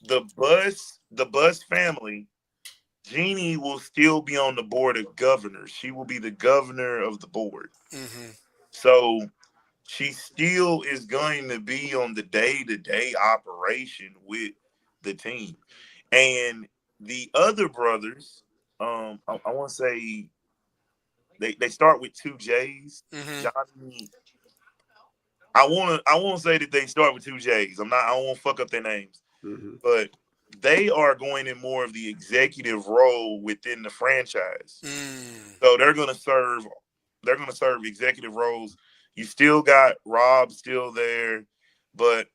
Speaker 4: the Buss family, Jeannie will still be on the board of governors. She will be the governor of the board.
Speaker 1: Mm-hmm.
Speaker 4: So she still is going to be on the day-to-day operation with the team. And the other brothers, I want to say they start with 2 J's.
Speaker 1: Mm-hmm.
Speaker 4: Johnny. I want to say that they start with 2 J's. I won't fuck up their names.
Speaker 3: Mm-hmm.
Speaker 4: But they are going in more of the executive role within the franchise. So they're going to serve executive roles. You still got Rob still there, but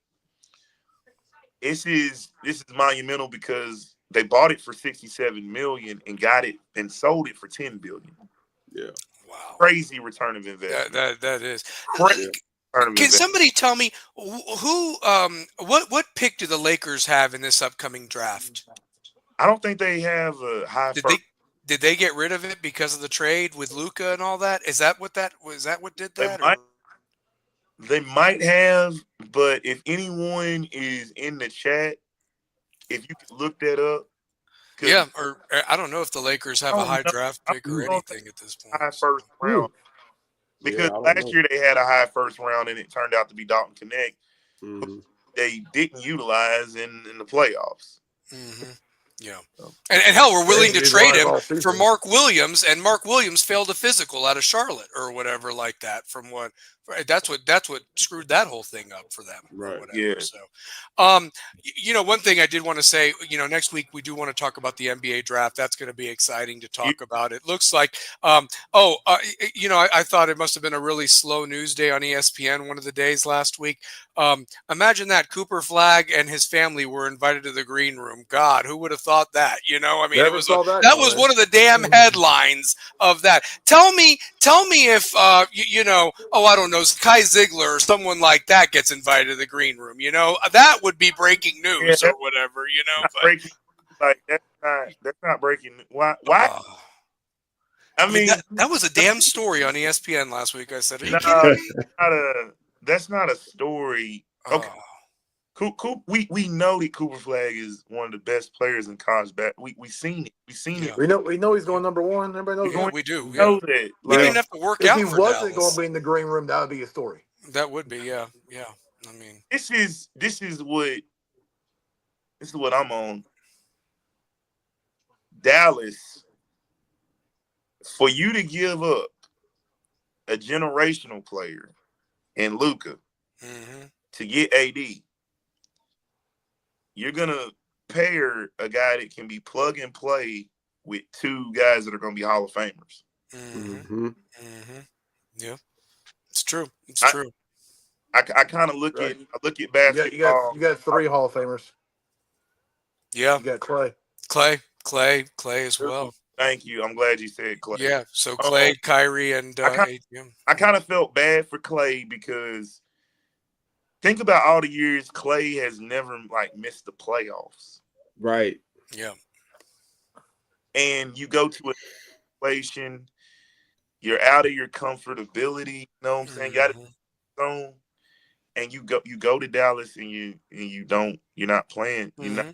Speaker 4: this is monumental because they bought it for $67 million and got it and sold it for $10 billion.
Speaker 3: Yeah.
Speaker 1: Wow.
Speaker 4: Crazy return of investment.
Speaker 1: That is
Speaker 4: crazy.
Speaker 1: Can somebody tell me who what pick do the Lakers have in this upcoming draft?
Speaker 4: I don't think they have a high first.
Speaker 1: Did they get rid of it because of the trade with Luka and all that? Is that what did that?
Speaker 4: They might have, but if anyone is in the chat, if you could look that up.
Speaker 1: Yeah, or I don't know if the Lakers have a high draft pick or anything at this point.
Speaker 4: High first round. Because last year they had a high first round and it turned out to be Dalton Connect.
Speaker 3: Mm-hmm.
Speaker 4: They didn't utilize in the playoffs.
Speaker 1: Mm-hmm. Yeah. And hell, we're willing to trade him for Mark Williams, and Mark Williams failed a physical out of Charlotte or whatever like that. From what that's what screwed that whole thing up for them.
Speaker 3: Right.
Speaker 1: Or whatever. Yeah. So, one thing I did want to say, next week we do want to talk about the NBA draft. That's going to be exciting to talk about. It looks like, I thought it must have been a really slow news day on ESPN one of the days last week. Imagine that Cooper Flagg and his family were invited to the green room. God, who would have thought that? It was that was one of the damn headlines of that. Tell me if I don't know, Kai Ziegler or someone like that gets invited to the green room. That would be breaking news or whatever.
Speaker 4: Breaking, that's not breaking. Why? I mean,
Speaker 1: that was a damn story on ESPN last week. I said, are you
Speaker 4: kidding me? That's not a story. Okay. We know that Cooper Flagg is one of the best players in college basketball. We seen it. We
Speaker 2: know he's going number one. Everybody knows.
Speaker 1: We do.
Speaker 4: We know that.
Speaker 1: He didn't have to work out.
Speaker 2: If he wasn't going to be in the green room, that would be a story.
Speaker 1: That would be, yeah. I mean,
Speaker 4: this is what I'm on. Dallas, for you to give up a generational player in Luka to get AD, you're gonna pair a guy that can be plug and play with two guys that are gonna be Hall of Famers.
Speaker 1: Yeah, it's true. True.
Speaker 4: I kind of look at basketball.
Speaker 2: You got 3 Hall of Famers.
Speaker 1: Yeah,
Speaker 2: you got
Speaker 1: Clay as well.
Speaker 4: Thank you. I'm glad you said Clay.
Speaker 1: Yeah, so Clay, Kyrie, and
Speaker 4: I kind of felt bad for Clay because think about all the years Clay has never missed the playoffs.
Speaker 3: Right.
Speaker 1: Yeah.
Speaker 4: And you go to a situation, you're out of your comfortability. You know what I'm saying? You got it. And you go to Dallas and you're not playing. You're not.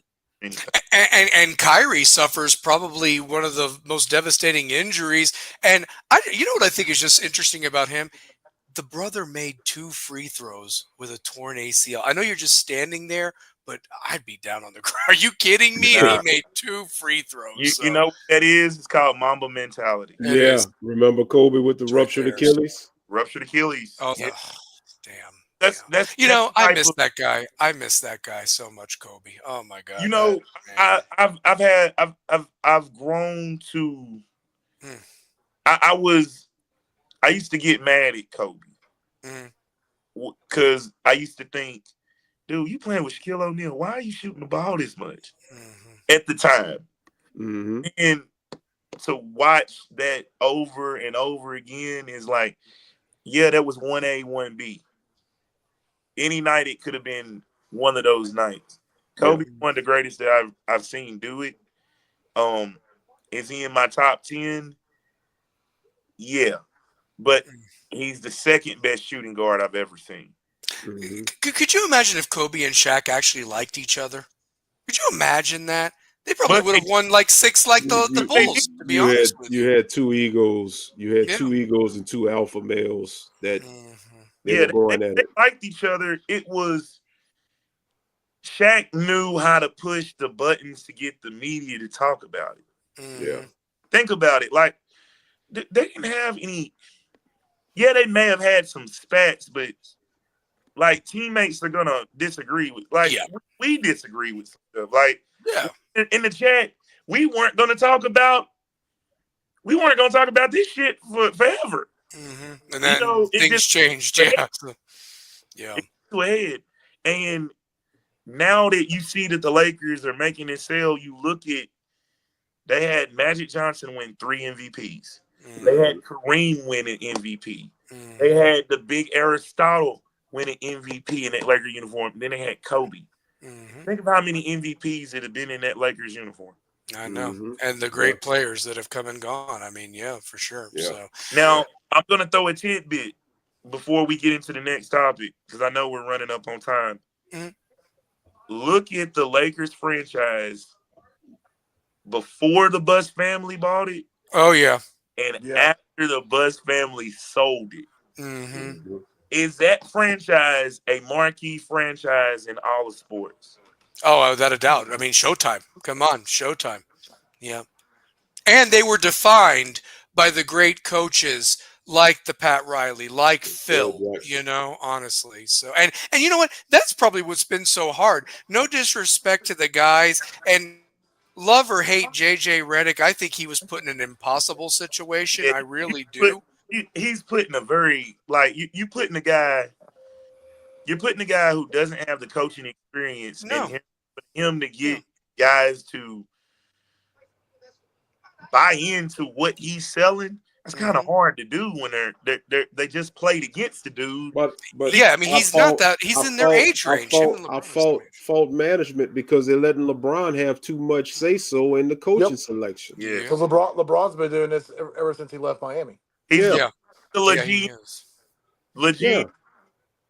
Speaker 1: And Kyrie suffers probably one of the most devastating injuries. And what I think is just interesting about him? The brother made 2 free throws with a torn ACL. I know you're just standing there, but I'd be down on the ground. Are you kidding me? And he made 2 free throws.
Speaker 4: You know what that is? It's called Mamba mentality.
Speaker 3: Remember Kobe with the ruptured Achilles?
Speaker 4: Ruptured Achilles.
Speaker 1: Oh,
Speaker 4: yeah.
Speaker 1: Damn.
Speaker 4: That's
Speaker 1: I miss that guy. I miss that guy so much, Kobe. Oh my God.
Speaker 4: I've grown to. I used to get mad at Kobe because I used to think, dude, you playing with Shaquille O'Neal. Why are you shooting the ball this much at the time? And to watch that over and over again is like, yeah, that was 1A, 1B. Any night it could have been one of those nights. Kobe, one of the greatest that I've seen do it. Is he in my top 10? Yeah. But he's the second best shooting guard I've ever seen.
Speaker 1: Could you imagine if Kobe and Shaq actually liked each other? Could you imagine that? They probably would have won 6 the Bulls, to be honest with you.
Speaker 3: You had 2 egos. You had 2 egos and 2 alpha males that they were going at it.
Speaker 4: They liked each other. It was Shaq knew how to push the buttons to get the media to talk about it.
Speaker 3: Yeah.
Speaker 4: Think about it. They didn't have any. Yeah, they may have had some spats, but teammates are gonna disagree with. We disagree with stuff. In the chat, we weren't gonna talk about this shit forever.
Speaker 1: And then things changed. Yeah.
Speaker 4: To ahead. And now that you see that the Lakers are making this sale, you look at they had Magic Johnson win 3 MVPs. They had Kareem win an MVP. They had the big Aristotle win an MVP in that Lakers uniform. Then they had Kobe.
Speaker 1: Mm-hmm.
Speaker 4: Think of how many MVPs that have been in that Lakers uniform.
Speaker 1: I know.
Speaker 3: Mm-hmm.
Speaker 1: And the great players that have come and gone. I mean, yeah, for sure.
Speaker 3: Yeah.
Speaker 1: So
Speaker 4: Now, I'm going to throw a tidbit before we get into the next topic because I know we're running up on time.
Speaker 1: Mhm.
Speaker 4: Look at the Lakers franchise before the Bus family bought it
Speaker 1: oh yeah.
Speaker 4: and
Speaker 2: Yeah.
Speaker 4: after the Bus family sold it.
Speaker 1: Mm-hmm.
Speaker 3: Mm-hmm.
Speaker 4: Is that franchise a marquee franchise in all of sports?
Speaker 1: Oh, without a doubt. I mean, Showtime. Come on, Showtime. Yeah. And they were defined by the great coaches like the Pat Riley, like Phil,
Speaker 3: Jackson.
Speaker 1: honestly. So and you know what? That's probably what's been so hard. No disrespect to the guys and love or hate JJ Redick. I think he was put in an impossible situation.
Speaker 4: Yeah,
Speaker 1: I really
Speaker 4: put,
Speaker 1: do.
Speaker 4: he's putting a very you putting a guy you're putting a guy who doesn't have the coaching experience and
Speaker 1: No.
Speaker 4: him to
Speaker 1: No.
Speaker 4: get guys to buy into what he's selling. It's kind of
Speaker 1: Mhm.
Speaker 4: hard to do when they just played against the dude.
Speaker 3: But
Speaker 1: Yeah, I mean, he's not that. He's in their age range. Him and LeBron are the same age.
Speaker 3: fault management because they're letting LeBron have too much say so in the coaching selection.
Speaker 4: Yeah,
Speaker 2: So LeBron's been doing this ever since he left Miami.
Speaker 4: he's
Speaker 3: Yeah.
Speaker 1: Yeah.
Speaker 4: the
Speaker 1: Yeah, he
Speaker 4: legit,
Speaker 1: is.
Speaker 3: Yeah.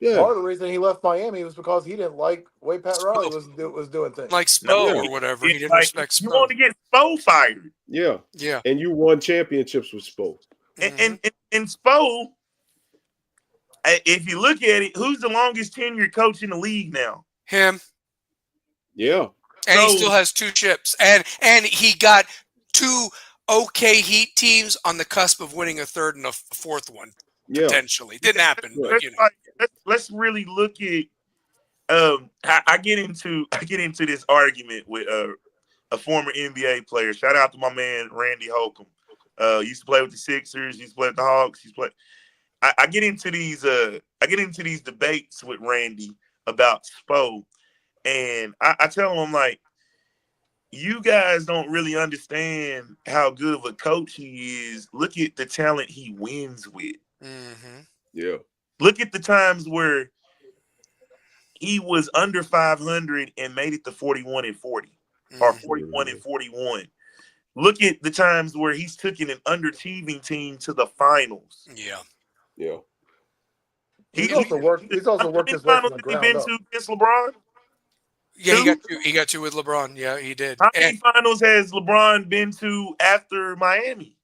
Speaker 3: Yeah.
Speaker 2: Part of the reason he left Miami was because he didn't like the way Pat Riley was doing things.
Speaker 1: Like
Speaker 4: No,
Speaker 1: Spo
Speaker 3: Yeah.
Speaker 1: or whatever. He didn't
Speaker 4: like
Speaker 1: respect
Speaker 4: you
Speaker 1: Spo.
Speaker 4: want to get Spo fired,
Speaker 3: Yeah.
Speaker 1: Yeah.
Speaker 3: And you won championships with Spo.
Speaker 4: and Spo. If you look at it, who's the longest tenured coach in the league now?
Speaker 1: Him.
Speaker 3: Yeah.
Speaker 1: And he
Speaker 4: So-
Speaker 1: still has 2 chips. And he got 2 okay Heat teams on the cusp of winning a third and a fourth one,
Speaker 3: Yeah.
Speaker 1: potentially. Didn't happen, but
Speaker 4: Let's,
Speaker 1: you know.
Speaker 4: let's really look at. I get into this argument with a former NBA player. Shout out to my man Randy Holcomb. Used to play with the Sixers. Used to play with the Hawks. I get into these debates with Randy about Spo, and I tell him like, you guys don't really understand how good of a coach he is. Look at the talent he wins with.
Speaker 1: Mm-hmm.
Speaker 3: Yeah.
Speaker 4: Look at the times where he was under 500 and made it to 41 and 40 or 41 and 41. Look at the times where he's taken an underachieving team to the finals.
Speaker 1: Yeah.
Speaker 3: Yeah.
Speaker 2: He's also worked his way
Speaker 4: How many
Speaker 2: from
Speaker 4: finals
Speaker 2: the
Speaker 4: has he
Speaker 2: ground
Speaker 4: been
Speaker 2: up.
Speaker 4: to against LeBron?
Speaker 1: Yeah, he
Speaker 4: Two?
Speaker 1: got 2. He got 2 with LeBron. Yeah, he did.
Speaker 4: How many finals has LeBron been to after Miami?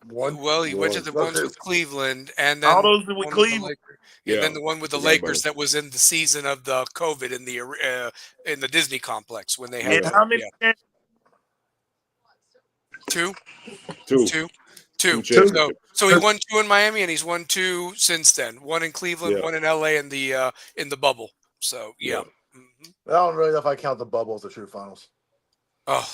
Speaker 2: One.
Speaker 1: Well, he went to the ones
Speaker 2: Two.
Speaker 1: with Cleveland, and then
Speaker 4: All those with
Speaker 1: one with the
Speaker 4: Cleveland.
Speaker 1: Lakers.
Speaker 3: Yeah.
Speaker 1: And then the one with the
Speaker 3: Forgot about
Speaker 1: Lakers
Speaker 3: it.
Speaker 1: that was in the season of the COVID in the Disney complex when they had
Speaker 4: And
Speaker 3: Yeah.
Speaker 4: how many?
Speaker 1: yeah. 2.
Speaker 3: Two.
Speaker 1: 2.
Speaker 3: championships.
Speaker 1: So he won 2 in Miami, and he's won 2 since then. 1 in Cleveland,
Speaker 3: Yeah.
Speaker 1: 1 in LA, in the bubble. So yeah.
Speaker 3: Yeah.
Speaker 1: Mhm.
Speaker 2: I don't really know if I count the bubble as the true finals.
Speaker 1: Oh,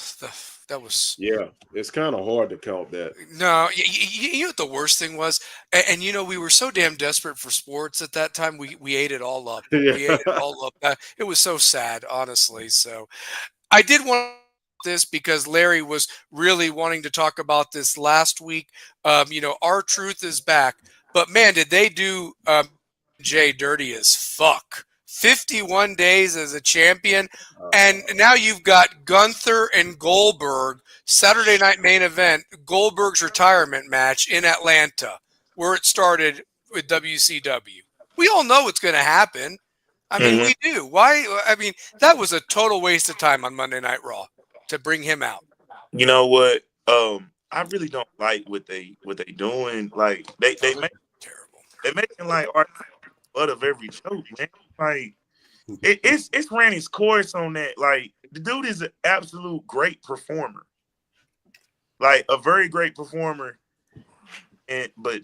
Speaker 1: that was
Speaker 3: Yeah. It's kind of hard to count that.
Speaker 1: no. You know what the worst thing was, and you know we were so damn desperate for sports at that time. We ate it all up.
Speaker 3: Yeah.
Speaker 1: We ate it all up. It was so sad, honestly. So I did want this because Larry was really wanting to talk about this last week. You know, our truth is back, but man, did they do Jay dirty as fuck. 51 days as a champion, and now you've got Gunther and Goldberg Saturday night main event. Goldberg's retirement match in Atlanta, where it started with WCW. We all know it's going to happen. I mean, we do. Why? I mean, that was a total waste of time on Monday Night Raw to bring him out.
Speaker 4: You know what? I really don't like what they doing. Like they make
Speaker 1: Terrible.
Speaker 4: they making like art butt of every joke, man. Like it's ran its course on that. Like the dude is an absolute great performer, like a very great performer. But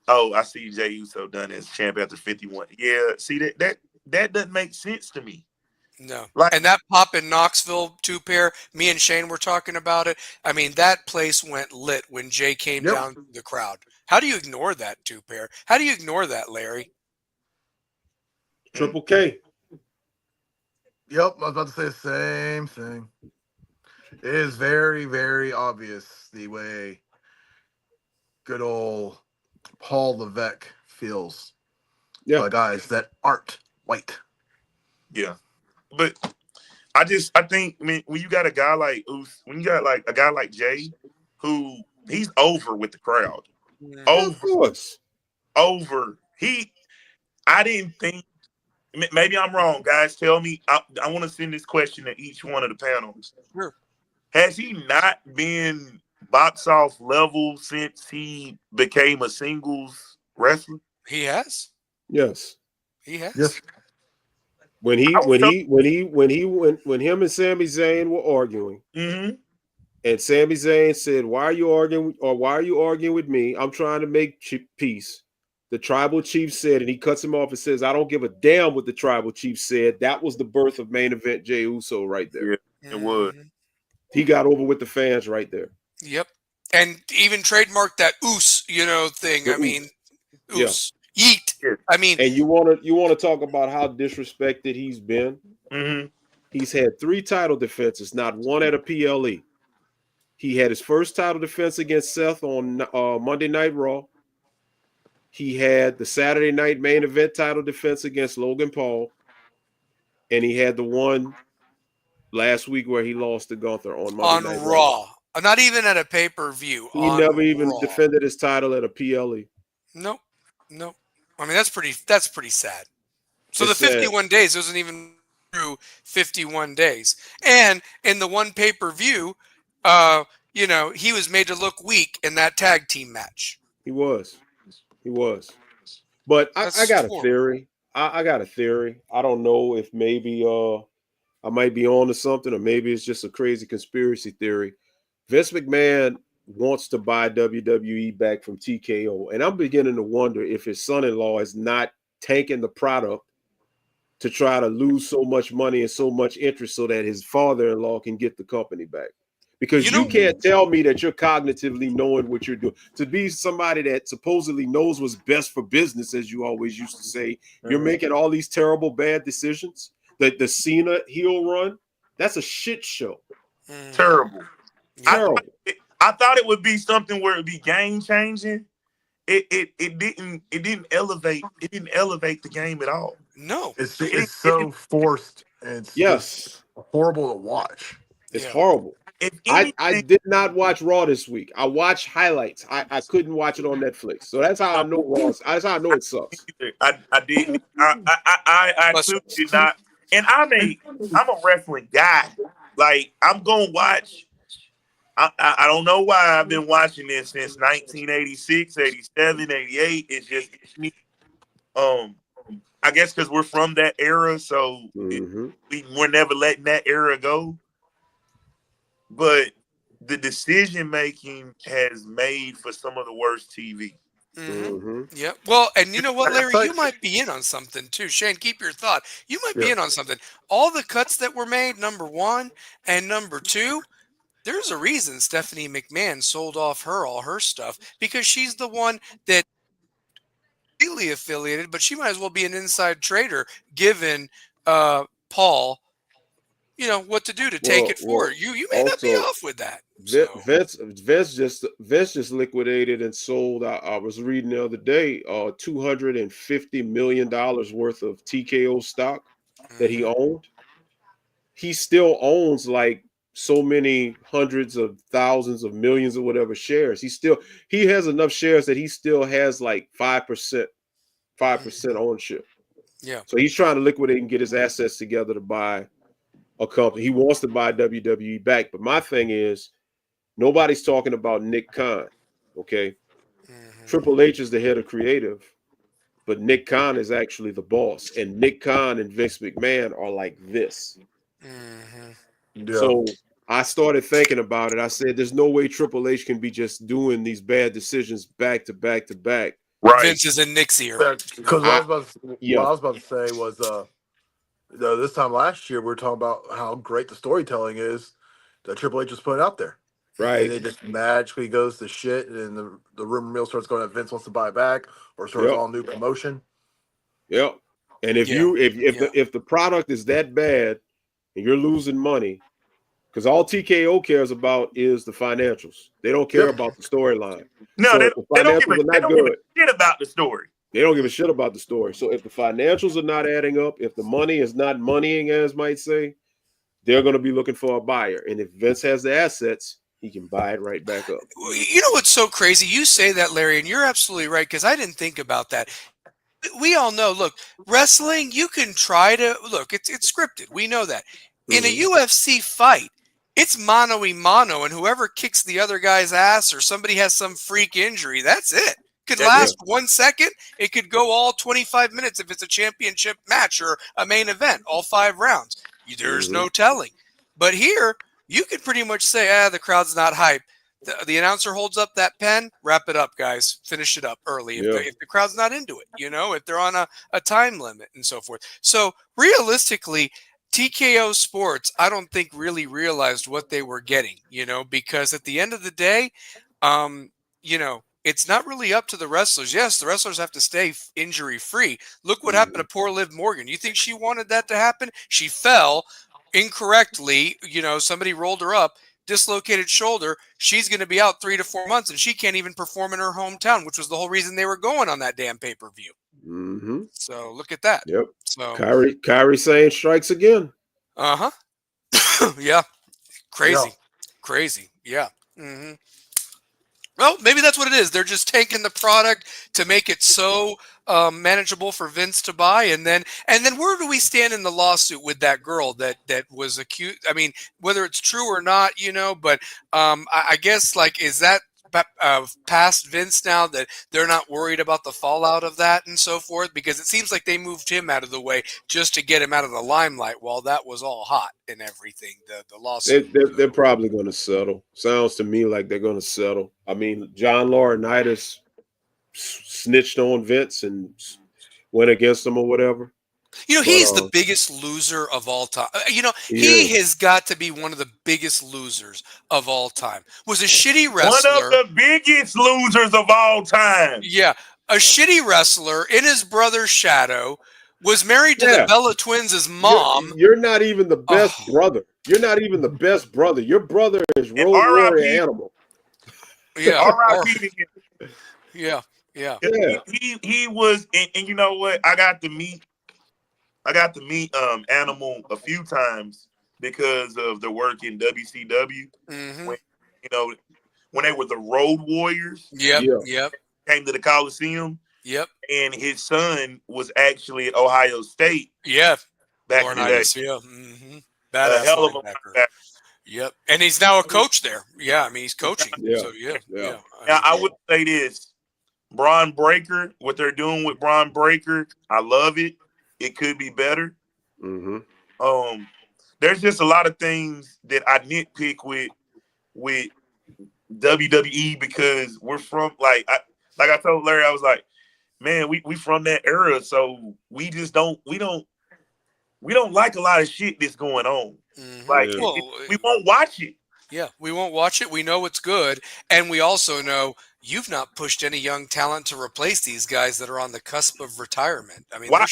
Speaker 4: I see Jey Uso done as champ after 51. Yeah, see that doesn't make sense to me.
Speaker 1: No.
Speaker 4: Like-
Speaker 1: And that pop in Knoxville 2-pair, me and Shane were talking about it. I mean, that place went lit when Jay came down through the crowd. How do you ignore that 2-pair? How do you ignore that, Larry?
Speaker 3: Triple K.
Speaker 2: Yep, I was about to say the same thing. It is very, very obvious the way good old Paul Levesque feels
Speaker 3: Yeah.
Speaker 2: by guys that aren't white.
Speaker 4: Yeah, but I think, I mean, when you got a guy like when you got like a guy like Jay, who he's over with the crowd,
Speaker 3: Yeah, of course.
Speaker 4: over. I didn't think. Maybe I'm wrong, guys. Tell me. I want to send this question to each one of the panels.
Speaker 1: Sure.
Speaker 4: Has he not been box off level since he became a singles wrestler?
Speaker 1: He has.
Speaker 3: Yes.
Speaker 1: He has.
Speaker 2: Yes.
Speaker 3: When him and Sami Zayn were arguing,
Speaker 4: Mm-hmm.
Speaker 3: and Sami Zayn said, "Why are you arguing? Or why are you arguing with me? I'm trying to make peace." The tribal chief said, and he cuts him off and says, "I don't give a damn what the tribal chief said." That was the birth of main event Jey Uso right there.
Speaker 4: Yeah, it was.
Speaker 3: He got over with the fans right there.
Speaker 1: Yep. And even trademarked that oos, thing.
Speaker 3: The
Speaker 1: I mean,
Speaker 3: Yeah.
Speaker 1: oos. Yeet.
Speaker 4: Yeah.
Speaker 1: I mean,
Speaker 3: And you wanna talk about how disrespected he's been?
Speaker 4: Mm-hmm.
Speaker 3: He's had 3 title defenses, not one at a PLE. He had his first title defense against Seth on Monday Night Raw. He had the Saturday night main event title defense against Logan Paul. And he had the one last week where he lost to Gunther on Monday Night
Speaker 1: Raw. Not even at a pay-per-view.
Speaker 3: He never even
Speaker 1: Raw.
Speaker 3: defended his title at a PLE.
Speaker 1: Nope. I mean, that's pretty sad. So
Speaker 3: It's
Speaker 1: the 51 days wasn't even through 51 days. And in the one pay-per-view, he was made to look weak in that tag team match.
Speaker 3: He was. But I got a theory. I got a theory. I don't know if maybe I might be on to something, or maybe it's just a crazy conspiracy theory. Vince McMahon wants to buy WWE back from TKO, and I'm beginning to wonder if his son-in-law is not tanking the product to try to lose so much money and so much interest so that his father-in-law can get the company back. Because you can't tell me that you're cognitively knowing what you're doing. To be somebody that supposedly knows what's best for business, as you always used to say, you're making all these terrible, bad decisions. The Cena heel run, that's a shit show.
Speaker 4: Terrible.
Speaker 3: Terrible.
Speaker 4: I thought it would be something where it'd be game changing. It didn't elevate the game at all.
Speaker 1: No.
Speaker 2: It's so forced, and it's just horrible to watch.
Speaker 3: It's horrible. I did not watch Raw this week. I watched highlights. I couldn't watch it on Netflix. So that's how I know Raw. That's how I know it sucks.
Speaker 4: I didn't. I too did not. And I'm a wrestling guy. Like, I'm gonna watch. I don't know why I've been watching this since 1986, 87, 88. It's just me. I guess because we're from that era, so we're never letting that era go. But the decision making has made for some of the worst TV.
Speaker 1: Yeah. Well, and you know what, Larry, you might be in on something too. Shane, keep your thought. You might be in on something. All the cuts that were made, number 1 and number 2, there's a reason Stephanie McMahon sold off all her stuff, because she's the one that really affiliated, but she might as well be an inside trader, given Paul, what to do to take it forward. You may not be off with that.
Speaker 3: Vince just liquidated and sold. I was reading the other day, $250 million worth of TKO stock that he owned. He still owns like so many hundreds of thousands of millions or whatever shares. He has enough shares that he still has like 5% ownership.
Speaker 1: Yeah.
Speaker 3: So he's trying to liquidate and get his assets together to buy a company. He wants to buy WWE back. But my thing is, nobody's talking about Nick Khan. Okay. Triple H is the head of creative, but Nick Khan is actually the boss. And Nick Khan and Vince McMahon are like this. So I started thinking about it. I said, there's no way Triple H can be just doing these bad decisions back to back to back.
Speaker 4: Right.
Speaker 1: Vince is in Nick's ear.
Speaker 2: Because what I was about to say was, this time last year we were talking about how great the storytelling is that Triple H was putting out there.
Speaker 3: Right.
Speaker 2: And it just magically goes to shit, and the rumor mill starts going that Vince wants to buy back or starts all new promotion.
Speaker 3: Yep. And if the product is that bad and you're losing money, because all TKO cares about is the financials. They don't care about the storyline.
Speaker 4: No,
Speaker 3: so
Speaker 4: they don't give a shit about the story.
Speaker 3: They don't give a shit about the story. So if the financials are not adding up, if the money is not moneying, as might say, they're going to be looking for a buyer. And if Vince has the assets, he can buy it right back up.
Speaker 1: You know what's so crazy? You say that, Larry, and you're absolutely right, because I didn't think about that. We all know, look, wrestling, you can try to, look, it's scripted. We know that. In a UFC fight, it's mano a mano, and whoever kicks the other guy's ass or somebody has some freak injury, that's it. Could last 1 second. It could go all 25 minutes if it's a championship match or a main event, all 5 rounds. There's no telling. But here, you could pretty much say, the crowd's not hype. The announcer holds up that pen, wrap it up, guys. Finish it up early. If the crowd's not into it, if they're on a time limit and so forth. So realistically, TKO Sports, I don't think really realized what they were getting, because at the end of the day, it's not really up to the wrestlers. Yes, the wrestlers have to stay injury free. Look what happened to poor Liv Morgan. You think she wanted that to happen? She fell incorrectly. Somebody rolled her up, dislocated shoulder. She's going to be out 3 to 4 months, and she can't even perform in her hometown, which was the whole reason they were going on that damn pay-per-view. So look at that.
Speaker 3: Yep.
Speaker 1: So
Speaker 3: Kyrie saying strikes again.
Speaker 1: Yeah. Crazy. Yeah. Well, maybe that's what it is. They're just taking the product to make it so manageable for Vince to buy, and then where do we stand in the lawsuit with that girl that was accused? I mean, whether it's true or not, but I guess, like, is that past Vince now, that they're not worried about the fallout of that and so forth? Because it seems like they moved him out of the way just to get him out of the limelight while that was all hot and everything. The lawsuit.
Speaker 3: They're probably going to settle. Sounds to me like they're going to settle. I mean, John Laurinaitis snitched on Vince and went against him or whatever.
Speaker 1: He's the biggest loser of all time. He has got to be one of the biggest losers of all time. Was a shitty wrestler.
Speaker 4: One of the biggest losers of all time.
Speaker 1: Yeah. A shitty wrestler in his brother's shadow, was married to the Bella Twins' mom.
Speaker 3: You're not even the best brother. You're not even the best brother. Your brother is Road Warrior Animal.
Speaker 1: Yeah.
Speaker 4: R.I.P.
Speaker 1: Yeah.
Speaker 4: He was, and you know what? I got to meet Animal a few times because of the work in WCW. When they were the Road Warriors.
Speaker 1: Yep.
Speaker 4: Came to the Coliseum.
Speaker 1: Yep.
Speaker 4: And his son was actually at Ohio State.
Speaker 1: Yeah.
Speaker 4: Back in the day.
Speaker 1: Yeah. Badass
Speaker 4: hell of a
Speaker 1: linebacker. Yep. And he's now a coach there. Yeah. I mean, he's coaching.
Speaker 3: Yeah.
Speaker 1: So, yeah.
Speaker 4: Now, I would say this. Braun Breaker, what they're doing with Braun Breaker, I love it. It could be better. There's just a lot of things that I nitpick with WWE because we're from, like I told Larry, I was like, man, we from that era, so we just don't like a lot of shit that's going on. We won't watch it.
Speaker 1: Yeah, we won't watch it. We know it's good, and we also know you've not pushed any young talent to replace these guys that are on the cusp of retirement. I mean,
Speaker 4: why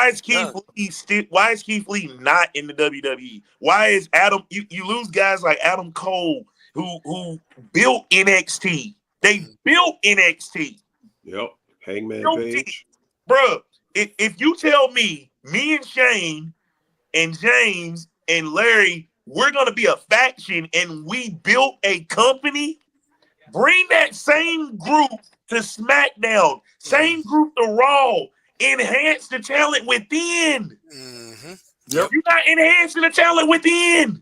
Speaker 4: is Keith Lee not in the WWE? Why is Adam? You lose guys like Adam Cole who built NXT. They built NXT.
Speaker 3: Yep. Hangman Page.
Speaker 4: Bro, if you tell me and Shane and James and Larry, we're going to be a faction and we built a company, bring that same group to SmackDown, same group to Raw, enhance the talent within.
Speaker 1: Yep.
Speaker 4: You're not enhancing the talent within.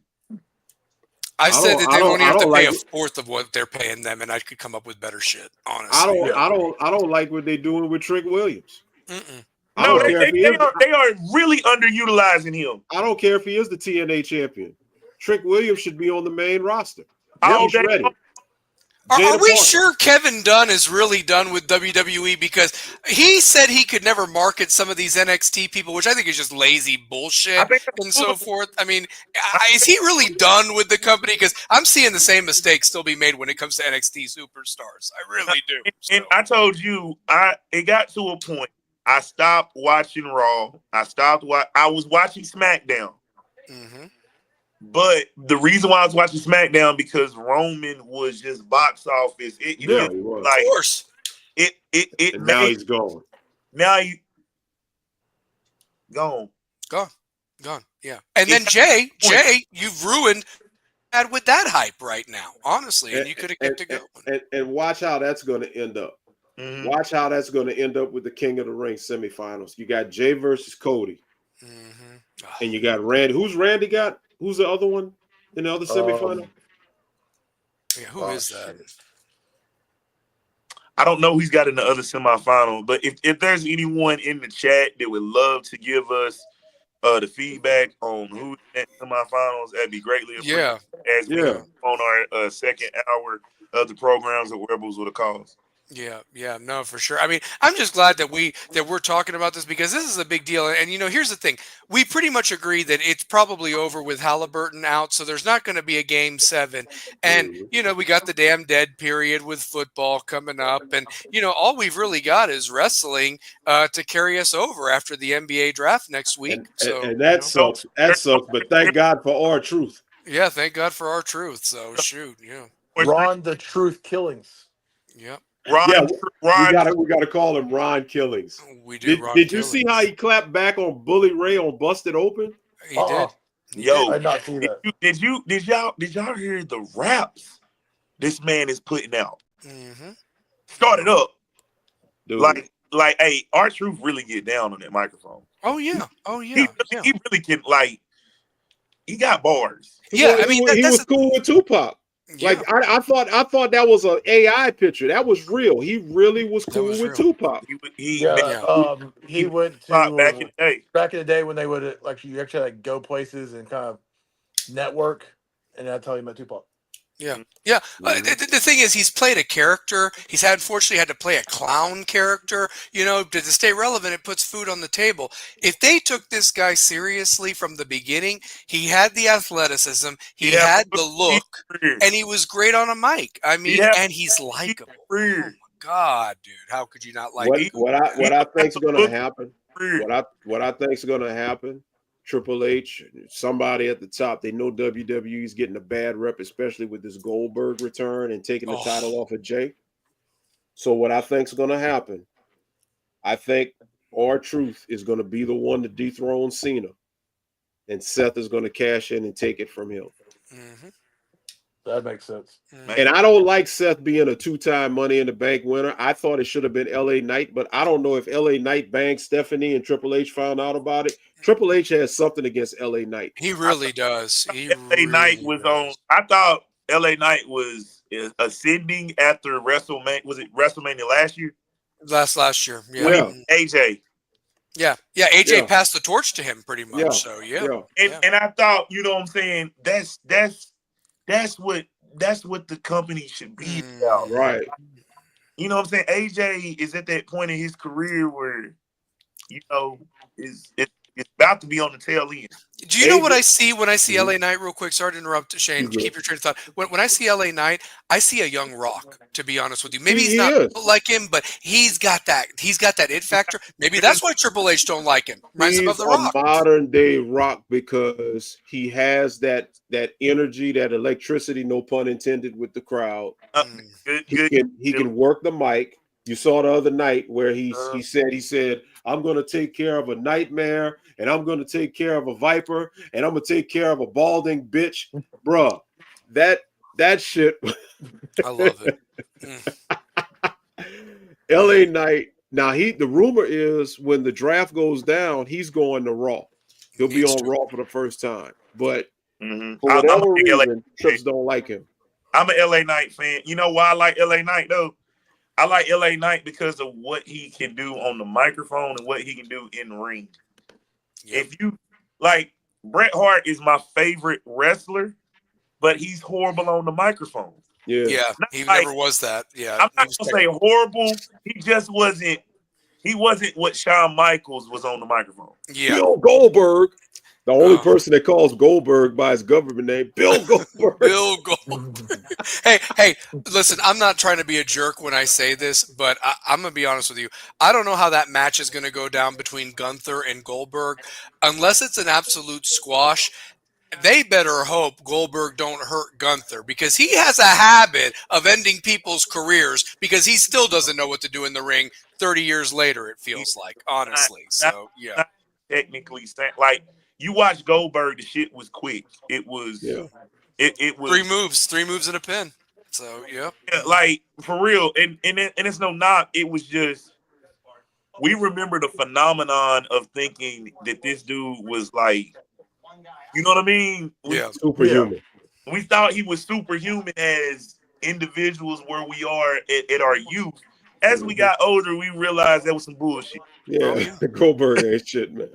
Speaker 1: I said that they won't have to pay a fourth of what they're paying them, and I could come up with better shit. Honestly,
Speaker 3: I don't like what they're doing with Trick Williams.
Speaker 4: No, they are really underutilizing him.
Speaker 3: I don't care if he is the TNA champion. Trick Williams should be on the main roster.
Speaker 4: He's
Speaker 3: ready.
Speaker 1: Are we sure Kevin Dunn is really done with WWE? Because he said he could never market some of these NXT people, which I think is just lazy bullshit and so forth. I mean, is he really done with the company? Because I'm seeing the same mistakes still be made when it comes to NXT superstars. I really do.
Speaker 4: And I told you, it got to a point. I stopped watching Raw. I was watching SmackDown. But the reason why I was watching SmackDown because Roman was just box office.
Speaker 3: He was.
Speaker 1: Of course.
Speaker 4: It
Speaker 3: now he's gone.
Speaker 4: Now you gone.
Speaker 1: Gone. Yeah. And then Jay, you've ruined that with that hype right now, honestly, and you could have kept it going.
Speaker 3: And watch how that's going to end up.
Speaker 4: Mhm.
Speaker 3: Watch how that's going to end up with the King of the Ring semifinals. You got Jay versus Cody, and you got Randy. Who's Randy got? Who's the other one in the other semifinal?
Speaker 1: Yeah, who is that?
Speaker 4: I don't know who's got in the other semifinal, but if there's anyone in the chat that would love to give us the feedback on who's in semifinals, that'd be greatly appreciated as we go on our second hour of the programs of Rebels with a Cause.
Speaker 1: Yeah, no, for sure. I mean, I'm just glad that we're talking about this because this is a big deal. And here's the thing: we pretty much agree that it's probably over with Halliburton out, so there's not going to be a game 7. And we got the damn dead period with football coming up, and all we've really got is wrestling to carry us over after the NBA draft next week.
Speaker 3: And that sucks. That sucks. But thank God for our truth.
Speaker 1: Yeah, thank God for our truth. So shoot,
Speaker 2: Ron the Truth Killings.
Speaker 1: Yep.
Speaker 4: Ron,
Speaker 3: we gotta call him Ron Killings.
Speaker 1: We do.
Speaker 3: Did you see how he clapped back on Bully Ray on Busted Open?
Speaker 1: He did.
Speaker 4: Yo,
Speaker 2: I did not see that.
Speaker 4: Did y'all hear the raps this man is putting out?
Speaker 1: Mm-hmm.
Speaker 4: Start it up.
Speaker 3: Dude.
Speaker 4: Like, hey, our truth really get down on that microphone.
Speaker 1: Oh yeah.
Speaker 4: He really can, he got bars.
Speaker 1: Yeah, I mean,
Speaker 3: he was cool with Tupac.
Speaker 1: Yeah.
Speaker 3: Like I thought that was an AI picture. That was real. He really was cool with Tupac.
Speaker 2: He went to back in the day when they would you actually go places and kind of network, and that's how he met Tupac.
Speaker 1: Yeah. The thing is, he's played a character. He's unfortunately had to play a clown character. To stay relevant, it puts food on the table. If they took this guy seriously from the beginning, he had the athleticism, he had the look, and he was great on a mic. I mean, and he's likable. Oh my God, dude, how could you not like him?
Speaker 3: What I think's going to happen? What I think's going to happen? Triple H, somebody at the top, they know WWE's getting a bad rep, especially with this Goldberg return and taking the title off of Jay. So what I think's going to happen, I think R-Truth is going to be the one to dethrone Cena, and Seth is going to cash in and take it from him.
Speaker 1: Mm-hmm.
Speaker 2: That makes sense.
Speaker 3: And I don't like Seth being a 2-time Money in the Bank winner. I thought it should have been LA Knight, but I don't know if LA Knight banged Stephanie and Triple H found out about it. Triple H has something against LA Knight.
Speaker 1: He really does.
Speaker 4: Knight was on. I thought LA Knight was ascending after WrestleMania. Was it WrestleMania last year?
Speaker 1: Last year. Yeah.
Speaker 3: Well,
Speaker 4: AJ.
Speaker 1: Yeah. AJ passed the torch to him pretty much.
Speaker 3: Yeah.
Speaker 1: So
Speaker 4: And I thought, you know what I'm saying? That's what the company should be about.
Speaker 3: Right.
Speaker 4: You know what I'm saying? AJ is at that point in his career where, it's about to be on the tail end.
Speaker 1: Do you know what I see when I see LA Knight? Real quick, sorry to interrupt, Shane. Keep your train of thought. When I see LA Knight, I see a young Rock. To be honest with you, maybe he's not like him, but he's got that. He's got that it factor. Maybe that's why Triple H don't like him. Reminds him of the Rock.
Speaker 3: Modern day Rock because he has that energy, that electricity. No pun intended with the crowd. He can work the mic. You saw the other night where he said, I'm going to take care of a nightmare, and I'm going to take care of a viper, and I'm going to take care of a balding bitch. Bruh, that shit.
Speaker 1: I love it.
Speaker 3: LA Knight. Now, the rumor is when the draft goes down, he's going to Raw. He'll be on Raw for the first time. But for whatever reason, Trips don't like him.
Speaker 4: I'm an LA Knight fan. You know why I like LA Knight, though? I like LA Knight because of what he can do on the microphone and what he can do in the ring. Yep. If you Bret Hart is my favorite wrestler, but he's horrible on the microphone.
Speaker 1: Yeah, he never was that. Yeah,
Speaker 4: I'm not gonna say horrible. He just wasn't. He wasn't what Shawn Michaels was on the microphone.
Speaker 1: Yeah,
Speaker 3: Bill Goldberg. The only person that calls Goldberg by his government name, Bill Goldberg.
Speaker 1: Bill Goldberg. Hey, listen, I'm not trying to be a jerk when I say this, but I'm going to be honest with you. I don't know how that match is going to go down between Gunther and Goldberg unless it's an absolute squash. they better hope Goldberg don't hurt Gunther, because he has a habit of ending people's careers because he still doesn't know what to do in the ring 30 years later, it feels like, honestly. So, yeah.
Speaker 4: Not technically, like, you watch Goldberg, the shit was quick. It was, it was
Speaker 1: three moves and a pin. So, yeah.
Speaker 4: like, for real. And it's no knock. It was just, we remember the phenomenon of thinking that this dude was like, you know what I mean?
Speaker 3: Superhuman.
Speaker 4: We thought he was superhuman as individuals where we are at our youth. As we got older, we realized that was some bullshit.
Speaker 3: Yeah, Goldberg ain't shit, man.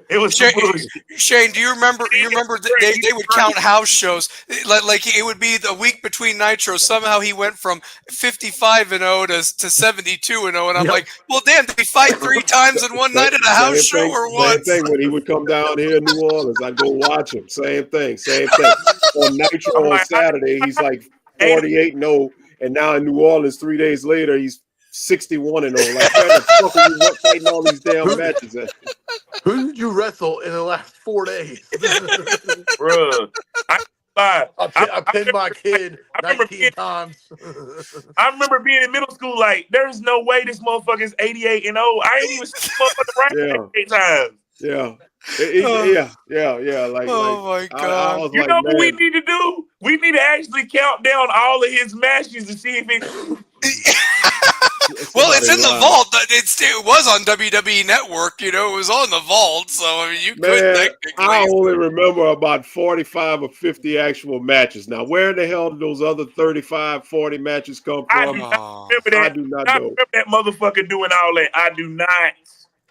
Speaker 4: It was some bullshit.
Speaker 1: Shane, do you remember? They would count house shows like it would be the week between Nitro. Somehow he went from 55-0 to 72-0, and I'm like, well, damn, did he fight 3 times in one night at a house show or what?
Speaker 3: Same thing when he would come down here in New Orleans. I'd go watch him. Same thing. On Nitro on Saturday, he's like 48-0, and now in New Orleans 3 days later, he's 61-0. Like, where the fuck are you fighting all these damn matches at?
Speaker 2: Who did you wrestle in the last 4 days?
Speaker 4: Bruh.
Speaker 2: I pinned my kid 19 times.
Speaker 4: I remember being in middle school, like, there's no way this motherfucker's 88-0. I ain't even seen this motherfucker 8 times.
Speaker 3: Yeah. Like,
Speaker 1: my God.
Speaker 4: You know what we need to do? We need to actually count down all of his matches to see if it.
Speaker 1: Well, it's in the vault. It was on WWE Network. It was on the vault. So, I mean, you could technically.
Speaker 3: I only remember about 45 or 50 actual matches. Now, where the hell did those other 35, 40 matches come from?
Speaker 4: I do not remember that.
Speaker 3: I do not know.
Speaker 4: Remember that motherfucker doing all that. I do not.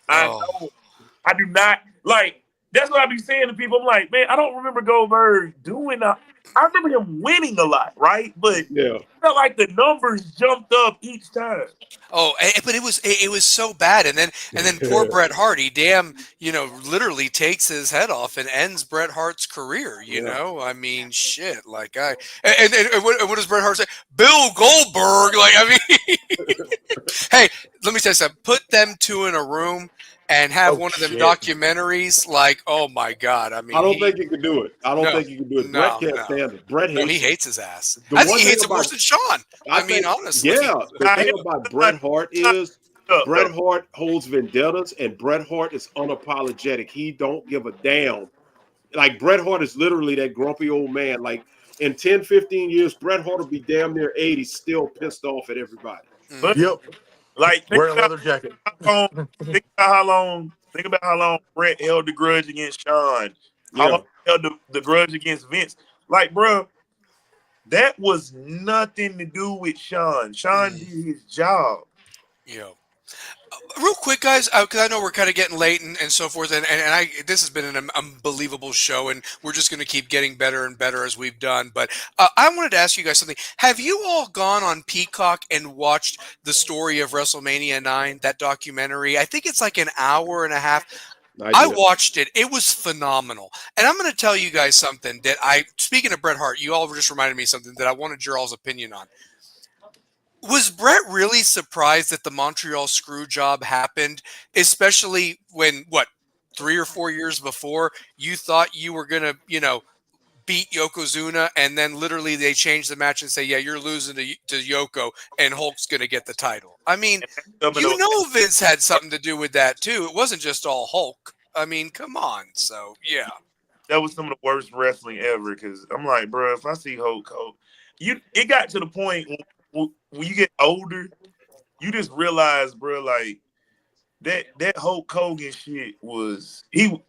Speaker 4: I do not. Like, that's what I be saying to people. I'm like, man, I don't remember Goldberg doing that. I remember him winning a lot, right? But it felt like the numbers jumped up each time.
Speaker 1: Oh, but it was so bad, and then poor Bret Hart, he literally takes his head off and ends Bret Hart's career. You know, I mean, shit. Like and what does Bret Hart say? Bill Goldberg. Like, I mean, hey, let me tell you something. Put them two in a room and have one of them documentaries, like, oh my God! I mean,
Speaker 3: I don't think you can do it. Bret can't stand it. Bret hates.
Speaker 1: He hates his ass. I think he hates it worse than Sean. I mean, honestly.
Speaker 3: Yeah. The thing about Bret Hart is Bret Hart holds vendettas, and Bret Hart is unapologetic. He don't give a damn. Like, Bret Hart is literally that grumpy old man. Like, in 10, 15 years, Bret Hart will be damn near 80, still pissed off at everybody.
Speaker 2: Yep.
Speaker 4: Like,
Speaker 2: wearing a leather jacket.
Speaker 4: Think about how long Bret held the grudge against Sean. How long he held the grudge against Vince. Like, bro, that was nothing to do with Sean. Sean did his job.
Speaker 1: Yeah. Real quick, guys, because I know we're kind of getting late and so forth, and this has been an unbelievable show, and we're just going to keep getting better and better as we've done. But I wanted to ask you guys something. Have you all gone on Peacock and watched the story of WrestleMania 9, that documentary? I think it's like an hour and a half. I watched it. It was phenomenal. And I'm going to tell you guys something that speaking of Bret Hart, you all just reminded me of something that I wanted your all's opinion on. Was Bret really surprised that the Montreal screw job happened, especially when, 3 or 4 years before, you thought you were going to, beat Yokozuna, and then literally they changed the match and say, yeah, you're losing to Yoko, and Hulk's going to get the title. I mean, Vince had something to do with that, too. It wasn't just all Hulk. I mean, come on. So, yeah.
Speaker 4: That was some of the worst wrestling ever, because I'm like, bro, if I see Hulk, it got to the point when you get older, you just realize, bro, like that Hulk Hogan shit was it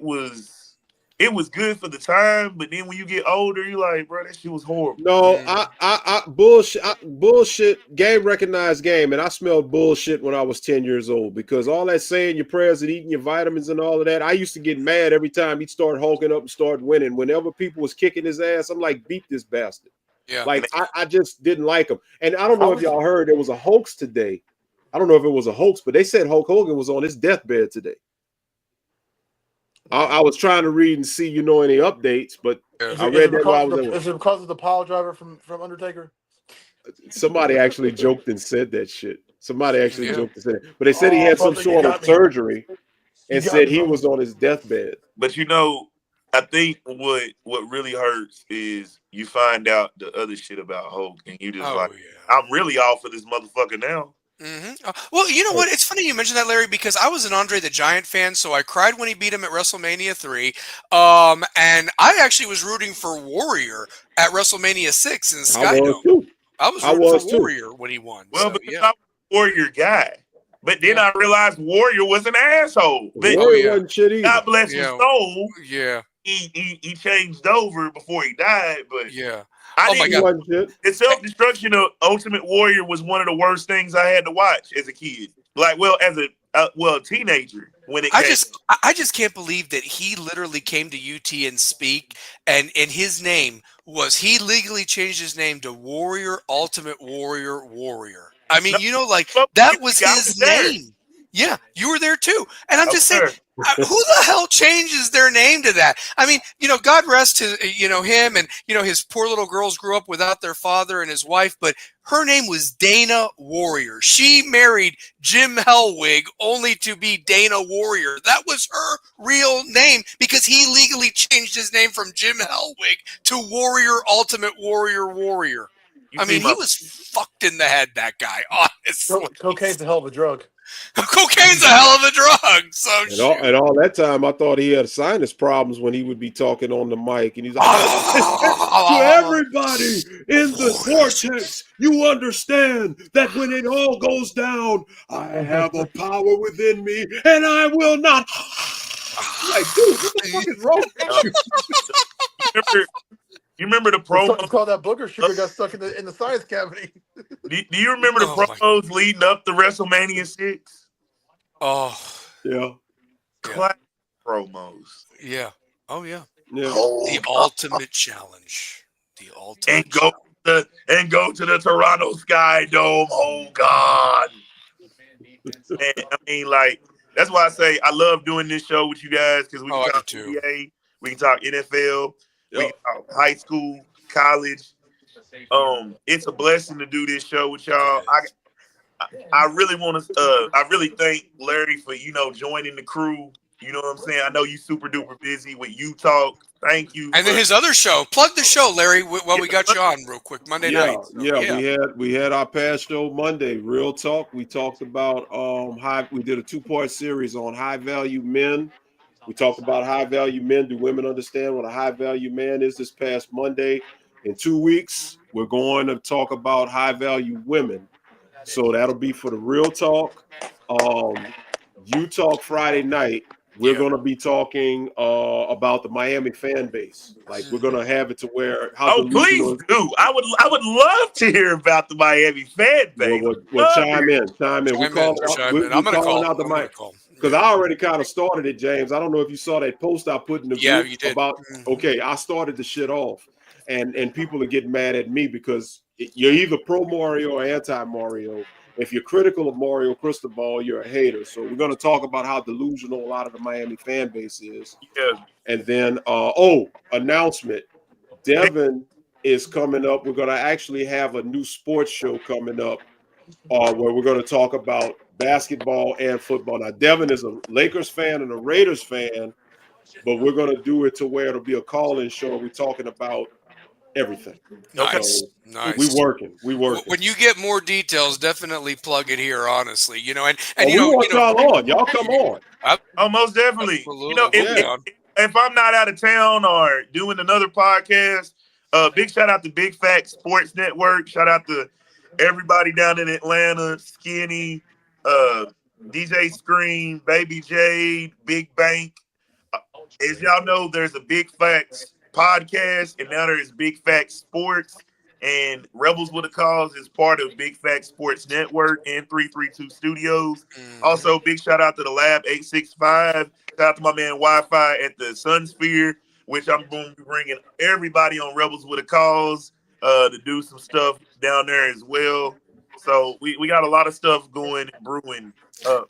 Speaker 4: was good for the time, but then when you get older, you're like, bro, that shit was horrible.
Speaker 3: No, I bullshit. Game recognized game, and I smelled bullshit when I was 10 years old, because all that saying your prayers and eating your vitamins and all of that, I used to get mad every time he'd start hulking up and start winning. Whenever people was kicking his ass, I'm like, beat this bastard. Yeah. Like, I just didn't like him. And I don't know if y'all heard, there was a hoax today. I don't know if it was a hoax, but they said Hulk Hogan was on his deathbed today. I was trying to read and see, any updates, but I read that while I was there.
Speaker 2: Is it because of the pile driver from Undertaker?
Speaker 3: Somebody actually joked and said that shit. Somebody actually joked and said it. But they said he had some sort of surgery and said he was on his deathbed.
Speaker 4: But I think what really hurts is you find out the other shit about Hulk, and you just
Speaker 1: Oh
Speaker 4: like,
Speaker 1: yeah.
Speaker 4: I'm really all for this motherfucker now.
Speaker 1: Well, you know what? It's funny you mentioned that, Larry, because I was an Andre the Giant fan, so I cried when he beat him at WrestleMania 3. And I actually was rooting for Warrior at WrestleMania 6 in
Speaker 3: I was
Speaker 1: Skydome.
Speaker 3: too.
Speaker 1: I was
Speaker 3: I
Speaker 1: rooting for
Speaker 3: was too.
Speaker 1: Warrior when he won.
Speaker 4: Well,
Speaker 1: So
Speaker 4: because
Speaker 1: yeah,
Speaker 4: I was a Warrior guy, but then
Speaker 1: yeah.
Speaker 4: I realized Warrior was an asshole. But
Speaker 1: Oh
Speaker 3: Warrior
Speaker 1: yeah,
Speaker 3: wasn't shit either.
Speaker 4: God bless his
Speaker 1: yeah,
Speaker 4: soul,
Speaker 1: yeah,
Speaker 4: he changed over before he died. But
Speaker 1: yeah.
Speaker 4: I
Speaker 1: Oh my
Speaker 3: He
Speaker 4: didn't.
Speaker 1: God.
Speaker 3: wasn't shit.
Speaker 4: The self destruction of Ultimate Warrior was one of the worst things I had to watch as a kid. Like, well, as a teenager when it
Speaker 1: I
Speaker 4: came.
Speaker 1: just I just can't believe that he literally came to UT and speak, and his name was, he legally changed his name to Warrior Ultimate Warrior Warrior. I
Speaker 4: No,
Speaker 1: mean, you know, like
Speaker 4: I
Speaker 1: that was
Speaker 4: was
Speaker 1: his
Speaker 4: there.
Speaker 1: name. Yeah, you were there too. And I'm
Speaker 4: I was
Speaker 1: just saying,
Speaker 4: there.
Speaker 1: who the hell changes their name to that? I mean, God rest his, him, and his poor little girls grew up without their father and his wife, but her name was Dana Warrior. She married Jim Hellwig only to be Dana Warrior. That was her real name because he legally changed his name from Jim Hellwig to Warrior Ultimate Warrior Warrior.
Speaker 4: You
Speaker 1: I
Speaker 4: see
Speaker 1: mean, he
Speaker 4: my
Speaker 1: was fucked in the head, that guy, honestly.
Speaker 2: Cocaine's a hell of a drug.
Speaker 1: Cocaine's a hell of a drug, so
Speaker 3: And
Speaker 1: shoot.
Speaker 3: all that time, I thought he had sinus problems when he would be talking on the mic, and he's like, "To everybody in the vortex, you understand that when it all goes down, I have a power within me, and I will not." Like, dude, what the fuck is wrong with you?
Speaker 4: remember, you remember the
Speaker 2: It's
Speaker 4: promo?
Speaker 2: called that booger sugar got stuck in the sinus cavity.
Speaker 4: Do you remember the
Speaker 1: Oh my.
Speaker 4: promos leading up to WrestleMania 6?
Speaker 1: Oh,
Speaker 3: Yeah,
Speaker 1: yeah,
Speaker 4: Classic promos.
Speaker 1: yeah. Oh yeah.
Speaker 3: yeah.
Speaker 1: The
Speaker 4: Hold up
Speaker 1: ultimate challenge. The
Speaker 4: and
Speaker 1: ultimate
Speaker 4: go
Speaker 1: challenge.
Speaker 4: go to the Toronto Sky Dome. Oh God. Man, I mean, like, that's why I say I love doing this show with you guys, because we
Speaker 1: Oh,
Speaker 4: can
Speaker 1: I do
Speaker 4: talk
Speaker 1: too.
Speaker 4: NBA, we can talk NFL, we
Speaker 3: Yep.
Speaker 4: can talk high school, college. It's a blessing to do this show with
Speaker 1: It
Speaker 4: y'all.
Speaker 1: is.
Speaker 4: I really want to. I really thank Larry for joining the crew. You know what I'm saying? I know you super duper busy with You Talk. Thank you
Speaker 1: And then
Speaker 4: for
Speaker 1: his other show. Plug the show, Larry, while we got
Speaker 4: yeah.
Speaker 1: you on real quick. Monday
Speaker 3: Yeah,
Speaker 1: night. So,
Speaker 3: yeah,
Speaker 1: yeah.
Speaker 3: we had our past show Monday, Real Talk. We talked about we did a two-part series on high value men. We talked about high value men. Do women understand what a high value man is this past Monday? In 2 weeks, we're going to talk about high value women. So that'll be for the Real Talk. You Talk Friday night. We're
Speaker 1: Yeah.
Speaker 3: going to be talking about the Miami fan base. Like, we're going to have it to where how
Speaker 4: Oh, please
Speaker 3: delusional.
Speaker 4: do. I would love to hear about the Miami fan base.
Speaker 3: Well,
Speaker 4: Love to
Speaker 3: chime
Speaker 4: hear.
Speaker 3: in, chime in.
Speaker 1: Chime in. Chime in.
Speaker 3: We
Speaker 1: I'm going to
Speaker 3: calling
Speaker 1: call.
Speaker 3: out the
Speaker 1: I'm going
Speaker 3: mic
Speaker 1: to call.
Speaker 3: because
Speaker 1: Yeah.
Speaker 3: I already kind of started it, James. I don't know if you saw that post I put in the
Speaker 1: Yeah,
Speaker 3: group
Speaker 1: you did.
Speaker 3: about. Okay, I started the shit off, and people are getting mad at me because you're either pro Mario or anti Mario. If you're critical of Mario Cristobal, you're a hater. So we're going to talk about how delusional a lot of the Miami fan base is,
Speaker 4: Yeah.
Speaker 3: and then announcement. Devin is coming up. We're going to actually have a new sports show coming up where we're going to talk about basketball and football. Now, Devin is a Lakers fan and a Raiders fan, but we're going to do it to where it'll be a call-in show. We're talking about everything.
Speaker 4: Okay.
Speaker 1: Nice.
Speaker 3: So we
Speaker 1: Nice.
Speaker 3: working. We working.
Speaker 1: When you get more details, definitely plug it here, honestly. And
Speaker 3: We want y'all on. Y'all come on.
Speaker 4: Oh, most definitely.
Speaker 1: Absolutely. We'll
Speaker 3: Yeah.
Speaker 1: be on.
Speaker 4: If I'm not out of town or doing another podcast, big shout out to Big Fat Sports Network. Shout out to everybody down in Atlanta, Skinny, DJ Scream, Baby Jade, Big Bank. As y'all know, there's a Big Facts podcast, and now there's Big Facts Sports. And Rebels with a Cause is part of Big Facts Sports Network and 332 Studios. Also, big shout out to the Lab 865. Shout out to my man Wi-Fi at the Sunsphere, which I'm going to be bringing everybody on Rebels with a Cause to do some stuff down there as well. So we got a lot of stuff going and brewing up.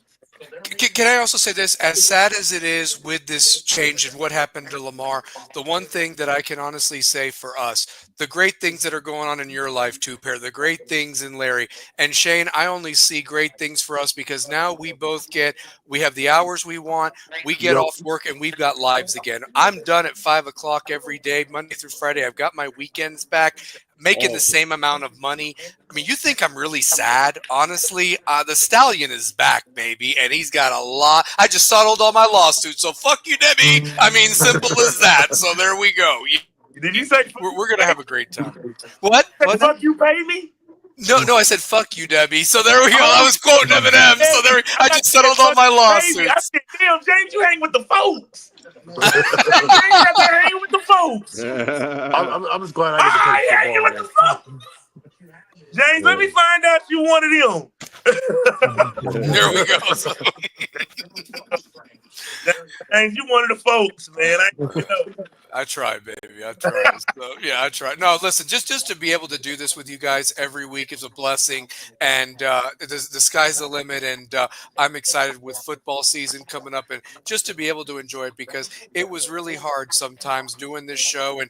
Speaker 1: Can I also say this? As sad as it is with this change and what happened to Lamar, the one thing that I can honestly say for us, the great things that are going on in your life too, Pear, the great things in Larry and Shane, I only see great things for us because now we have the hours we want, we get
Speaker 2: Yep.
Speaker 1: off work, and we've got lives again. I'm done at 5 o'clock every day, Monday through Friday. I've got my weekends back, making the same amount of money. I mean, you think I'm really sad? Honestly, the stallion is back, baby, and he's got a lot. I just settled all my lawsuits, so fuck you, Debbie. I mean, simple as that. So there we go.
Speaker 4: Did you say
Speaker 1: We're gonna have a great time. What? What?
Speaker 4: fuck you pay me?
Speaker 1: No, I said fuck you, Debbie. So there we go. I was quoting Eminem. So I just settled all my
Speaker 4: Baby, I
Speaker 1: lawsuits.
Speaker 4: said, damn, James, you hang with the folks. James got to hang with the folks.
Speaker 2: I'm just glad I get to coach
Speaker 4: I hanging with the folks. James, let me find out you one of them.
Speaker 1: There we go. So,
Speaker 4: James, you one of the folks, man.
Speaker 1: I try, baby. I try. So, yeah, I try. No, listen, just to be able to do this with you guys every week is a blessing, and the sky's the limit. And I'm excited with football season coming up, and just to be able to enjoy it because it was really hard sometimes doing this show, and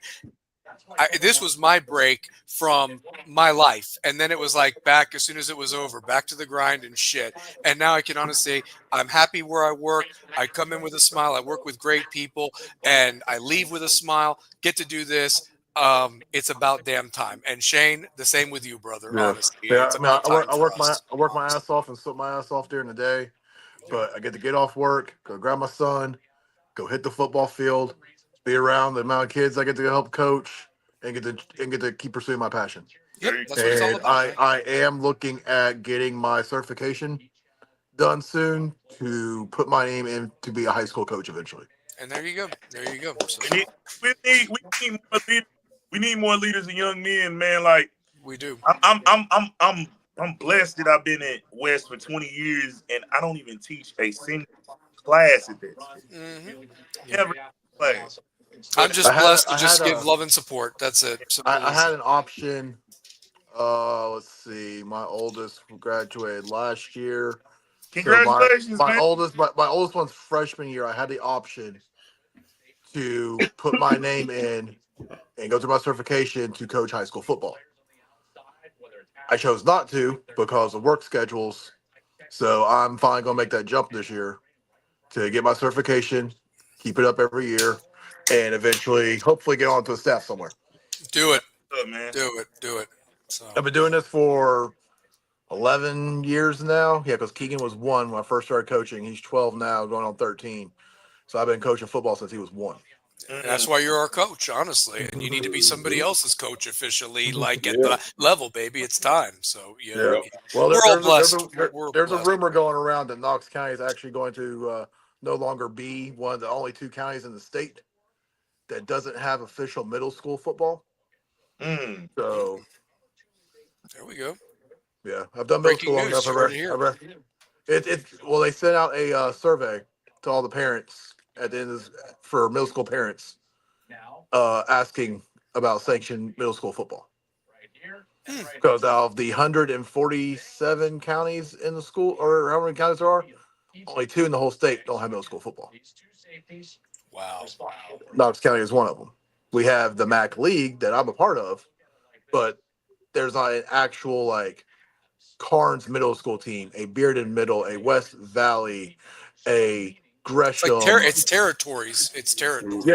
Speaker 1: this was my break from my life, and then it was like back as soon as it was over, back to the grind and shit. And now I can honestly say I'm happy where I work. I come in with a smile. I work with great people, and I leave with a smile. Get to do this. It's about damn time. And Shane, the same with you, brother.
Speaker 2: Yeah.
Speaker 1: Honestly,
Speaker 2: Yeah,
Speaker 1: it's
Speaker 2: I mean,
Speaker 1: about time for us.
Speaker 2: I work my ass off and sweat my ass off during the day, but I get to get off work, go grab my son, go hit the football field, be around the amount of kids I get to help coach, and get to keep pursuing my passion.
Speaker 1: Yep, that's what it's all
Speaker 2: And
Speaker 1: about. Man.
Speaker 2: I am looking at getting my certification done soon to put my name in to be a high school coach eventually.
Speaker 1: And there you go. There you go. So,
Speaker 4: We need more leaders. We need more leaders and young men, man. Like
Speaker 1: we do.
Speaker 4: I'm blessed that I've been at West for 20 years, and I don't even teach a single class at this.
Speaker 1: Mm-hmm.
Speaker 4: Never class.
Speaker 1: I'm just blessed to just give love and support. That's it.
Speaker 2: I had an option. Let's see. My oldest graduated last year.
Speaker 4: Congratulations,
Speaker 2: so my
Speaker 4: man.
Speaker 2: my oldest one's freshman year. I had the option to put my name in and go through my certification to coach high school football. I chose not to because of work schedules. So I'm finally going to make that jump this year to get my certification, keep it up every year, and eventually, hopefully, get onto a staff somewhere.
Speaker 1: Do it.
Speaker 4: Up, man.
Speaker 1: Do it. So
Speaker 2: I've been doing this for 11 years now. Yeah, because Keegan was 1 when I first started coaching. He's 12 now, going on 13. So I've been coaching football since he was 1.
Speaker 1: that's why you're our coach, honestly. And you need to be somebody else's coach officially, like at the level, baby. It's time. So yeah.
Speaker 2: Well,
Speaker 1: We're all blessed.
Speaker 2: There's a rumor going around that Knox County is actually going to no longer be one of the only 2 counties in the state that doesn't have official middle school football. So
Speaker 1: there we go.
Speaker 2: Yeah, I've done middle school long enough. Well, they sent out a survey to all the parents at the end for middle school parents, asking about sanctioned middle school football. Because out of the 147 counties in the school, or how many counties there are, only 2 in the whole state don't have middle school football.
Speaker 1: Wow.
Speaker 2: Knox County is one of them. We have the MAC League that I'm a part of, but there's not an actual like Carnes middle school team, a Bearden Middle, a West Valley, a Gresham.
Speaker 1: It's territories. It's territories.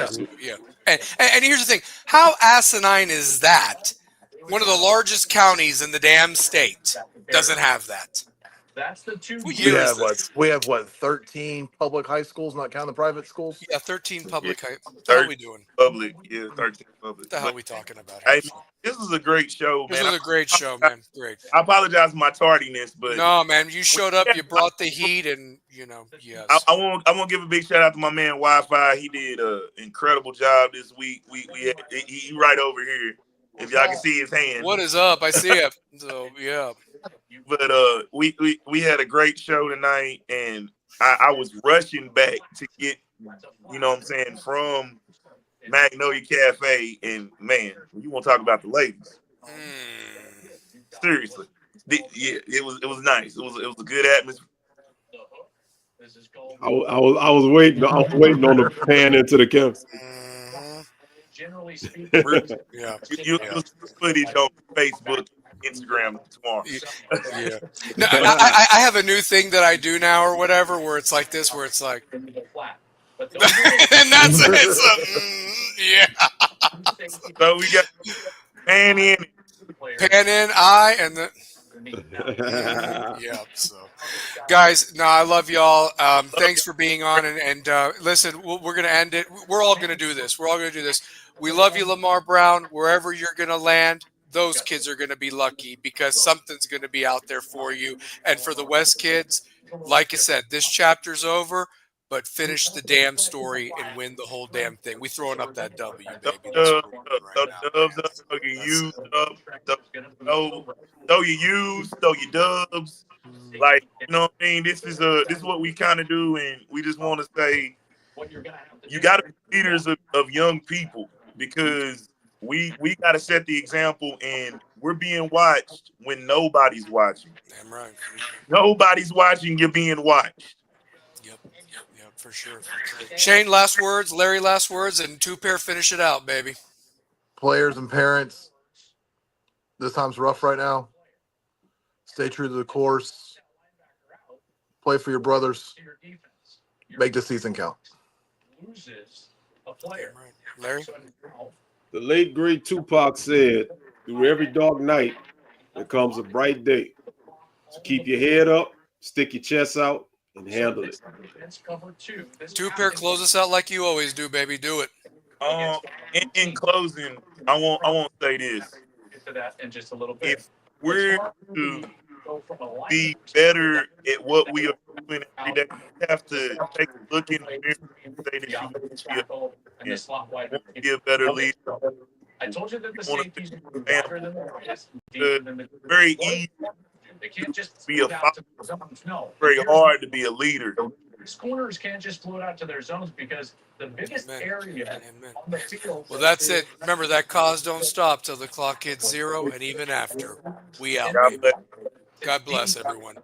Speaker 1: Yeah. And here's the thing: how asinine is that? One of the largest counties in the damn state doesn't have that.
Speaker 2: We have 13 public high schools, not counting the private schools.
Speaker 1: Yeah, 13 public. What the hell are we doing?
Speaker 4: Public, 13 public.
Speaker 1: What the hell are we talking about?
Speaker 4: Hey, this was a great show, man.
Speaker 1: This was a great show, man. Great.
Speaker 4: I apologize for my tardiness, but
Speaker 1: no, man, you showed up, you brought the heat, and yes.
Speaker 4: I want to give a big shout out to my man Wi-Fi. He did an incredible job this week. He right over here. If y'all can see his hand.
Speaker 1: What is up? I see it. So yeah.
Speaker 4: But we had a great show tonight, and I was rushing back to get, what I'm saying, from Magnolia Cafe, and man, you want to talk about the ladies? Seriously, it was nice. It was a good atmosphere.
Speaker 3: I was waiting. I was waiting on the pan into the camera.
Speaker 1: Yeah.
Speaker 4: You'll see footage on Facebook, Instagram tomorrow.
Speaker 1: Yeah. No, I have a new thing that I do now or whatever where it's like this, where it's like, and that's it. So, yeah.
Speaker 4: So we got pan in.
Speaker 1: Pan in, eye, and then. Yeah. So, guys, no, I love y'all. Thanks for being on. And listen, we're going to end it. We're all going to do this. We're all going to do this. We love you, Lamar Brown. Wherever you're going to land, those kids are going to be lucky because something's going to be out there for you. And for the West kids, like I said, this chapter's over, but finish the damn story and win the whole damn thing. We throwing up that W, baby. That's what we're doing right now.
Speaker 4: Dubs up, throw your U's up, throw your U's, throw your dubs. Like, you know what I mean? This is what we kind of do, and we just want to say you got to be leaders of young people because we got to set the example, and we're being watched when nobody's watching.
Speaker 1: Damn right.
Speaker 4: Nobody's watching. You're being watched.
Speaker 1: Yep, for sure. Shane, last words. Larry, last words, and two pair finish it out, baby.
Speaker 2: Players and parents, this time's rough right now. Stay true to the course. Play for your brothers. Make the season count.
Speaker 1: Larry?
Speaker 3: The late great Tupac said, through every dark night, there comes a bright day. So keep your head up, stick your chest out, and handle it.
Speaker 1: Two pair, close us out like you always do, baby. Do it.
Speaker 4: In closing, I won't say this. If we're to be better at what we are doing every day, we have to take a look in the mirror and say that you want to be a better leader.
Speaker 5: I told you that the safeties were
Speaker 4: better
Speaker 5: than the boys.
Speaker 4: Very easy
Speaker 5: They can't just
Speaker 4: be a
Speaker 5: float out to their zones. No.
Speaker 4: very hard to be a leader.
Speaker 5: Corners can't just float out to their zones because the biggest area on the field.
Speaker 1: Well, that's it. Remember, that cause don't stop till the clock hits 0, and even after. We out,
Speaker 4: God
Speaker 1: baby.
Speaker 4: bless.
Speaker 1: God bless everyone.